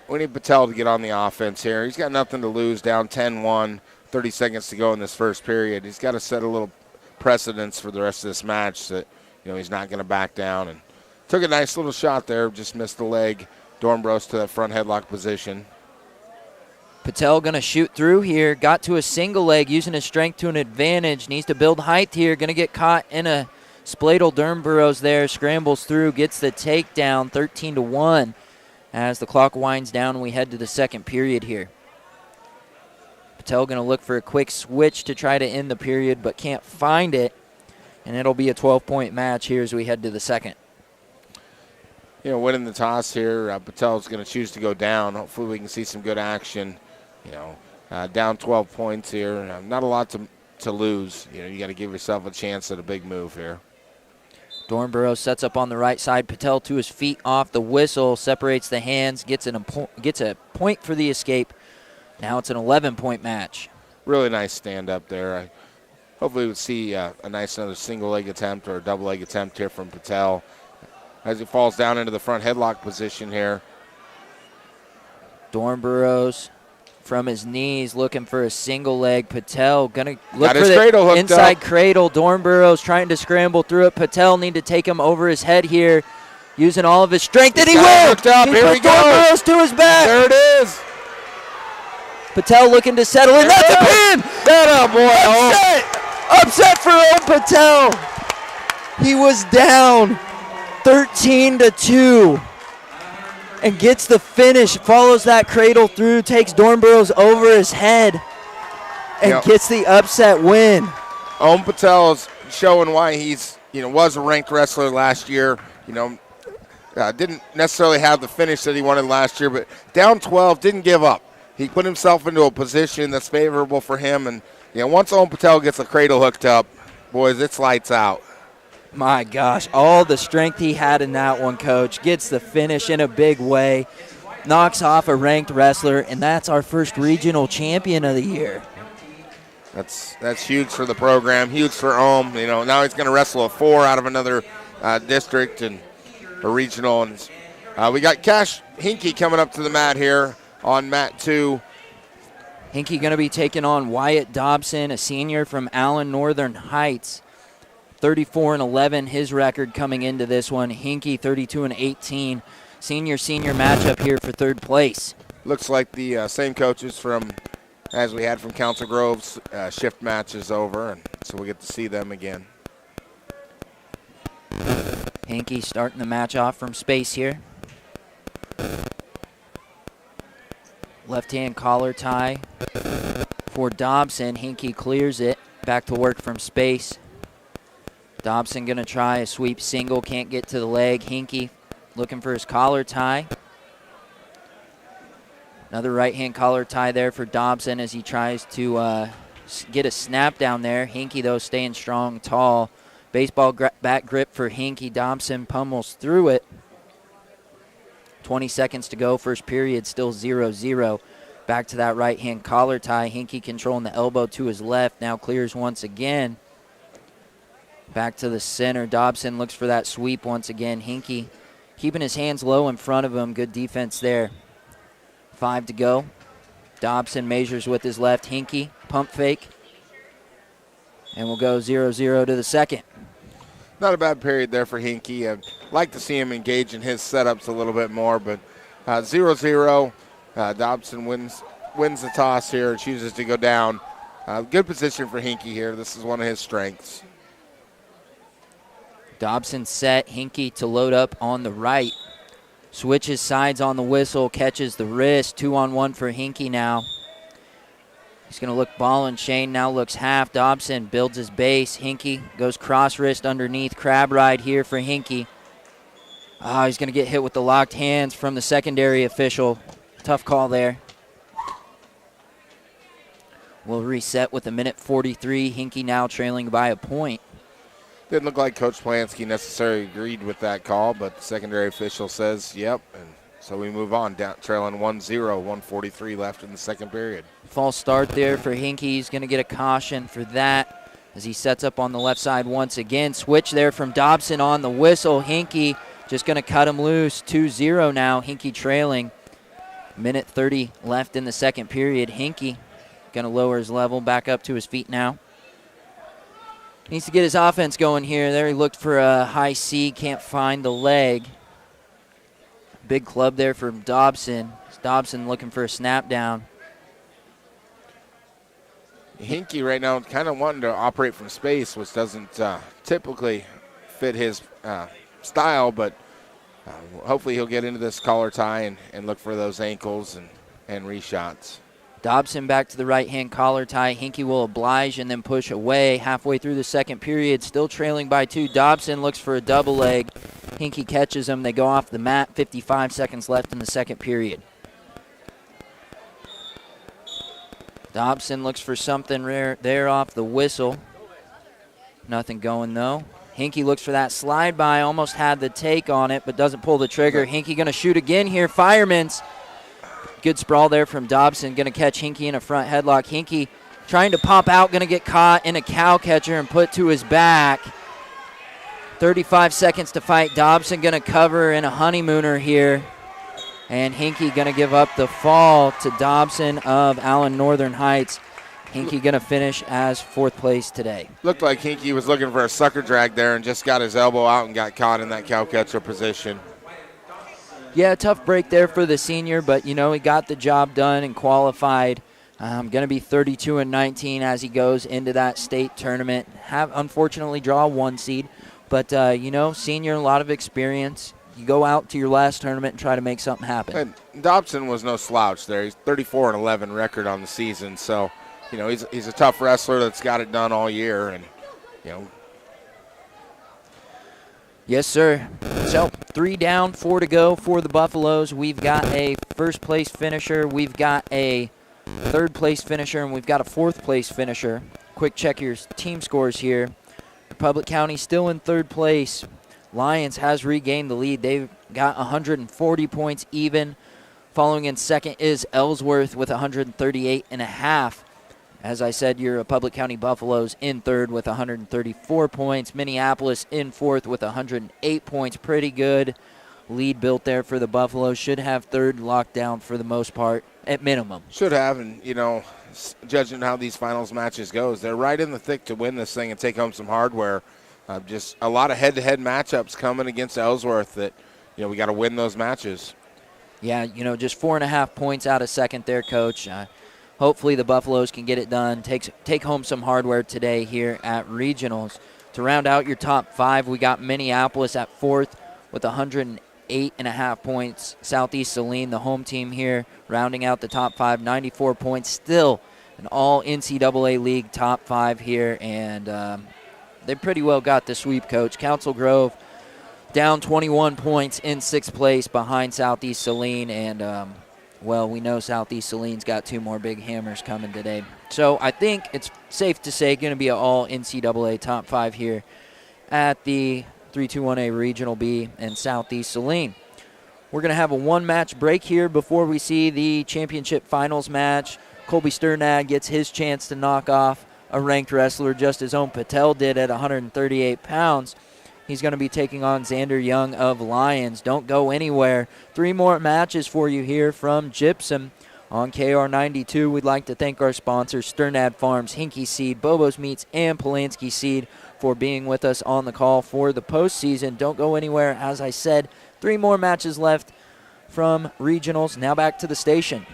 We need Patel to get on the offense here. He's got nothing to lose, down 10-1, 30 seconds to go in this first period. He's got to set a little precedence for the rest of this match that, you know, he's not going to back down. And took a nice little shot there, just missed the leg. Dornborough to that front headlock position. Patel going to shoot through here. Got to a single leg, using his strength to an advantage. Needs to build height here. Going to get caught in a spladle. Dornborough there. Scrambles through. Gets the takedown. 13-1 as the clock winds down and we head to the second period here. Patel going to look for a quick switch to try to end the period, but can't find it. And it'll be a 12-point match here as we head to the second. You know, winning the toss here, Patel's going to choose to go down. Hopefully we can see some good action. You know, down 12 points here. Not a lot to lose. You know, you got to give yourself a chance at a big move here. Dornborough sets up on the right side. Patel to his feet off the whistle, separates the hands, gets a point for the escape. Now it's an 11-point match. Really nice stand up there. Hopefully we'll see a nice another single leg attempt or a double leg attempt here from Patel as he falls down into the front headlock position here. Dornborough from his knees looking for a single leg. Patel gonna look got for his the cradle hooked inside up. cradle. Dornborough trying to scramble through it. Patel need to take him over his head here, using all of his strength, and he will. Hooked up. Here we go. Dornborough to his back. There it is. Patel looking to settle in. That's a pin. That boy. Upset for Om Patel. He was down 13-2 and gets the finish. Follows that cradle through, takes Dornborough over his head, and gets the upset win. Om Patel is showing why he's, was a ranked wrestler last year. Didn't necessarily have the finish that he wanted last year, but down 12, didn't give up. He put himself into a position that's favorable for him, and once Om Patel gets the cradle hooked up, boys, it's lights out. My gosh, all the strength he had in that one, Coach. Gets the finish in a big way. Knocks off a ranked wrestler, and that's our first regional champion of the year. That's huge for the program, huge for Om. Now he's going to wrestle a 4 out of another district and a regional. And we got Cash Hinkie coming up to the mat here on mat 2. Hinkie going to be taking on Wyatt Dobson, a senior from Allen Northern Heights. 34-11, his record coming into this one. Hinkie 32-18. Senior matchup here for third place. Looks like the same coaches as we had from Council Grove's shift match is over, and so we'll get to see them again. Hinkie starting the match off from space here. Left-hand collar tie for Dobson. Hinkie clears it. Back to work from space. Dobson going to try a sweep single. Can't get to the leg. Hinkie looking for his collar tie. Another right-hand collar tie there for Dobson as he tries to get a snap down there. Hinkie, though, staying strong, tall. Baseball back grip for Hinkie. Dobson pummels through it. 20 seconds to go. First period still 0-0. Back to that right-hand collar tie. Hinkie controlling the elbow to his left. Now clears once again. Back to the center. Dobson looks for that sweep once again. Hinkie keeping his hands low in front of him. Good defense there. 5 to go. Dobson measures with his left. Hinkie, pump fake. And we'll go 0-0 to the second. Not a bad period there for Hinkie. I'd like to see him engage in his setups a little bit more, but 0-0. Dobson wins the toss here, chooses to go down. Good position for Hinkie here. This is one of his strengths. Dobson set. Hinkie to load up on the right. Switches sides on the whistle, catches the wrist. 2-on-1 for Hinkie now. He's going to look ball and chain, now looks half. Dobson builds his base. Hinkie goes cross wrist underneath. Crab ride here for Hinkie. He's going to get hit with the locked hands from the secondary official. Tough call there. We'll reset with 1:43. Hinkie now trailing by a point. Didn't look like Coach Plansky necessarily agreed with that call, but the secondary official says yep, and so we move on, down, trailing 1-0, 1:43 left in the second period. False start there for Hinkie. He's going to get a caution for that as he sets up on the left side once again. Switch there from Dobson on the whistle. Hinkie just going to cut him loose. 2-0 now. Hinkie trailing. 1:30 left in the second period. Hinkie going to lower his level back up to his feet now. Needs to get his offense going here. There he looked for a high C. Can't find the leg. Big club there for Dobson. Dobson looking for a snap down. Hinkie right now kind of wanting to operate from space, which doesn't typically fit his style, but hopefully he'll get into this collar tie and look for those ankles and reshots. Dobson back to the right-hand collar tie. Hinkie will oblige and then push away. Halfway through the second period, still trailing by 2. Dobson looks for a double leg. Hinkie catches him. They go off the mat. 55 seconds left in the second period. Dobson looks for something rare there off the whistle. Nothing going, though. Hinkie looks for that slide by. Almost had the take on it, but doesn't pull the trigger. Hinkie going to shoot again here. Fireman's. Good sprawl there from Dobson. Going to catch Hinkie in a front headlock. Hinkie trying to pop out. Going to get caught in a cow catcher and put to his back. 35 seconds to fight. Dobson going to cover in a honeymooner here. And Hinkie going to give up the fall to Dobson of Allen Northern Heights. Hinkie going to finish as 4th place today. Looked like Hinkie was looking for a sucker drag there and just got his elbow out and got caught in that cow catcher position. Yeah, tough break there for the senior, but, he got the job done and qualified. Going to be 32-19 as he goes into that state tournament. Unfortunately, draw 1 seed. But, senior, a lot of experience. You go out to your last tournament and try to make something happen. And Dobson was no slouch there. He's 34-11 record on the season. So, he's a tough wrestler that's got it done all year. And, Yes, sir. So 3 down, 4 to go for the Buffaloes. We've got a first-place finisher. We've got a third-place finisher, and we've got a fourth-place finisher. Quick check your team scores here. Republic County still in third place. Lions has regained the lead. They've got 140 points even. Following in second is Ellsworth with 138.5. As I said, your Republic County Buffaloes in third with 134 points. Minneapolis in fourth with 108 points. Pretty good lead built there for the Buffaloes. Should have third locked down for the most part, at minimum. Should have, and, judging how these finals matches goes, they're right in the thick to win this thing and take home some hardware. Just a lot of head-to-head matchups coming against Ellsworth that, we got to win those matches. Yeah, just 4.5 points out of second there, Coach. Hopefully the Buffaloes can get it done, take home some hardware today here at Regionals. To round out your top 5, we got Minneapolis at 4th with 108.5 points. Southeast Saline, the home team here, rounding out the top 5, 94 points. Still an all NCAA league top 5 here, and they pretty well got the sweep, Coach. Council Grove down 21 points in 6th place behind Southeast Saline, and well, we know Southeast Saline's got 2 more big hammers coming today. So I think it's safe to say going to be an all NCAA top 5 here at the 321A Regional B and Southeast Saline. We're going to have a 1-match break here before we see the championship finals match. Colby Sternad gets his chance to knock off a ranked wrestler, just as Om Patel did at 138 pounds. He's going to be taking on Xander Young of Lions. Don't go anywhere. 3 more matches for you here from Gypsum. On KR92, we'd like to thank our sponsors, Sternad Farms, Hinky Seed, Bobo's Meats, and Polanski Seed for being with us on the call for the postseason. Don't go anywhere. As I said, 3 more matches left from regionals. Now back to the station.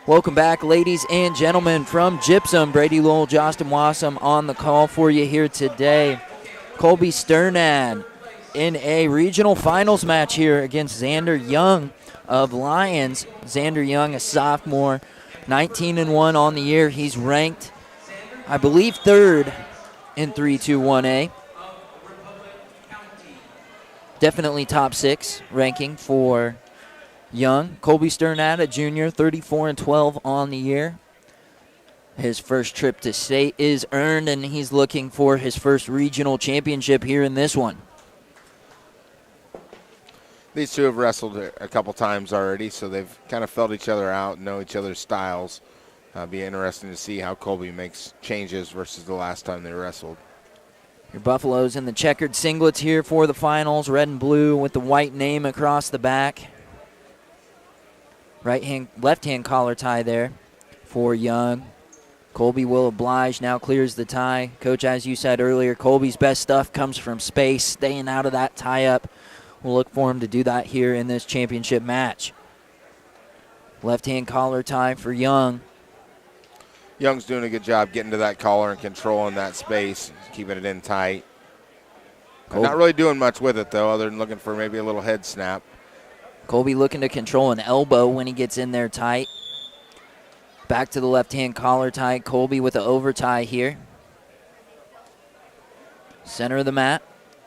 Welcome back, ladies and gentlemen, from Gypsum. Brady Lowell, Justin Wassam on the call for you here today. Colby Sternad in a regional finals match here against Xander Young of Lions. Xander Young, a sophomore, 19-1 on the year. He's ranked, I believe, third in 3-2-1A. Definitely top 6 ranking for Young. Colby Sternad, a junior, 34-12 on the year. His first trip to state is earned, and he's looking for his first regional championship here in this one. These two have wrestled a couple times already, so they've kind of felt each other out, know each other's styles. Be interesting to see how Colby makes changes versus the last time they wrestled. Your Buffaloes in the checkered singlets here for the finals, red and blue with the white name across the back. Left-hand collar tie there for Young. Colby will oblige, now clears the tie. Coach, as you said earlier, Colby's best stuff comes from space, staying out of that tie-up. We'll look for him to do that here in this championship match. Left-hand collar tie for Young. Young's doing a good job getting to that collar and controlling that space, keeping it in tight. Not really doing much with it, though, other than looking for maybe a little head snap. Colby looking to control an elbow when he gets in there tight. Back to the left-hand collar tie. Colby with the over tie here. Center of the mat.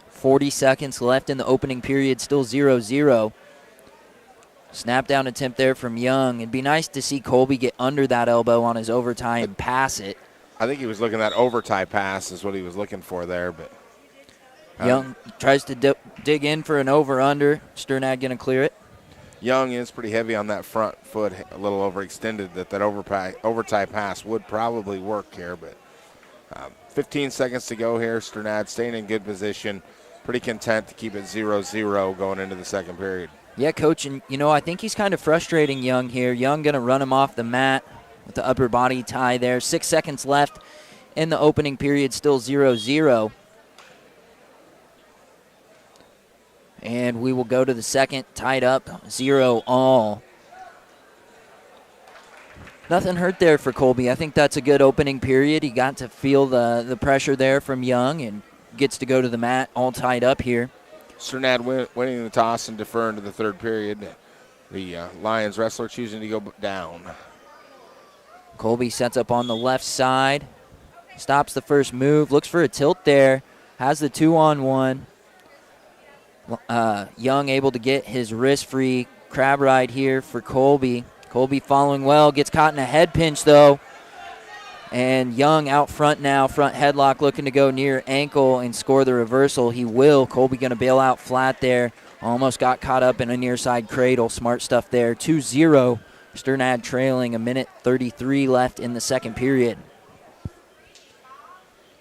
40 seconds left in the opening period, still 0-0. Snap down attempt there from Young. It'd be nice to see Colby get under that elbow on his over tie and pass it. I think he was looking at that over tie pass is what he was looking for there, but Young tries to dig in for an over-under. Sternad going to clear it. Young is pretty heavy on that front foot, a little overextended. That over tie pass would probably work here, but 15 seconds to go here. Sternad staying in good position. Pretty content to keep it 0-0 going into the second period. Yeah, Coach, and I think he's kind of frustrating Young here. Young going to run him off the mat with the upper body tie there. 6 seconds left in the opening period, still 0-0. And we will go to the second, tied up, 0-all. Nothing hurt there for Colby. I think that's a good opening period. He got to feel the pressure there from Young and gets to go to the mat all tied up here. Sternad winning the toss and deferring to the third period. The Lions wrestler choosing to go down. Colby sets up on the left side. Stops the first move. Looks for a tilt there. Has the 2-on-1. Young able to get his wrist-free crab ride here for Colby. Colby following well. Gets caught in a head pinch, though. And Young out front now. Front headlock looking to go near ankle and score the reversal. He will. Colby going to bail out flat there. Almost got caught up in a near side cradle. Smart stuff there. 2-0. Sternad trailing, 1:33 left in the second period.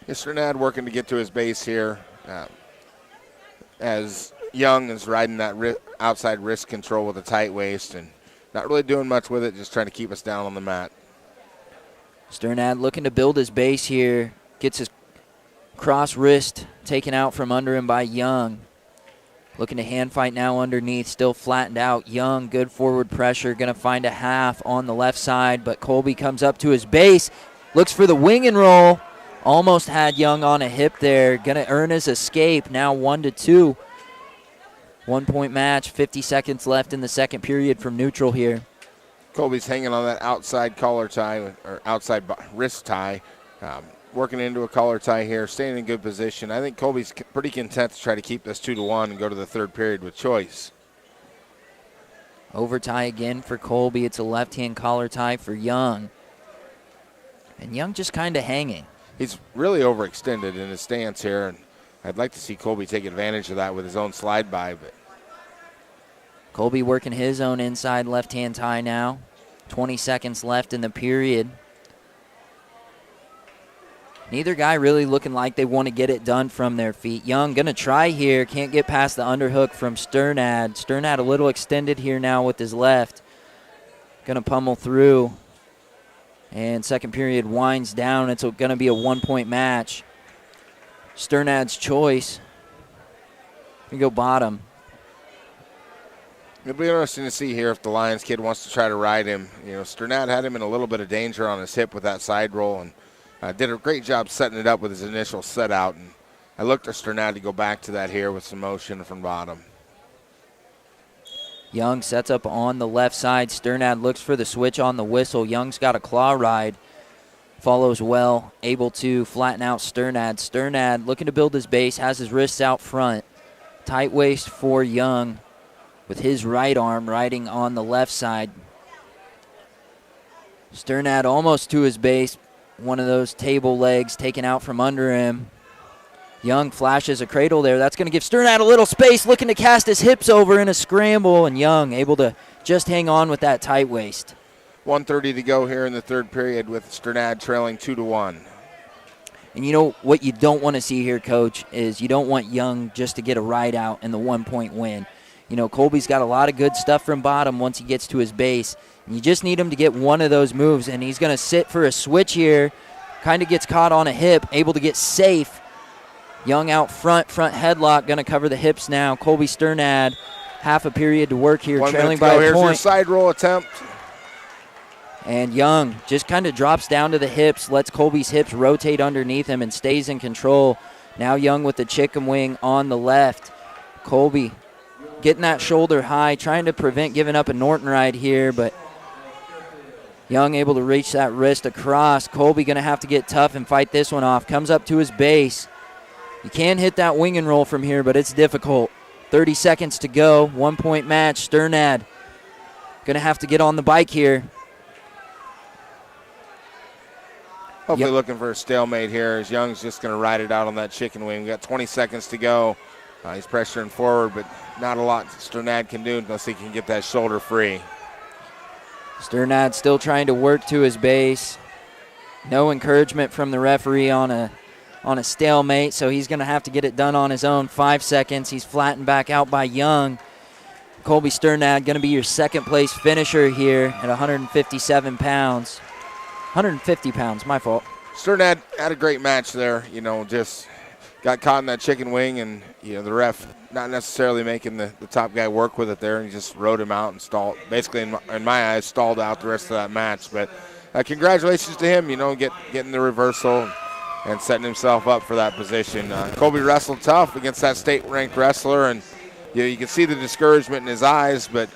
Sternad working to get to his base here as Young is riding that outside wrist control with a tight waist and not really doing much with it, just trying to keep us down on the mat. Sternad looking to build his base here. Gets his cross wrist taken out from under him by Young. Looking to hand fight now underneath, still flattened out. Young, good forward pressure, going to find a half on the left side, but Colby comes up to his base, looks for the wing and roll. Almost had Young on a hip there. Going to earn his escape, now 1-2. 1 point match, 50 seconds left in the second period from neutral here. Colby's hanging on that outside collar tie, or outside wrist tie. Working into a collar tie here, staying in good position. I think Colby's pretty content to try to keep this 2-1 and go to the third period with choice. Over tie again for Colby. It's a left-hand collar tie for Young. And Young just kind of hanging. He's really overextended in his stance here, and I'd like to see Colby take advantage of that with his own slide by. But Colby working his own inside left-hand tie now. 20 seconds left in the period. Neither guy really looking like they want to get it done from their feet. Young going to try here. Can't get past the underhook from Sternad. Sternad a little extended here now with his left. Going to pummel through. And second period winds down. It's going to be a 1 point match. Sternad's choice. We go bottom. It'll be interesting to see here if the Lions kid wants to try to ride him. You know, Sternad had him in a little bit of danger on his hip with that side roll, and did a great job setting it up with his initial set out. And I looked for Sternad to go back to that here with some motion from bottom. Young sets up on the left side. Sternad looks for the switch on the whistle. Young's got a claw ride. Follows well, able to flatten out Sternad. Sternad looking to build his base, has his wrists out front. Tight waist for Young with his right arm riding on the left side. Sternad almost to his base. One of those table legs taken out from under him. Young flashes a cradle there. That's going to give Sternad a little space, looking to cast his hips over in a scramble, and Young able to just hang on with that tight waist. 1:30 to go here in the third period with Sternad trailing 2-1. And you know what you don't want to see here, Coach, is you don't want Young just to get a ride out and the 1-point win. You know, Colby's got a lot of good stuff from bottom once he gets to his base. And you just need him to get one of those moves, and he's going to sit for a switch here. Kind of gets caught on a hip, able to get safe. Young out front headlock, going to cover the hips now. Colby Sternad, half a period to work here, 1 trailing minute to by go. a Here's your point. side roll attempt. And Young just kind of drops down to the hips, lets Colby's hips rotate underneath him and stays in control. Now Young with the chicken wing on the left. Colby getting that shoulder high, trying to prevent giving up a Norton ride here, but Young able to reach that wrist across. Colby going to have to get tough and fight this one off. Comes up to his base. You can hit that wing and roll from here, but it's difficult. 30 seconds to go. 1-point match. Sternad going to have to get on the bike here. Hopefully looking for a stalemate here as Young's just going to ride it out on that chicken wing. We got 20 seconds to go. He's pressuring forward, but not a lot Sternad can do unless he can get that shoulder free. Sternad still trying to work to his base. No encouragement from the referee on a stalemate, so he's going to have to get it done on his own. 5 seconds. He's flattened back out by Young. Colby Sternad going to be your second-place finisher here at 157 pounds. 150 pounds, my fault. Sternad had a great match there, you know, just got caught in that chicken wing, and, you know, the ref not necessarily making the top guy work with it there, and he just rode him out and stalled, basically, in my eyes, stalled out the rest of that match. But congratulations to him, you know, getting the reversal and setting himself up for that position. Colby wrestled tough against that state-ranked wrestler, and you can see the discouragement in his eyes, but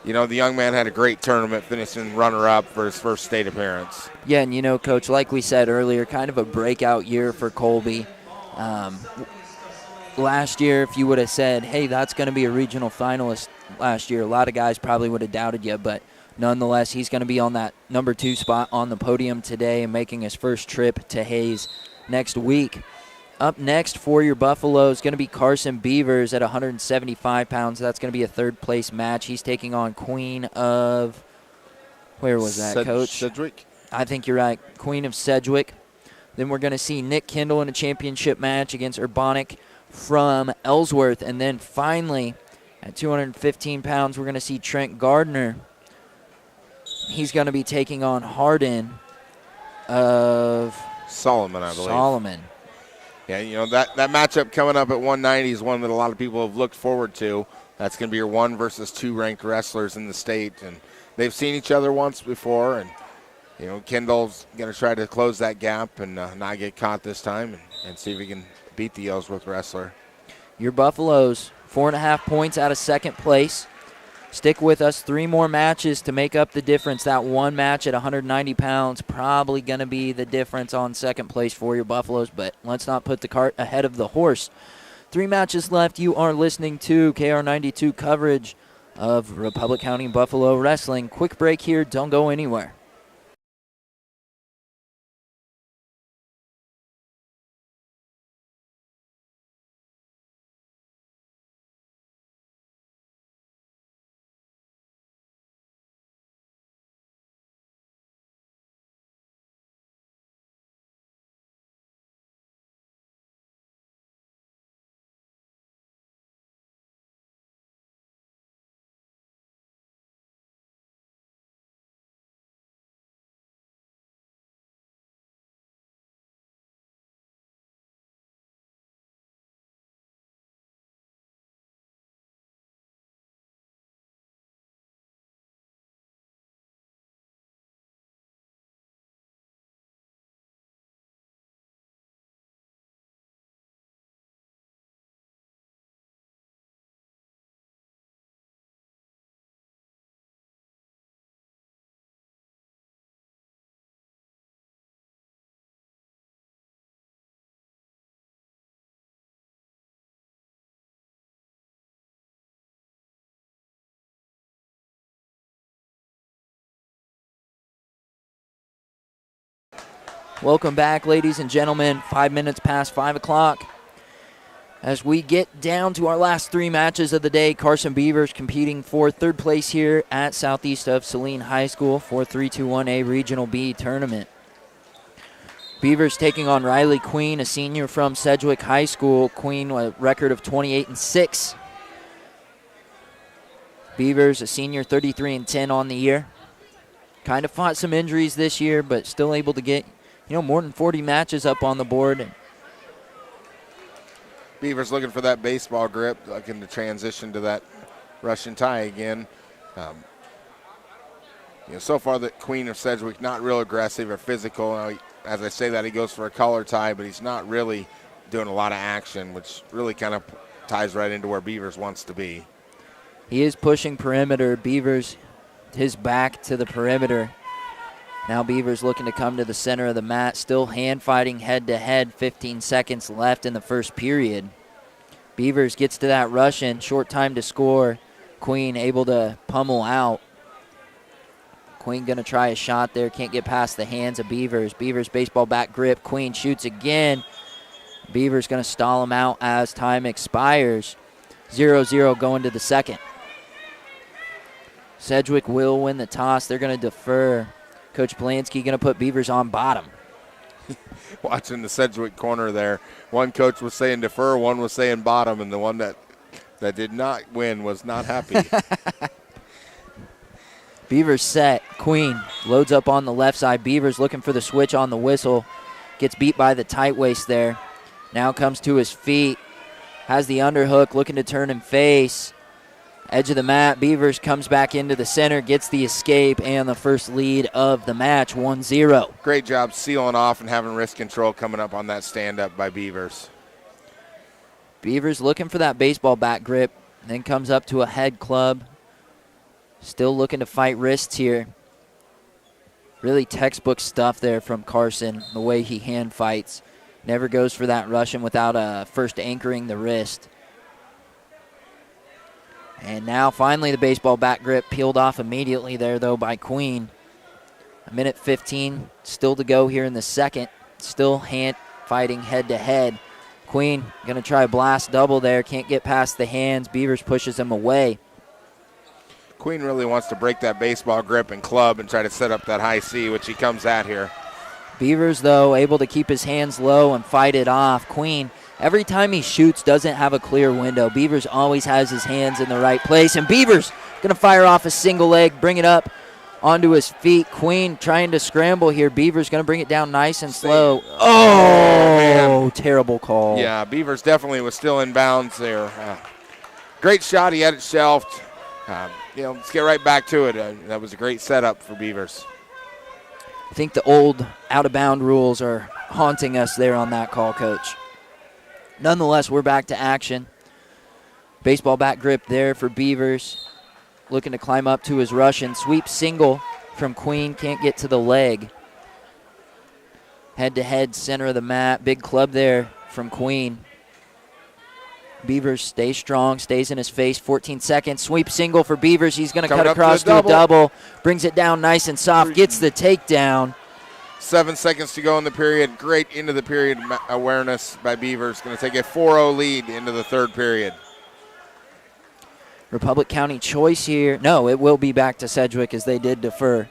you know, the young man had a great tournament, finishing runner-up for his first state appearance. Yeah, and you know, Coach, like we said earlier, kind of a breakout year for Colby. Last year, if you would have said, hey, that's going to be a regional finalist last year, a lot of guys probably would have doubted you, but nonetheless, he's going to be on that number 2 spot on the podium today and making his first trip to Hayes next week. Up next for your Buffalo is going to be Carson Beavers at 175 pounds. That's going to be a third-place match. He's taking on Queen of, where was that, Coach? Sedgwick. I think you're right, Queen of Sedgwick. Then we're going to see Nick Kendall in a championship match against Urbanic from Ellsworth. And then finally, at 215 pounds, we're going to see Trent Gardner. He's going to be taking on Hardin of Solomon, I believe. Solomon. Yeah, you know, that matchup coming up at 190 is one that a lot of people have looked forward to. That's going to be your 1 versus 2 ranked wrestlers in the state. And they've seen each other once before. And, you know, Kendall's going to try to close that gap and not get caught this time and see if he can beat the Ellsworth wrestler. Your Buffaloes, 4.5 points out of second place. Stick with us. 3 more matches to make up the difference. That one match at 190 pounds probably going to be the difference on second place for your Buffaloes, but let's not put the cart ahead of the horse. 3 matches left. You are listening to KR92 coverage of Republic County Buffalo Wrestling. Quick break here. Don't go anywhere. Welcome back, ladies and gentlemen. 5 minutes past 5 o'clock. As we get down to our last three matches of the day, Carson Beavers competing for third place here at southeast of Saline High School for 3-2-1A Regional B tournament. Beavers taking on Riley Queen, a senior from Sedgwick High School. Queen with a record of 28-6. Beavers, a senior, 33-10 on the year. Kind of fought some injuries this year, but still able to get, more than 40 matches up on the board. Beavers looking for that baseball grip, looking to transition to that Russian tie again. So far the Queen of Sedgwick not real aggressive or physical. As I say that, he goes for a collar tie, but he's not really doing a lot of action, which really kind of ties right into where Beavers wants to be. He is pushing perimeter. Beavers, his back to the perimeter. Now Beavers looking to come to the center of the mat, still hand fighting head-to-head, 15 seconds left in the first period. Beavers gets to that Russian, short time to score. Queen able to pummel out. Queen going to try a shot there, can't get past the hands of Beavers. Beavers baseball bat grip, Queen shoots again. Beavers going to stall him out as time expires. 0-0 going to the second. Sedgwick will win the toss. They're going to defer. Coach Blansky going to put Beavers on bottom. Watching the Sedgwick corner there, one coach was saying defer, one was saying bottom, and the one that did not win was not happy. Beavers set. Queen loads up on the left side. Beavers looking for the switch on the whistle. Gets beat by the tight waist there. Now comes to his feet. Has the underhook, looking to turn and face. Edge of the mat, Beavers comes back into the center, gets the escape, and the first lead of the match, 1-0. Great job sealing off and having wrist control coming up on that stand-up by Beavers. Beavers looking for that baseball bat grip, then comes up to a head club. Still looking to fight wrists here. Really textbook stuff there from Carson, the way he hand fights. Never goes for that Russian without first anchoring the wrist. And now finally the baseball bat grip peeled off immediately there, though, by Queen. 1:15 still to go here in the second. Still hand fighting head-to-head. Queen going to try a blast double there. Can't get past the hands. Beavers pushes him away. Queen really wants to break that baseball grip and club and try to set up that high C, which he comes at here. Beavers, though, able to keep his hands low and fight it off. Queen, every time he shoots, doesn't have a clear window. Beavers always has his hands in the right place. And Beavers going to fire off a single leg, bring it up onto his feet. Queen trying to scramble here. Beavers going to bring it down nice and slow. Oh, terrible call. Yeah, Beavers definitely was still in bounds there. Great shot. He had it shelved. Let's get right back to it. That was a great setup for Beavers. I think the old out-of-bound rules are haunting us there on that call, Coach. Nonetheless, we're back to action. Baseball bat grip there for Beavers. Looking to climb up to his Russian. Sweep single from Queen. Can't get to the leg. Head-to-head, center of the mat. Big club there from Queen. Beavers stays strong, stays in his face. 14 seconds. Sweep single for Beavers. He's going to cut across to a double. Brings it down nice and soft. Gets the takedown. 7 seconds to go in the period. Great into the period awareness by Beavers. Going to take a 4-0 lead into the third period. Republic County choice here. No, it will be back to Sedgwick as they did defer.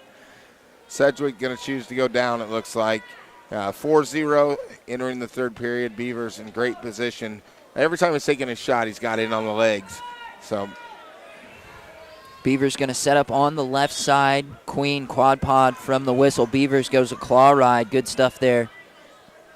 Sedgwick going to choose to go down, it looks like. 4-0 entering the third period. Beavers in great position. Every time he's taking a shot, he's got in on the legs. So Beavers going to set up on the left side. Queen quad pod from the whistle. Beavers goes a claw ride. Good stuff there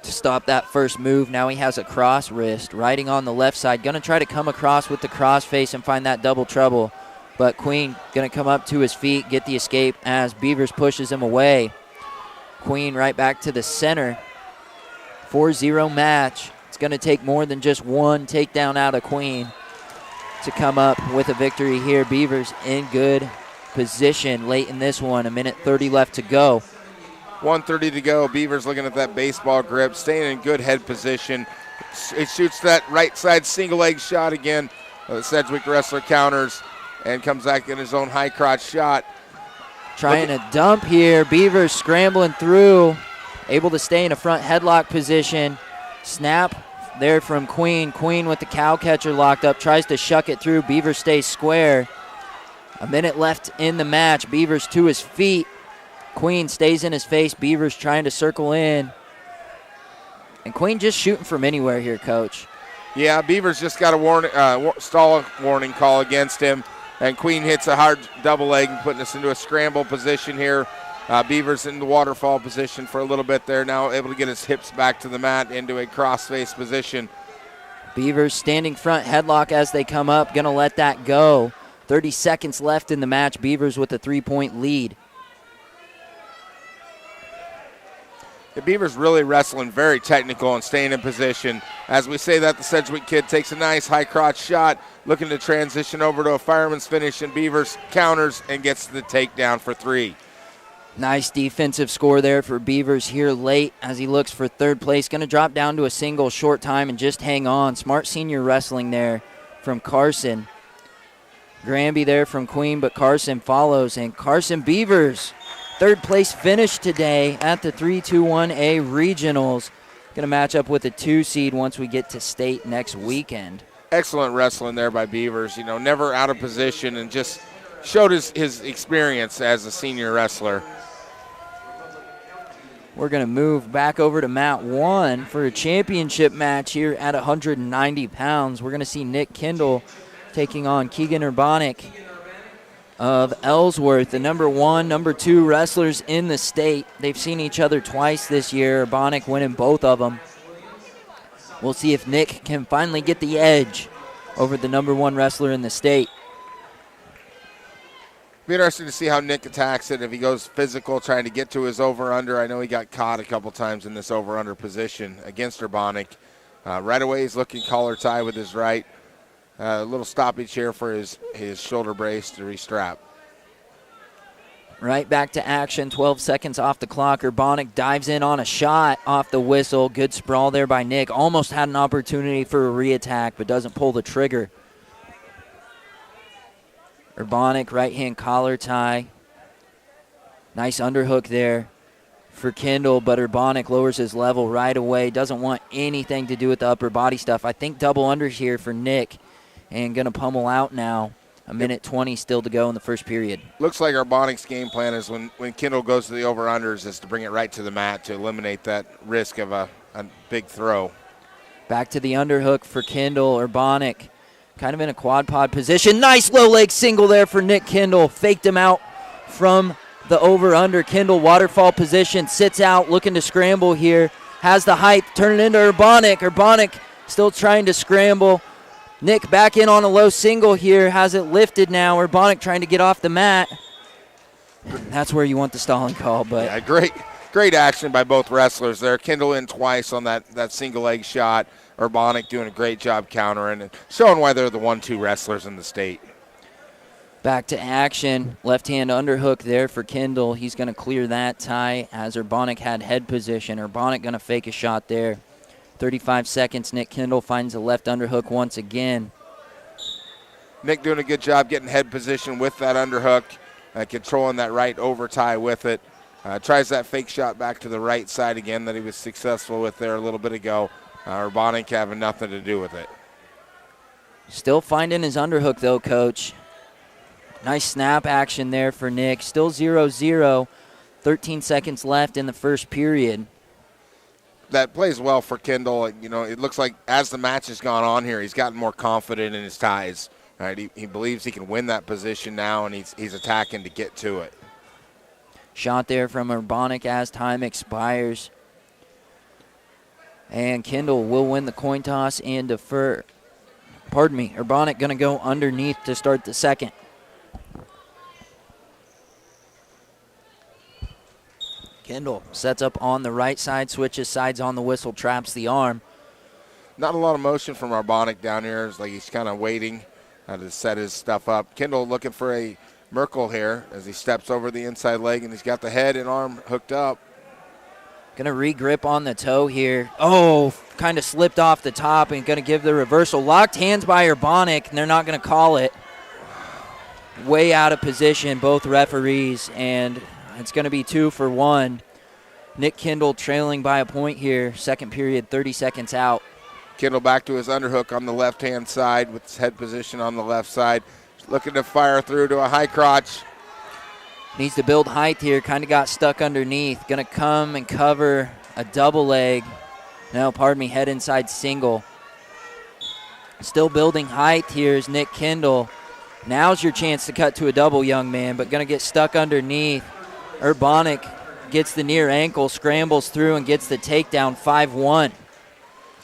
to stop that first move. Now he has a cross wrist. Riding on the left side. Going to try to come across with the cross face and find that double trouble. But Queen going to come up to his feet, get the escape as Beavers pushes him away. Queen right back to the center. 4-0 match. It's going to take more than just one takedown out of Queen to come up with a victory here. Beavers in good position late in this one. 1:30 left to go. 1:30 to go. Beavers looking at that baseball grip, staying in good head position. It shoots that right side single leg shot again. The Sedgwick wrestler counters and comes back in his own high crotch shot. Trying to dump here. Beavers scrambling through. able to stay in a front headlock position. Snap there from Queen. Queen with the cow catcher locked up, tries to shuck it through. Beavers stays square. A minute left in the match. Beavers to his feet. Queen stays in his face. Beavers trying to circle in. And Queen just shooting from anywhere here, Coach. Yeah, Beavers just got a stall warning call against him. And Queen hits a hard double leg, putting us into a scramble position here. Beavers in the waterfall position for a little bit there. Now able to get his hips back to the mat into a cross-face position. Beavers standing front headlock as they come up. Going to let that go. 30 seconds left in the match. Beavers with a 3-point lead. The Beavers really wrestling very technical and staying in position. As we say that, the Sedgwick kid takes a nice high crotch shot, looking to transition over to a fireman's finish, and Beavers counters and gets the takedown for 3. Nice defensive score there for Beavers here late as he looks for third place. Going to drop down to a single short time and just hang on. Smart senior wrestling there from Carson. Granby there from Queen, but Carson follows. And Carson Beavers, third place finish today at the 3-2-1A Regionals. Going to match up with a 2 seed once we get to state next weekend. Excellent wrestling there by Beavers. You know, never out of position and just showed his experience as a senior wrestler. We're going to move back over to Mat 1 for a championship match here at 190 pounds. We're going to see Nick Kendall taking on Keegan Urbanic of Ellsworth, the number 1, number 2 wrestlers in the state. They've seen each other twice this year, Urbanic winning both of them. We'll see if Nick can finally get the edge over the number 1 wrestler in the state. Be interesting to see how Nick attacks it, if he goes physical, trying to get to his over-under. I know he got caught a couple times in this over-under position against Urbanic. Right away he's looking collar tie with his right. A little stoppage here for his shoulder brace to restrap. Right back to action, 12 seconds off the clock. Urbanic dives in on a shot off the whistle. Good sprawl there by Nick. Almost had an opportunity for a re-attack, but doesn't pull the trigger. Urbanic, right-hand collar tie. Nice underhook there for Kendall, but Urbanic lowers his level right away. Doesn't want anything to do with the upper body stuff. I think double under here for Nick, and going to pummel out now. A minute 20 still to go in the first period. Looks like Urbanic's game plan is when Kendall goes to the over-unders is to bring it right to the mat to eliminate that risk of a big throw. Back to the underhook for Kendall. Urbanic kind of in a quad pod position. Nice low leg single there for Nick Kendall. Faked him out from the over-under. Kendall waterfall position. Sits out looking to scramble here. Has the height. Turn it into Urbanic. Urbanic still trying to scramble. Nick back in on a low single here. Has it lifted now. Urbanic trying to get off the mat. That's where you want the stalling call. But yeah, great action by both wrestlers there. Kendall in twice on that single leg shot. Urbanic doing a great job countering and showing why they're the 1-2 wrestlers in the state. Back to action. Left hand underhook there for Kendall. He's going to clear that tie as Urbanic had head position. Urbanic going to fake a shot there. 35 seconds. Nick Kendall finds a left underhook once again. Nick doing a good job getting head position with that underhook, controlling that right over tie with it. Tries that fake shot back to the right side again that he was successful with there a little bit ago. Urbanic having nothing to do with it. Still finding his underhook though, Coach. Nice snap action there for Nick. Still 0-0. 13 seconds left in the first period. That plays well for Kendall. You know, it looks like as the match has gone on here, he's gotten more confident in his ties. Right? He believes he can win that position now, and he's attacking to get to it. Shot there from Urbanic as time expires. And Kendall will win the coin toss and defer. Pardon me, Urbanic going to go underneath to start the second. Kendall sets up on the right side, switches sides on the whistle, traps the arm. Not a lot of motion from Urbanic down here. It's like he's kind of waiting to set his stuff up. Kendall looking for a Merkle here as he steps over the inside leg, and he's got the head and arm hooked up. Going to re-grip on the toe here. Oh, kind of slipped off the top and going to give the reversal. Locked hands by Urbanic, and they're not going to call it. Way out of position, both referees, and it's going to be 2 for 1. Nick Kindle trailing by a point here. Second period, 30 seconds out. Kindle back to his underhook on the left-hand side with his head position on the left side. Looking to fire through to a high crotch. Needs to build height here. Kind of got stuck underneath. Going to come and cover a double leg. No, pardon me, head inside single. Still building height here is Nick Kindle. Now's your chance to cut to a double, young man, but going to get stuck underneath. Urbanic gets the near ankle, scrambles through, and gets the takedown, 5-1.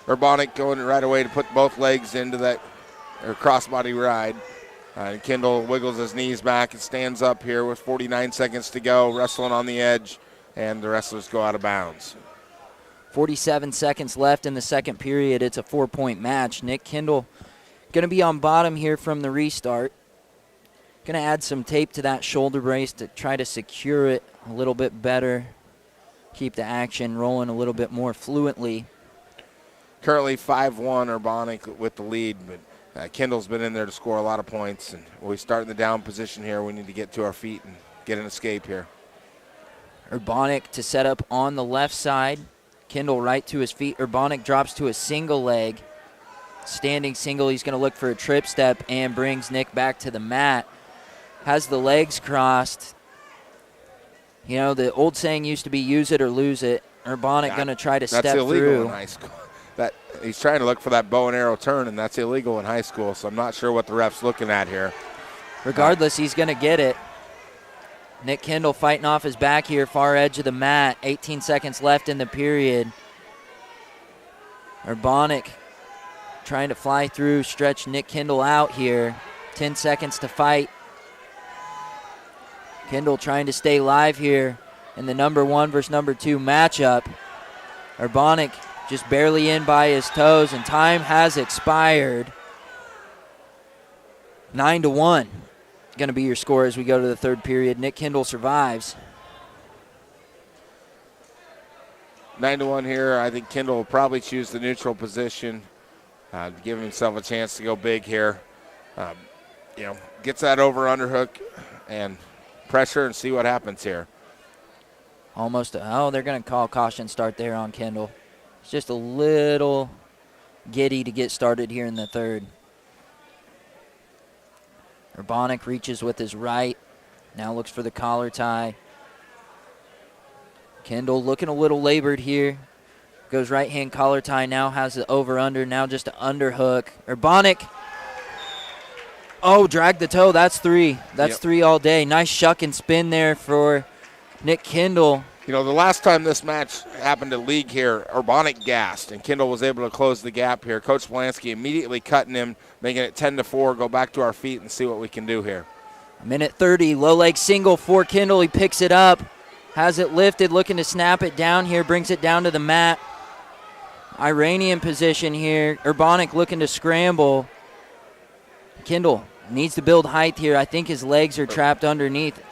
Urbanic going right away to put both legs into that crossbody ride. And Kindle wiggles his knees back and stands up here with 49 seconds to go, wrestling on the edge, and the wrestlers go out of bounds. 47 seconds left in the second period. It's a 4-point match. Nick Kindle going to be on bottom here from the restart. Going to add some tape to that shoulder brace to try to secure it a little bit better, keep the action rolling a little bit more fluently. Currently 5-1 Urbanic with the lead, but Kindle's been in there to score a lot of points, and we start in the down position here. We need to get to our feet and get an escape here. Urbanic to set up on the left side. Kindle right to his feet. Urbanic drops to a single leg. Standing single, he's going to look for a trip step and brings Nick back to the mat. Has the legs crossed. You know, the old saying used to be use it or lose it. Urbanic going to try to step through. That's illegal in high school. He's trying to look for that bow and arrow turn, and that's illegal in high school, so I'm not sure what the ref's looking at here. Regardless, he's going to get it. Nick Kindle fighting off his back here, far edge of the mat. 18 seconds left in the period. Urbanic trying to fly through, stretch Nick Kindle out here. 10 seconds to fight. Kindle trying to stay live here in the number 1 versus number 2 matchup. Urbanic just barely in by his toes, and time has expired. 9-1. Going to be your score as we go to the third period. Nick Kindle survives. 9-1 here. I think Kindle will probably choose the neutral position, to give himself a chance to go big here. Gets that over underhook and pressure and see what happens here. They're going to call caution start there on Kindle. It's just a little giddy to get started here in the third. Urbanic reaches with his right. Now looks for the collar tie. Kindle looking a little labored here. Goes right hand collar tie. Now has the over under. Now just an underhook. Urbanic. Oh, dragged the toe. That's 3. That's 3 all day. Nice shuck and spin there for Nick Kindle. You know, the last time this match happened at league here, Urbanic gassed, and Kindle was able to close the gap here. Coach Polanski immediately cutting him, making it 10-4. Go back to our feet and see what we can do here. Minute 30, low leg single for Kindle. He picks it up, has it lifted, looking to snap it down here, brings it down to the mat. Iranian position here. Urbanic looking to scramble. Kindle needs to build height here. I think his legs are trapped underneath.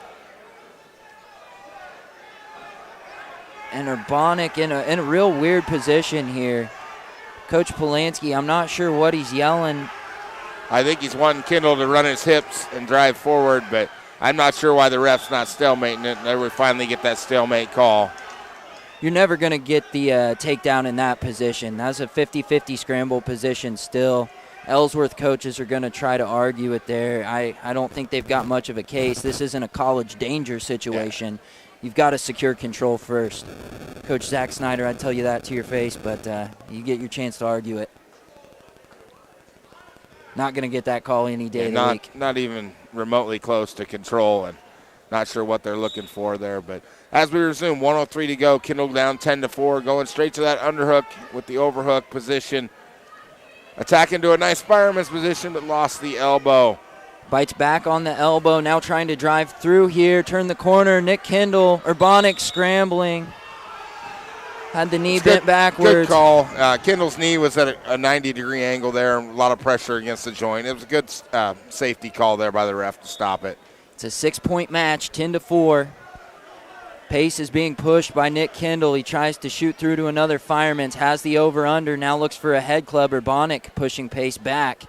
And Urbanic in a real weird position here. Coach Polanski, I'm not sure what he's yelling. I think he's wanting Kindle to run his hips and drive forward, but I'm not sure why the ref's not stalemating it. And we finally get that stalemate call. You're never going to get the takedown in that position. That's a 50-50 scramble position still. Ellsworth coaches are going to try to argue it there. I don't think they've got much of a case. This isn't a college danger situation. Yeah. You've got to secure control first. Coach Zach Snyder, I'd tell you that to your face, but you get your chance to argue it. Not going to get that call any day of the week. Not even remotely close to control, and not sure what they're looking for there. But as we resume, 1:03 to go, Kindle down 10-4, going straight to that underhook with the overhook position. Attacking to a nice fireman's position, but lost the elbow. Bites back on the elbow, now trying to drive through here, turn the corner. Nick Kindle, Urbanic scrambling. Had the knee bent backwards. Good call. Kindle's knee was at a 90-degree angle there, a lot of pressure against the joint. It was a good safety call there by the ref to stop it. It's a 6-point match, 10-4. Pace is being pushed by Nick Kindle. He tries to shoot through to another fireman's, has the over-under, now looks for a head club. Urbanic pushing Pace back.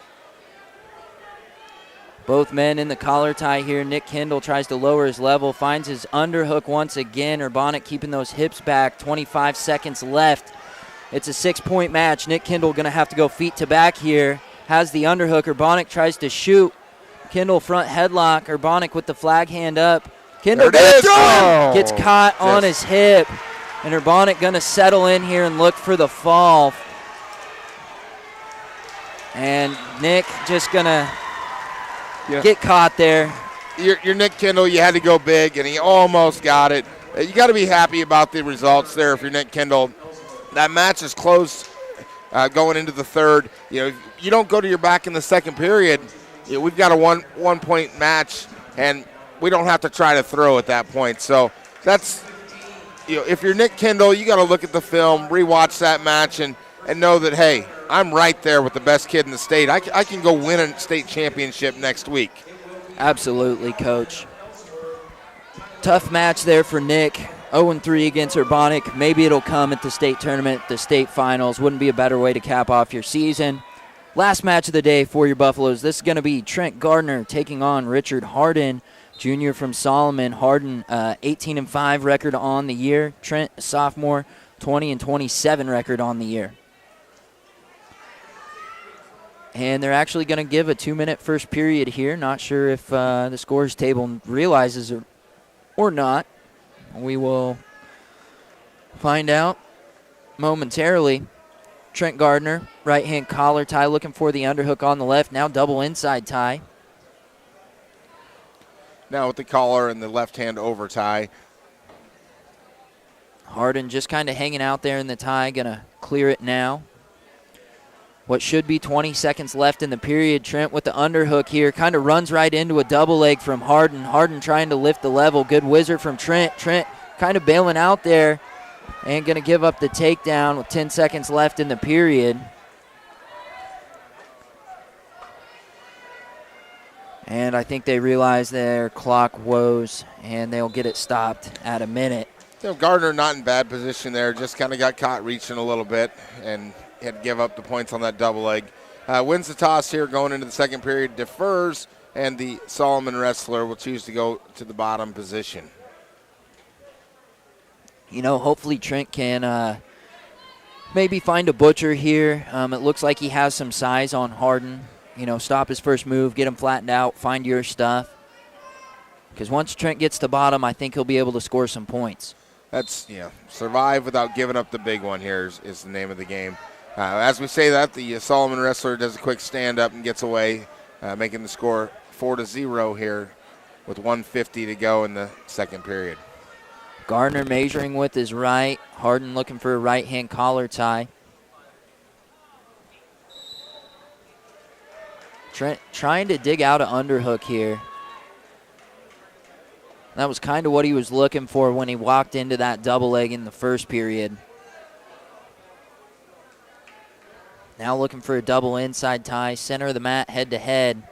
Both men in the collar tie here. Nick Kendall tries to lower his level, finds his underhook once again. Urbanic keeping those hips back. 25 seconds left. It's a 6-point match. Nick Kendall going to have to go feet to back here. Has the underhook. Urbanic tries to shoot. Kendall front headlock. Urbanic with the flag hand up. Kendall gets caught on his hip. And Urbanic going to settle in here and look for the fall. And Nick just going to get caught there. You're Nick Kendall. You had to go big, and he almost got it. You got to be happy about the results there if you're Nick Kendall. That match is close going into the third. You don't go to your back in the second period. We've got a one-point match, and we don't have to try to throw at that point. So that's, if you're Nick Kendall, you got to look at the film, rewatch that match, and know that, hey, I'm right there with the best kid in the state. I can go win a state championship next week. Absolutely, Coach. Tough match there for Nick. 0-3 against Urbanic. Maybe it'll come at the state tournament, the state finals. Wouldn't be a better way to cap off your season. Last match of the day for your Buffaloes. This is going to be Trent Gardner taking on Richard Harden, junior from Solomon. Harden, 18-5 record on the year. Trent, a sophomore, 20-27 record on the year. And they're actually going to give a 2-minute first period here. Not sure if the scores table realizes it or not. We will find out momentarily. Trent Gardner, right-hand collar tie, looking for the underhook on the left. Now double inside tie. Now with the collar and the left-hand over tie. Harden just kind of hanging out there in the tie, going to clear it now. What should be 20 seconds left in the period. Trent with the underhook here. Kind of runs right into a double leg from Harden. Harden trying to lift the level. Good wizard from Trent. Trent kind of bailing out there and going to give up the takedown with 10 seconds left in the period. And I think they realize their clock woes and they'll get it stopped at a minute. Gardner not in bad position there. Just kind of got caught reaching a little bit and had to give up the points on that double leg. Wins the toss here going into the second period, defers, and the Solomon wrestler will choose to go to the bottom position. Hopefully Trent can maybe find a butcher here. It looks like he has some size on Harden. Stop his first move, get him flattened out, find your stuff. Because once Trent gets to bottom, I think he'll be able to score some points. That's, survive without giving up the big one here is the name of the game. As we say that, the Solomon wrestler does a quick stand-up and gets away, making the score 4-0 here with 1:50 to go in the second period. Gardner measuring with his right. Harden looking for a right-hand collar tie. Trent trying to dig out an underhook here. That was kind of what he was looking for when he walked into that double leg in the first period. Now looking for a double inside tie, center of the mat, head-to-head.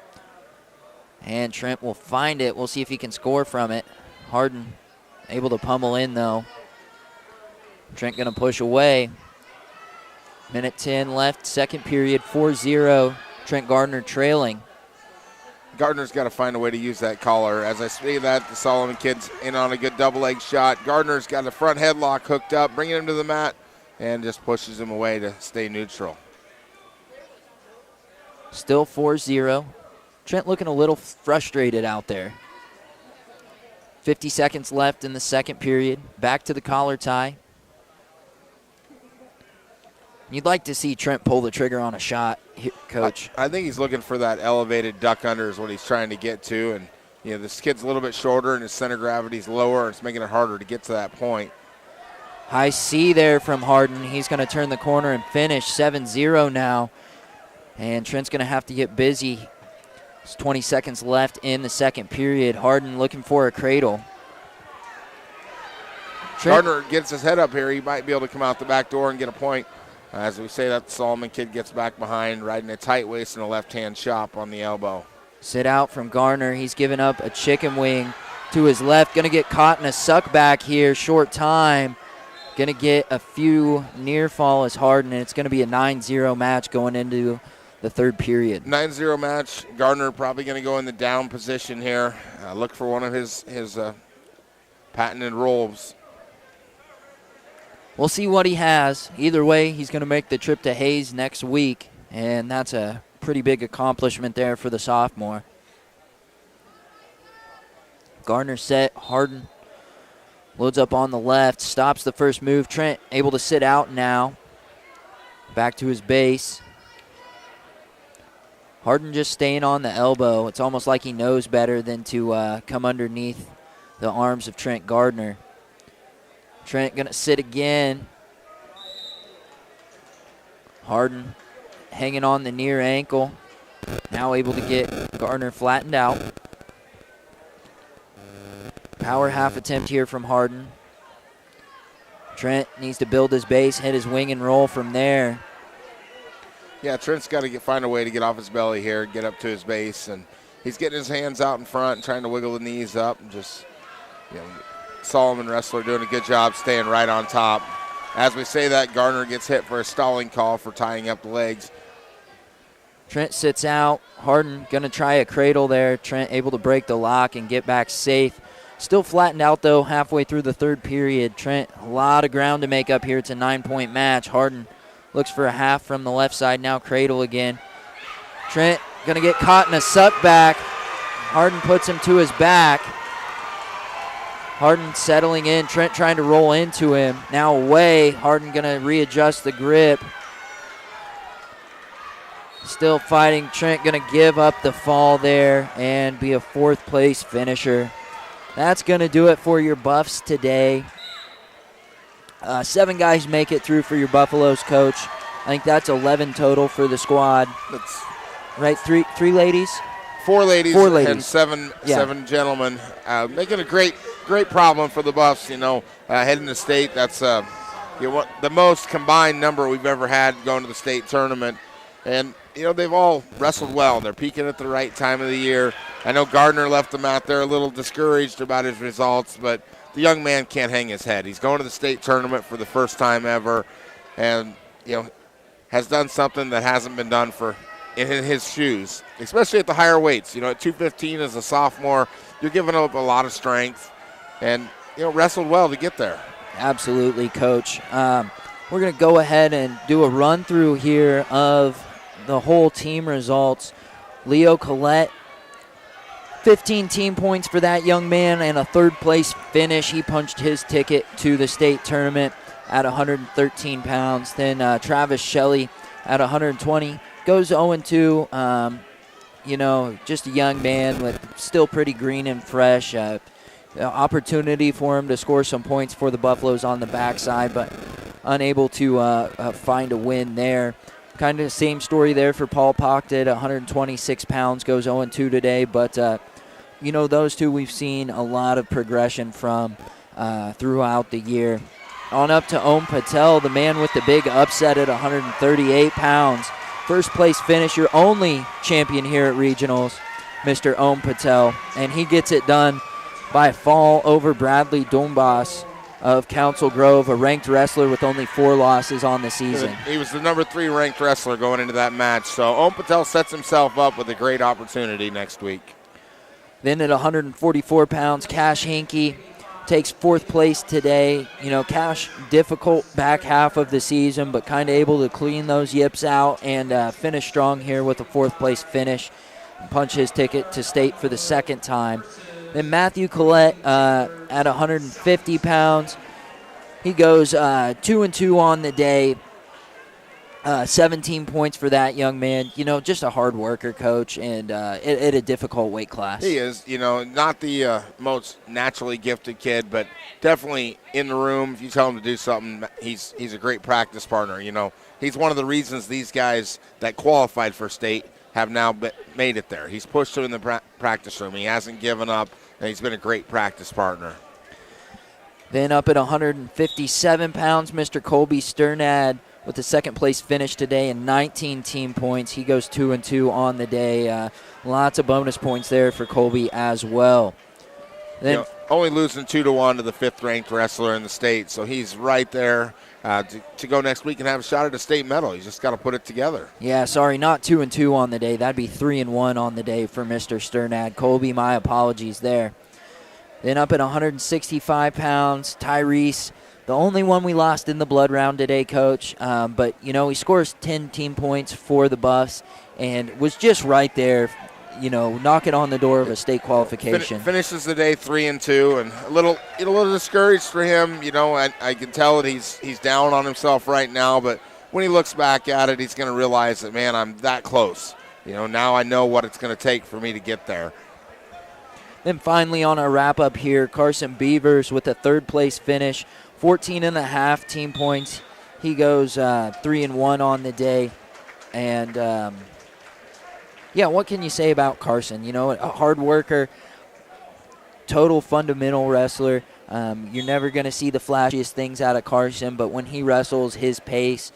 And Trent will find it. We'll see if he can score from it. Harden able to pummel in, though. Trent going to push away. Minute 10 left, second period, 4-0. Trent Gardner trailing. Gardner's got to find a way to use that collar. As I say that, the Solomon kid's in on a good double leg shot. Gardner's got a front headlock hooked up, bringing him to the mat, and just pushes him away to stay neutral. Still 4-0. Trent looking a little frustrated out there. 50 seconds left in the second period. Back to the collar tie. You'd like to see Trent pull the trigger on a shot, Coach. I think he's looking for that elevated duck under is what he's trying to get to. And, this kid's a little bit shorter and his center of gravity's lower. And it's making it harder to get to that point. High C there from Harden. He's going to turn the corner and finish 7-0 now. And Trent's going to have to get busy. There's 20 seconds left in the second period. Harden looking for a cradle. Gardner gets his head up here. He might be able to come out the back door and get a point. As we say that, the Solomon kid gets back behind, riding a tight waist and a left-hand chop on the elbow. Sit out from Gardner. He's giving up a chicken wing to his left. Going to get caught in a suck back here. Short time. Going to get a few near fall as Harden, and it's going to be a 9-0 match going into the third period. 9-0 match. Gardner probably going to go in the down position here. Look for one of his patented rolls. We'll see what he has. Either way, he's going to make the trip to Hayes next week, and that's a pretty big accomplishment there for the sophomore. Gardner set. Harden loads up on the left, stops the first move. Trent able to sit out now. Back to his base. Harden just staying on the elbow. It's almost like he knows better than to come underneath the arms of Trent Gardner. Trent going to sit again. Harden hanging on the near ankle. Now able to get Gardner flattened out. Power half attempt here from Harden. Trent needs to build his base, hit his wing and roll from there. Yeah, Trent's got to find a way to get off his belly here, get up to his base, and he's getting his hands out in front and trying to wiggle the knees up. And just, Solomon wrestler doing a good job staying right on top. As we say that, Gardner gets hit for a stalling call for tying up the legs. Trent sits out. Harden going to try a cradle there. Trent able to break the lock and get back safe. Still flattened out, though, halfway through the third period. Trent, a lot of ground to make up here. It's a 9-point match. Harden looks for a half from the left side. Now cradle again. Trent going to get caught in a suck back. Harden puts him to his back. Harden settling in. Trent trying to roll into him. Now away. Harden going to readjust the grip. Still fighting. Trent going to give up the fall there and be a fourth-place finisher. That's going to do it for your Buffs today. 7 guys make it through for your Buffaloes, Coach. I think that's 11 total for the squad. That's right, three ladies? 4 ladies, and 7 Yeah. gentlemen. Making a great problem for the Buffs, heading to state. That's the most combined number we've ever had going to the state tournament. And, they've all wrestled well. They're peaking at the right time of the year. I know Gardner left them out there a little discouraged about his results, but the young man can't hang his head. He's going to the state tournament for the first time ever and, has done something that hasn't been done in his shoes, especially at the higher weights. At 215 as a sophomore, you're giving up a lot of strength and, wrestled well to get there. Absolutely, Coach. We're going to go ahead and do a run-through here of the whole team results. Leo Collette, 15 team points for that young man and a third-place finish. He punched his ticket to the state tournament at 113 pounds. Then Travis Shelley at 120 goes 0-2. Just a young man with still pretty green and fresh. Opportunity for him to score some points for the Buffaloes on the backside, but unable to find a win there. Kind of the same story there for Paul Pockett, 126 pounds, goes 0-2 today. But, those two we've seen a lot of progression from throughout the year. On up to Om Patel, the man with the big upset at 138 pounds. First place finish, your only champion here at Regionals, Mr. Om Patel. And he gets it done by fall over Bradley Dumbas of Council Grove, a ranked wrestler with only 4 losses on the season. He was the number 3 ranked wrestler going into that match. So Om Patel sets himself up with a great opportunity next week. Then at 144 pounds, Cash Hinkey takes 4th place today. Cash, difficult back half of the season, but kind of able to clean those yips out and finish strong here with a 4th place finish. Punch his ticket to state for the second time. Then Matthew Collette at 150 pounds. He goes 2-2 on the day. 17 points for that young man. Just a hard worker, Coach, and at a difficult weight class. He is, not the most naturally gifted kid, but definitely in the room. If you tell him to do something, he's a great practice partner. He's one of the reasons these guys that qualified for state have now made it there. He's pushed him in the practice room. He hasn't given up, and he's been a great practice partner. Then up at 157 pounds, Mr. Colby Sternad with the second place finish today and 19 team points. He goes 2-2 on the day. Lots of bonus points there for Colby as well. Then only losing 2-1 to the 5th-ranked wrestler in the state. So he's right there to go next week and have a shot at a state medal. He's just got to put it together. Yeah, sorry, not 2-2 on the day. That'd be 3-1 on the day for Mr. Sternad. Colby, my apologies there. Then up at 165 pounds, Tyrese, the only one we lost in the blood round today, Coach. But, you know, he scores 10 team points for the Buffs and was just right there, you know, knocking on the door of a state qualification. Finishes the day 3-2, and a little discouraged for him. You know, I can tell that he's down on himself right now, but when he looks back at it, he's going to realize that, man, I'm that close. You know, now I know what it's going to take for me to get there. Then finally on our wrap-up here, Carson Beavers with a third-place finish, 14.5 team points. He goes 3-1 on the day. And, yeah, what can you say about Carson? You know, a hard worker, total fundamental wrestler. You're never going to see the flashiest things out of Carson, but when he wrestles, his pace,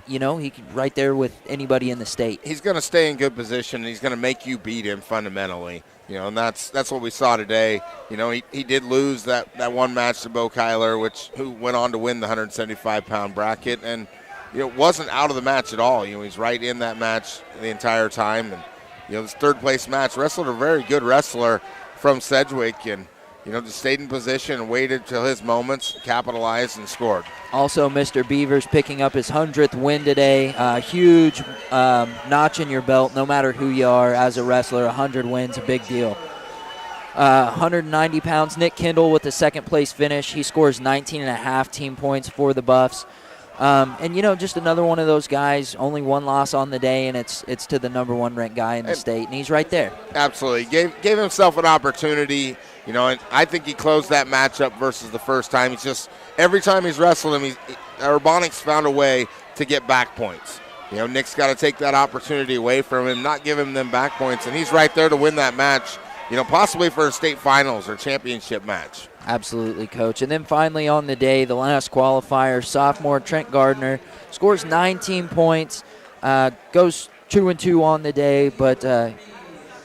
you know, he can right there with anybody in the state. He's going to stay in good position, and he's going to make you beat him fundamentally. You know, and that's what we saw today. You know, he did lose that one match to Bo Kyler, who went on to win the 175-pound bracket, and you know, wasn't out of the match at all. You know, he's right in that match the entire time, and you know, this third-place match wrestled a very good wrestler from Sedgwick, and you know, just stayed in position and waited till his moments, capitalized, and scored. Also, Mr. Beavers picking up his 100th win today. Huge notch in your belt, no matter who you are as a wrestler. 100 wins, a big deal. 190 pounds, Nick Kendall with the second-place finish. He scores 19.5 team points for the Buffs. And, you know, just another one of those guys, only one loss on the day, and it's to the number 1 ranked guy in the state, and he's right there. Absolutely. Gave himself an opportunity, you know, and I think he closed that matchup versus the first time. He's just, every time he's wrestled him, Urbonics found a way to get back points. You know, Nick's got to take that opportunity away from him, not give him them back points, and he's right there to win that match, you know, possibly for a state finals or championship match. Absolutely, Coach. And then finally on the day, the last qualifier, sophomore Trent Gardner scores 19 points, goes 2-2 on the day. But,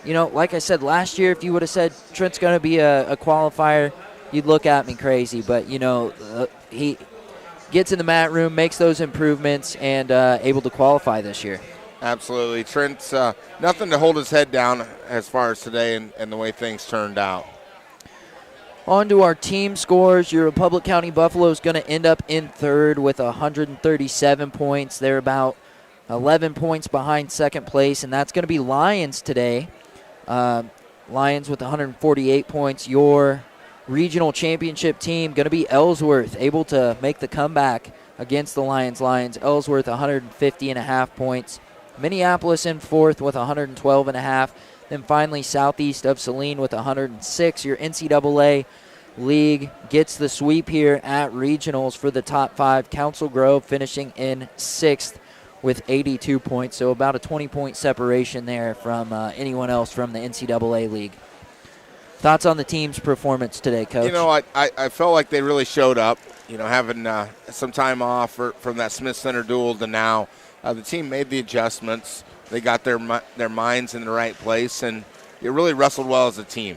you know, like I said, last year, if you would have said Trent's going to be a qualifier, you'd look at me crazy. But, you know, he gets in the mat room, makes those improvements, and able to qualify this year. Absolutely. Trent's nothing to hold his head down as far as today and the way things turned out. On to our team scores. Your Republic County Buffalo is going to end up in third with 137 points. They're about 11 points behind second place, and that's going to be Lions today. Lions with 148 points. Your regional championship team going to be Ellsworth, able to make the comeback against the Lions. Ellsworth 150.5 points. Minneapolis in fourth with 112.5. Then finally, southeast of Saline with 106. Your NCAA league gets the sweep here at regionals for the top 5. Council Grove finishing in sixth with 82 points. So about a 20-point separation there from anyone else from the NCAA league. Thoughts on the team's performance today, Coach? You know, I felt like they really showed up. You know, having some time off from that Smith Center duel to now, the team made the adjustments. They got their minds in the right place, and it really wrestled well as a team.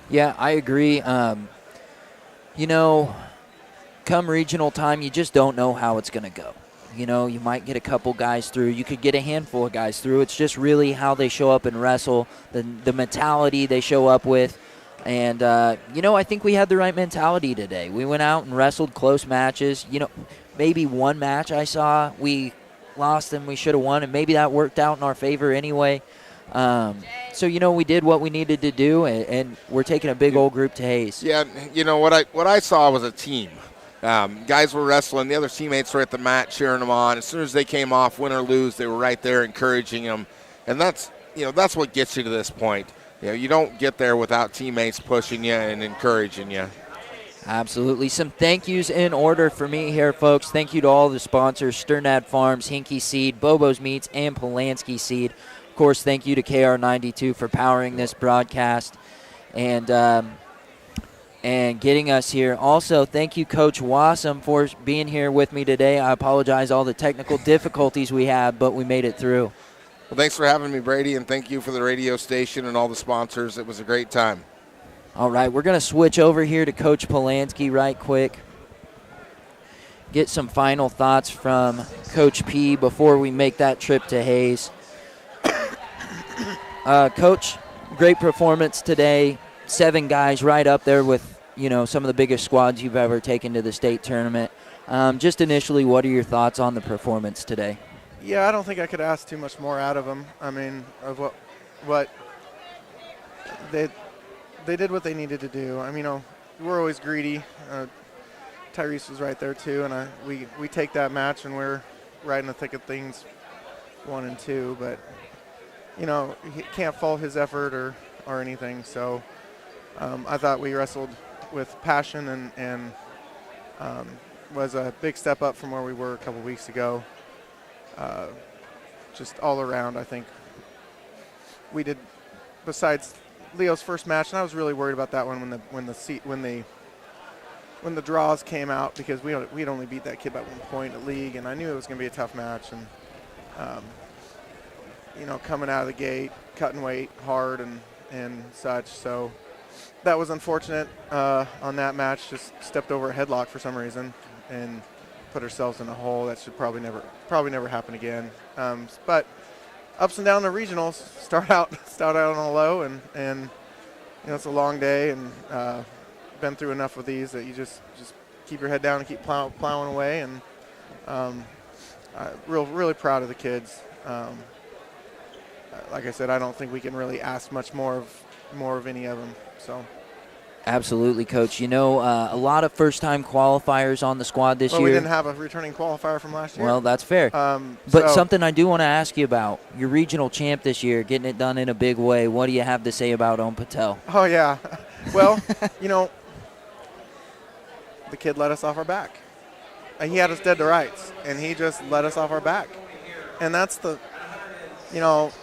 Yeah, I agree. You know, come regional time, you just don't know how it's going to go. You know, you might get a couple guys through. You could get a handful of guys through. It's just really how they show up and wrestle, the mentality they show up with. And, you know, I think we had the right mentality today. We went out and wrestled close matches. You know, maybe one match I saw we lost and we should have won, and maybe that worked out in our favor anyway. So, you know, we did what we needed to do, and we're taking a big old group to Hayes. Yeah, you know, what I saw was a team. Guys were wrestling. The other teammates were at the mat cheering them on. As soon as they came off, win or lose, they were right there encouraging them. And that's what gets you to this point. You know, you don't get there without teammates pushing you and encouraging you. Absolutely. Some thank yous in order for me here, folks. Thank you to all the sponsors, Sternad Farms, Hinky Seed, Bobo's Meats, and Polanski Seed. Of course, thank you to KR92 for powering this broadcast and getting us here. Also, thank you, Coach Wassam, for being here with me today. I apologize all the technical difficulties we had, but we made it through. Well, thanks for having me, Brady, and thank you for the radio station and all the sponsors. It was a great time. All right, we're going to switch over here to Coach Polanski right quick. Get some final thoughts from Coach P before we make that trip to Hayes. Coach, great performance today. 7 guys right up there with, some of the biggest squads you've ever taken to the state tournament. Just initially, what are your thoughts on the performance today? Yeah, I don't think I could ask too much more out of them. I mean, of what they did what they needed to do. I mean, we're always greedy. Tyrese was right there too, and we take that match and we're right in the thick of things, 1 and 2. But he can't fault his effort or anything. So I thought we wrestled with passion and was a big step up from where we were a couple weeks ago. Just all around, I think we did. Besides Leo's first match, and I was really worried about that one when the draws came out, because we'd only beat that kid by 1 point at league, and I knew it was going to be a tough match. And coming out of the gate, cutting weight hard and such. So that was unfortunate on that match. Just stepped over a headlock for some reason and put ourselves in a hole that should probably never happen again. But ups and downs of regionals. Start out on a low, and it's a long day, and been through enough of these that you just keep your head down and keep plowing away. And really proud of the kids. Like I said, I don't think we can really ask much more of any of them. So. Absolutely, Coach. A lot of first-time qualifiers on the squad this year. We didn't have a returning qualifier from last year. Well, that's fair. But something I do want to ask you about, your regional champ this year, getting it done in a big way. What do you have to say about Om Patel? Oh, yeah. Well, the kid let us off our back. He had us dead to rights, and he just let us off our back. And that's the,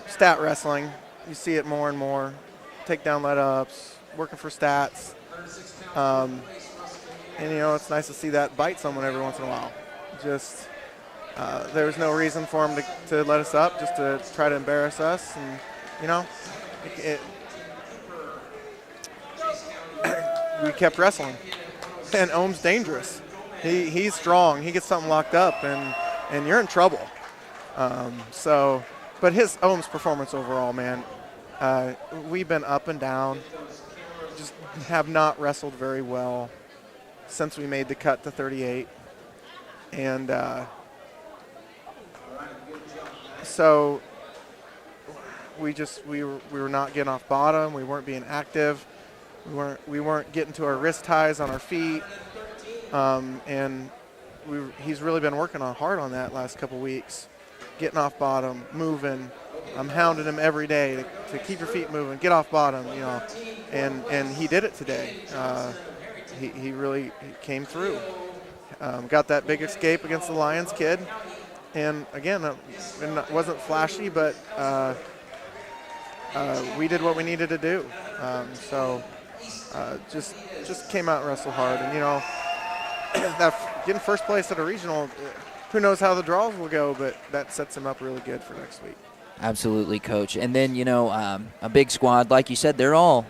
stat wrestling. You see it more and more. Takedown let-ups, working for stats. And, it's nice to see that bite someone every once in a while. Just there was no reason for him to let us up, just to try to embarrass us. And, we kept wrestling. And Ohm's dangerous. He's strong. He gets something locked up, and you're in trouble. But Ohm's performance overall, man, we've been up and down. Just have not wrestled very well since we made the cut to 38. And so we were not getting off bottom. We weren't being active. We weren't getting to our wrist ties on our feet. And he's really been working hard on that last couple weeks, getting off bottom, moving. I'm hounding him every day to keep your feet moving, get off bottom, and he did it today. He really came through. Got that big escape against the Lions kid, and again, it wasn't flashy, but we did what we needed to do. Just came out and wrestled hard, and that getting first place at a regional, who knows how the draws will go, but that sets him up really good for next week. Absolutely, Coach. And then, a big squad, like you said, they're all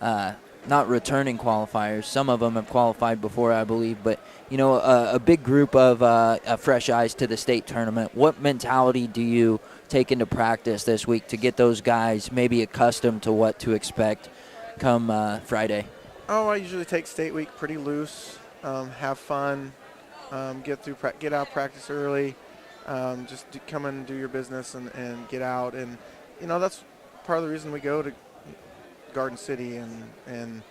not returning qualifiers. Some of them have qualified before, I believe. But, a big group of fresh eyes to the state tournament. What mentality do you take into practice this week to get those guys maybe accustomed to what to expect come Friday? Oh, I usually take state week pretty loose, have fun, get out practice early. Just come and do your business and get out. And, that's part of the reason we go to Garden City and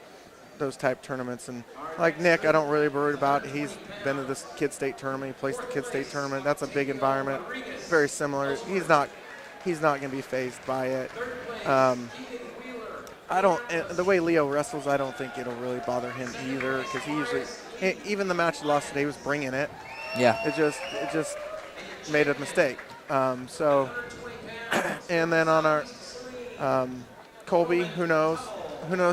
those type tournaments. And like Nick, I don't really worry about. He's been to this Kid State tournament. He placed the Kid State tournament. That's a big environment, very similar. He's not going to be fazed by it. The way Leo wrestles, I don't think it'll really bother him either, because he usually, even the match he lost today was bringing it. Yeah. It just made a mistake. And then on our Colby, who knows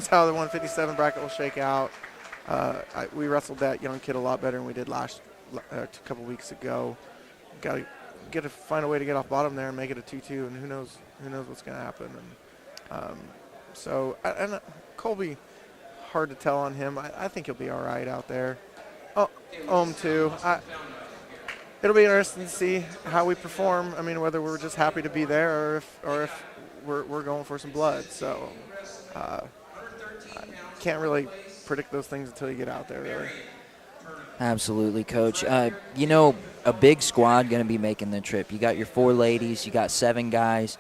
how the 157 bracket will shake out. We wrestled that young kid a lot better than we did a couple weeks ago. Got to find a way to get off bottom there and make it a 2-2, and who knows what's going to happen. And Colby, hard to tell on him. I think he'll be all right out there. Oh, too. It'll be interesting to see how we perform. I mean, whether we're just happy to be there or if we're going for some blood. So I can't really predict those things until you get out there, really. Absolutely, Coach. You know, a big squad going to be making the trip. You got your 4 ladies. You got 7 guys.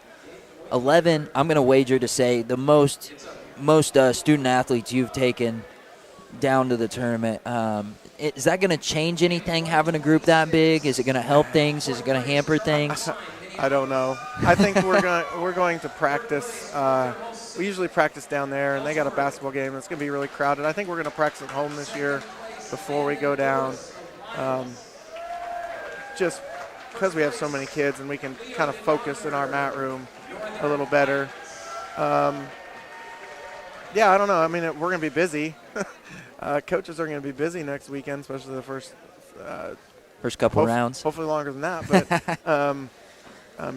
11, I'm going to wager to say the most student athletes you've taken down to the tournament. Is that going to change anything, having a group that big? Is it going to help things? Is it going to hamper things? I don't know. I think we're going to practice. We usually practice down there, and they got a basketball game. It's going to be really crowded. I think we're going to practice at home this year before we go down, just because we have so many kids and we can kind of focus in our mat room a little better. Yeah, I don't know. I mean, we're going to be busy. Coaches are going to be busy next weekend, especially the first couple rounds. Hopefully longer than that, but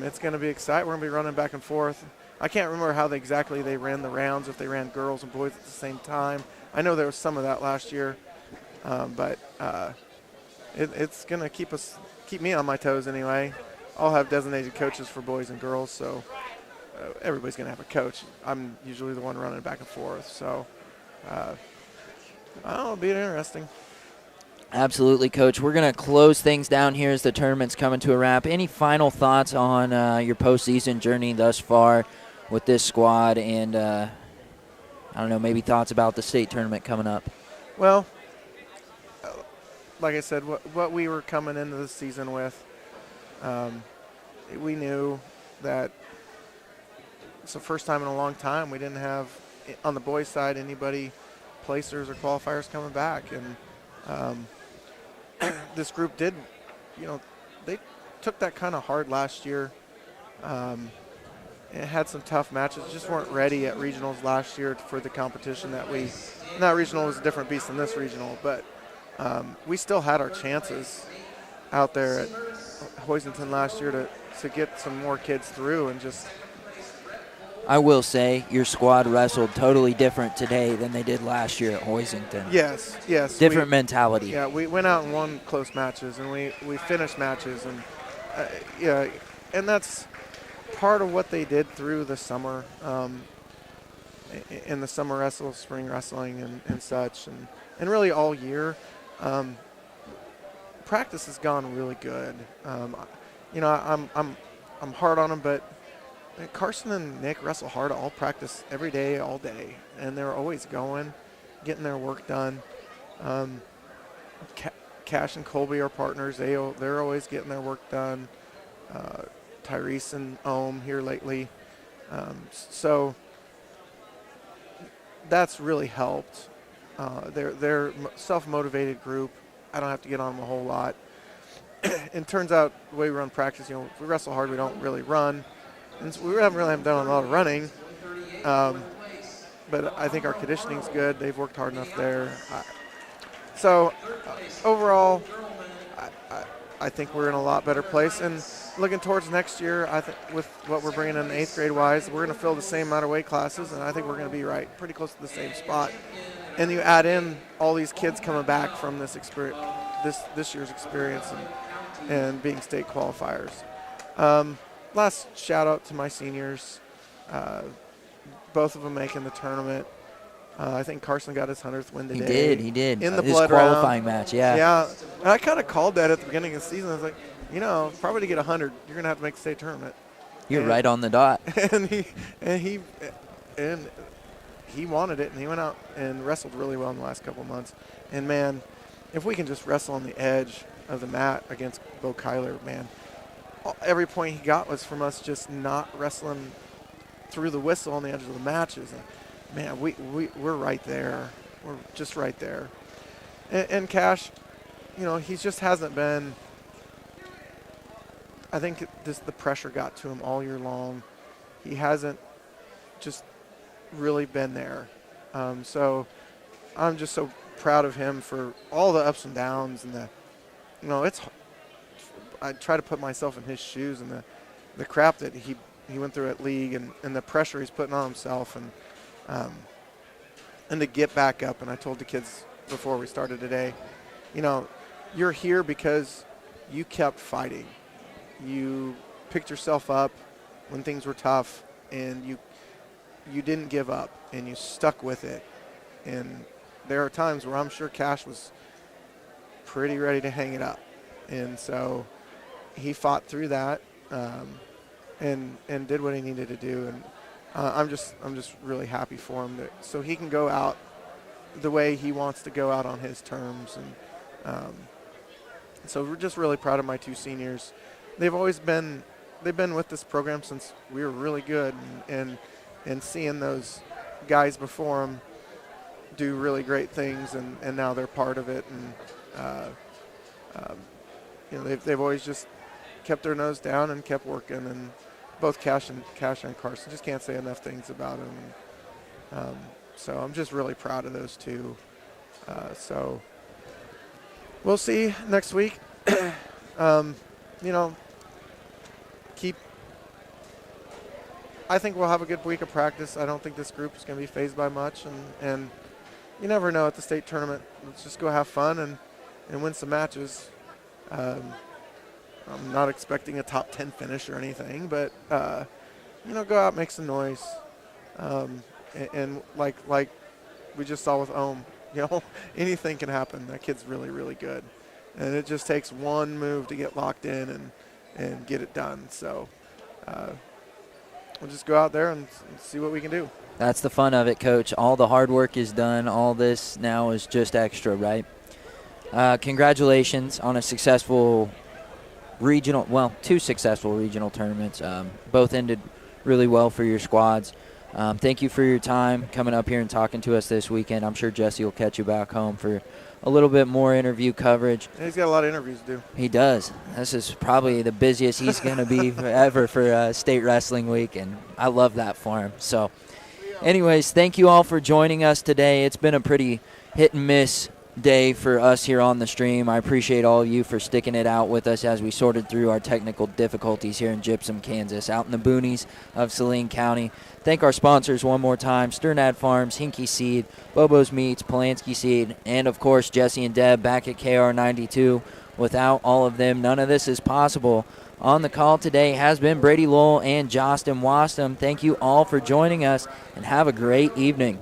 it's going to be exciting. We're going to be running back and forth. I can't remember how exactly they ran the rounds, if they ran girls and boys at the same time. I know there was some of that last year, but it's going to keep me on my toes anyway. I'll have designated coaches for boys and girls, so everybody's going to have a coach. I'm usually the one running back and forth, so I don't know, it'll be interesting. Absolutely, Coach. We're going to close things down here as the tournament's coming to a wrap. Any final thoughts on your postseason journey thus far with this squad, and I don't know, maybe thoughts about the state tournament coming up? Well, like I said, what we were coming into the season with, we knew that it's the first time in a long time we didn't have, on the boys' side, anybody, placers or qualifiers coming back. And this group did, they took that kind of hard last year. It had some tough matches, just weren't ready at regionals last year for the competition that that regional was a different beast than this regional, but we still had our chances out there at Hoisington last year to get some more kids through. And just, I will say your squad wrestled totally different today than they did last year at Hoisington. Yes. Different mentality. Yeah, we went out and won close matches, and we finished matches, and and that's part of what they did through the summer, in the summer wrestle, spring wrestling, and such, and really all year. Practice has gone really good. I'm hard on them, but Carson and Nick wrestle hard all practice every day, all day, and they're always going, getting their work done. Cash and Colby are partners. They're always getting their work done. Tyrese and Ohm here lately. So that's really helped. They're a self-motivated group. I don't have to get on them a whole lot. It turns out the way we run practice, if we wrestle hard, we don't really run. And so we haven't really done a lot of running. But I think our conditioning's good. They've worked hard enough there. So overall, I think we're in a lot better place. And looking towards next year, I think with what we're bringing in 8th grade wise, we're going to fill the same amount of weight classes, and I think we're going to be pretty close to the same spot. And you add in all these kids coming back from this experience, this year's experience, and being state qualifiers. Last shout out to my seniors, both of them making the tournament. I think Carson got his 100th win today. He did. In the his blood qualifying round. match, yeah. Yeah, and I kind of called that at the beginning of the season. I was like, probably to get 100, you're going to have to make the state tournament. You're right on the dot. And he wanted it, and he went out and wrestled really well in the last couple of months. And, man, if we can just wrestle on the edge of the mat against Bo Kyler, man, every point he got was from us just not wrestling through the whistle on the edge of the matches. And, man, we're right there. We're just right there. And Cash, he just hasn't been – I think the pressure got to him all year long. He hasn't just really been there. So I'm just so proud of him for all the ups and downs and I try to put myself in his shoes and the crap that he went through at league and the pressure he's putting on himself. And and to get back up. And I told the kids before we started today, you're here because you kept fighting. You picked yourself up when things were tough, and you didn't give up, and you stuck with it. And there are times where I'm sure Cash was pretty ready to hang it up. And so he fought through that and did what he needed to do. And I'm just really happy for him so he can go out the way he wants to go out on his terms. And so we're just really proud of my 2 seniors. They've been with this program since we were really good, and seeing those guys before them do really great things, and now they're part of it. And they've always just kept their nose down and kept working. And both Cash and Carson, just can't say enough things about them. So I'm just really proud of those 2. So we'll see next week. I think we'll have a good week of practice. I don't think this group is going to be fazed by much, and you never know at the state tournament. Let's just go have fun and win some matches. I'm not expecting a top 10 finish or anything, but go out, make some noise, and like we just saw with Ohm, anything can happen. That kid's really, really good, and it just takes one move to get locked in and get it done. So we'll just go out there and see what we can do. That's the fun of it, Coach. All the hard work is done. All this now is just extra, right? Congratulations on a successful regional, 2 successful regional tournaments. Both ended really well for your squads. Thank you for your time coming up here and talking to us this weekend. I'm sure Jesse will catch you back home for a little bit more interview coverage. He's got a lot of interviews to do. He does. This is probably the busiest he's going to be ever for State Wrestling Week, and I love that for him. So, anyways, thank you all for joining us today. It's been a pretty hit and miss day for us here on the stream. I appreciate all of you for sticking it out with us as we sorted through our technical difficulties here in Gypsum, Kansas, out in the boonies of Saline County. Thank our sponsors one more time: Sternad Farms, Hinky Seed, Bobo's Meats, Polanski Seed, and of course Jesse and Deb back at KR92. Without all of them, none of this is possible. On the call today has been Brady Lowell and Jostin Waston. Thank you all for joining us, and have a great evening.